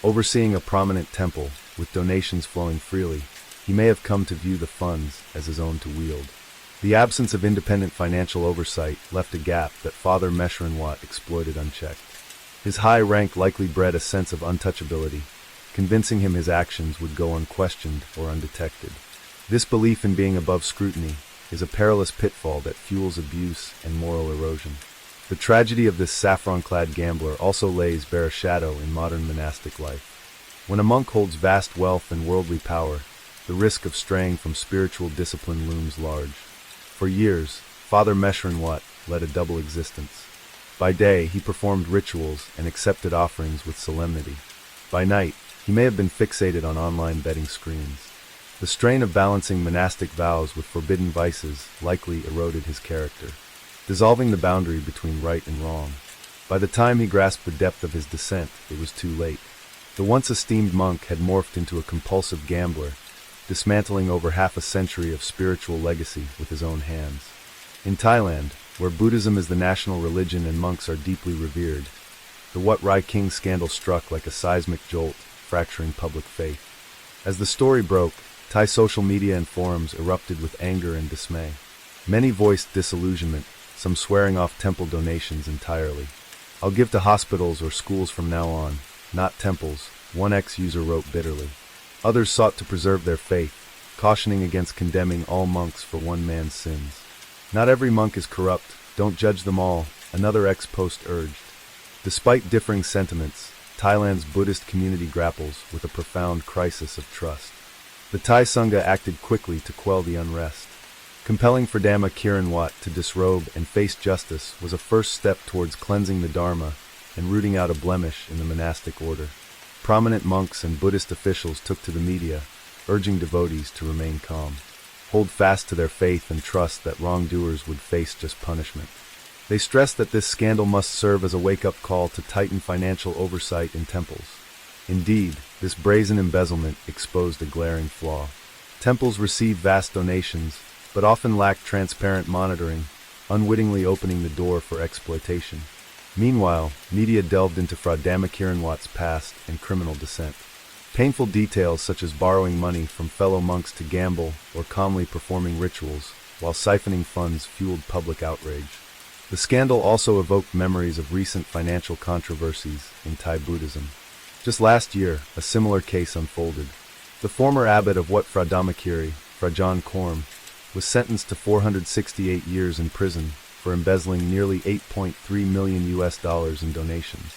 Overseeing a prominent temple, with donations flowing freely, he may have come to view the funds as his own to wield. The absence of independent financial oversight left a gap that Father Machairenwad exploited unchecked. His high rank likely bred a sense of untouchability, convincing him his actions would go unquestioned or undetected. This belief in being above scrutiny is a perilous pitfall that fuels abuse and moral erosion. The tragedy of this saffron-clad gambler also lays bare a shadow in modern monastic life. When a monk holds vast wealth and worldly power, the risk of straying from spiritual discipline looms large. For years, Father Machairenwad led a double existence. By day, he performed rituals and accepted offerings with solemnity. By night, he may have been fixated on online betting screens. The strain of balancing monastic vows with forbidden vices likely eroded his character, dissolving the boundary between right and wrong. By the time he grasped the depth of his descent, it was too late. The once esteemed monk had morphed into a compulsive gambler, dismantling over half a century of spiritual legacy with his own hands. In Thailand, where Buddhism is the national religion and monks are deeply revered, the Wat Rai King scandal struck like a seismic jolt, fracturing public faith. As the story broke, Thai social media and forums erupted with anger and dismay. Many voiced disillusionment, some swearing off temple donations entirely. "I'll give to hospitals or schools from now on, not temples," one ex-user wrote bitterly. Others sought to preserve their faith, cautioning against condemning all monks for one man's sins. "Not every monk is corrupt, don't judge them all," another ex-post urged. Despite differing sentiments, Thailand's Buddhist community grapples with a profound crisis of trust. The Thai Sangha acted quickly to quell the unrest. Compelling Fradama Kiranwat to disrobe and face justice was a first step towards cleansing the Dharma and rooting out a blemish in the monastic order. Prominent monks and Buddhist officials took to the media, urging devotees to remain calm, hold fast to their faith and trust that wrongdoers would face just punishment. They stressed that this scandal must serve as a wake-up call to tighten financial oversight in temples. Indeed, this brazen embezzlement exposed a glaring flaw. Temples receive vast donations, but often lack transparent monitoring, unwittingly opening the door for exploitation. Meanwhile, media delved into Fradama Kiranwat's past and criminal descent. Painful details such as borrowing money from fellow monks to gamble or calmly performing rituals while siphoning funds fueled public outrage. The scandal also evoked memories of recent financial controversies in Thai Buddhism. Just last year, a similar case unfolded. The former abbot of Wat Fradamakiri, Frajan Korm, was sentenced to 468 years in prison for embezzling nearly $8.3 million in donations.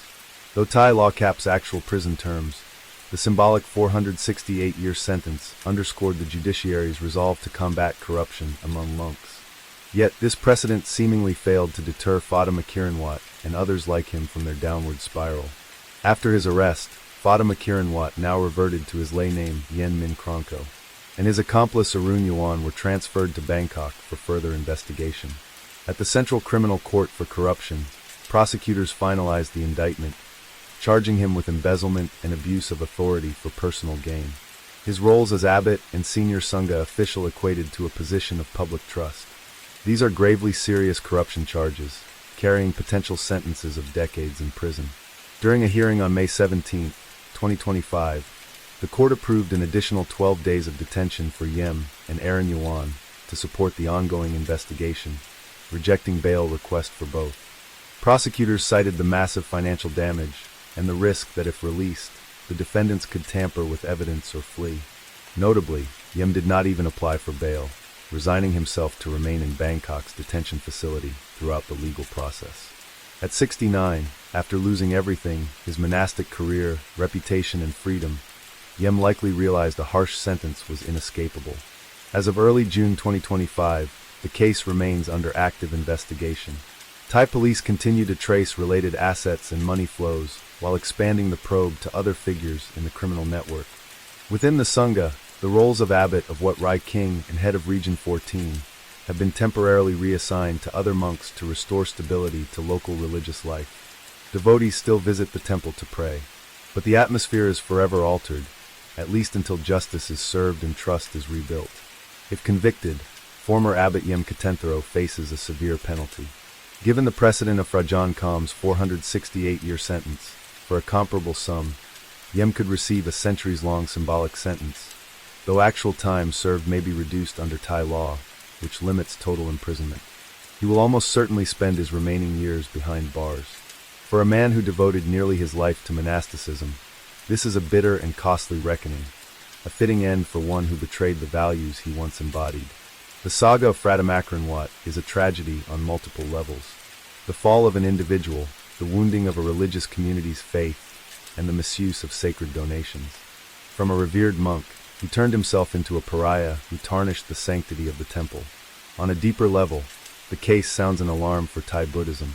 Though Thai law caps actual prison terms, the symbolic 468-year sentence underscored the judiciary's resolve to combat corruption among monks. Yet this precedent seemingly failed to deter Fatima Kiranwat and others like him from their downward spiral. After his arrest, Fatima Kiranwat now reverted to his lay name Yen Min Kronko, and his accomplice Arun Yuan were transferred to Bangkok for further investigation. At the Central Criminal Court for Corruption, prosecutors finalized the indictment, charging him with embezzlement and abuse of authority for personal gain. His roles as abbot and senior Sangha official equated to a position of public trust. These are gravely serious corruption charges, carrying potential sentences of decades in prison. During a hearing on May 17, 2025, the court approved an additional 12 days of detention for Yem and Aaron Yuan to support the ongoing investigation, rejecting bail requests for both. Prosecutors cited the massive financial damage and the risk that if released, the defendants could tamper with evidence or flee. Notably, Yem did not even apply for bail, resigning himself to remain in Bangkok's detention facility throughout the legal process. At 69, after losing everything, his monastic career, reputation, and freedom, Yem likely realized a harsh sentence was inescapable. As of early June 2025, the case remains under active investigation. Thai police continue to trace related assets and money flows while expanding the probe to other figures in the criminal network. Within the Sangha, the roles of abbot of Wat Rai King and head of Region 14 have been temporarily reassigned to other monks to restore stability to local religious life. Devotees still visit the temple to pray, but the atmosphere is forever altered, at least until justice is served and trust is rebuilt. If convicted, former abbot Yem Katentharo faces a severe penalty. Given the precedent of Frajan Kam's 468-year sentence, for a comparable sum, Yem could receive a centuries-long symbolic sentence, though actual time served may be reduced under Thai law, which limits total imprisonment. He will almost certainly spend his remaining years behind bars. For a man who devoted nearly his life to monasticism, this is a bitter and costly reckoning, a fitting end for one who betrayed the values he once embodied. The saga of Fradamakranwat is a tragedy on multiple levels. The fall of an individual, the wounding of a religious community's faith, and the misuse of sacred donations. From a revered monk, he turned himself into a pariah who tarnished the sanctity of the temple. On a deeper level, the case sounds an alarm for Thai Buddhism.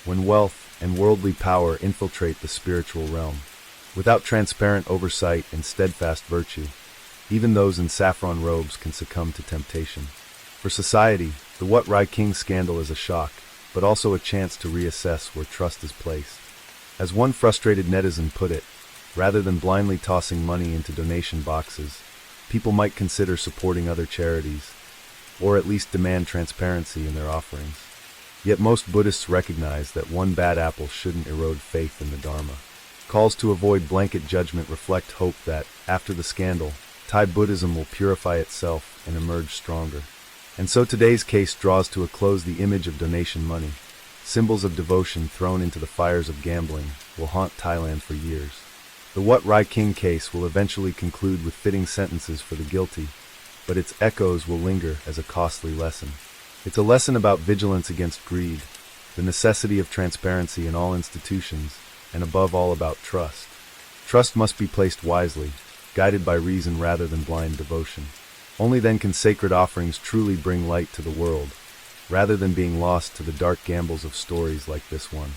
When wealth and worldly power infiltrate the spiritual realm, without transparent oversight and steadfast virtue, even those in saffron robes can succumb to temptation. For society, the Wat Rai King scandal is a shock, but also a chance to reassess where trust is placed. As one frustrated netizen put it, rather than blindly tossing money into donation boxes, people might consider supporting other charities, or at least demand transparency in their offerings. Yet most Buddhists recognize that one bad apple shouldn't erode faith in the Dharma. Calls to avoid blanket judgment reflect hope that, after the scandal, Thai Buddhism will purify itself and emerge stronger. And so today's case draws to a close. The image of donation money, symbols of devotion thrown into the fires of gambling, will haunt Thailand for years. The Wat Rai King case will eventually conclude with fitting sentences for the guilty, but its echoes will linger as a costly lesson. It's a lesson about vigilance against greed, the necessity of transparency in all institutions, and above all about trust. Trust must be placed wisely, guided by reason rather than blind devotion. Only then can sacred offerings truly bring light to the world, rather than being lost to the dark gambles of stories like this one.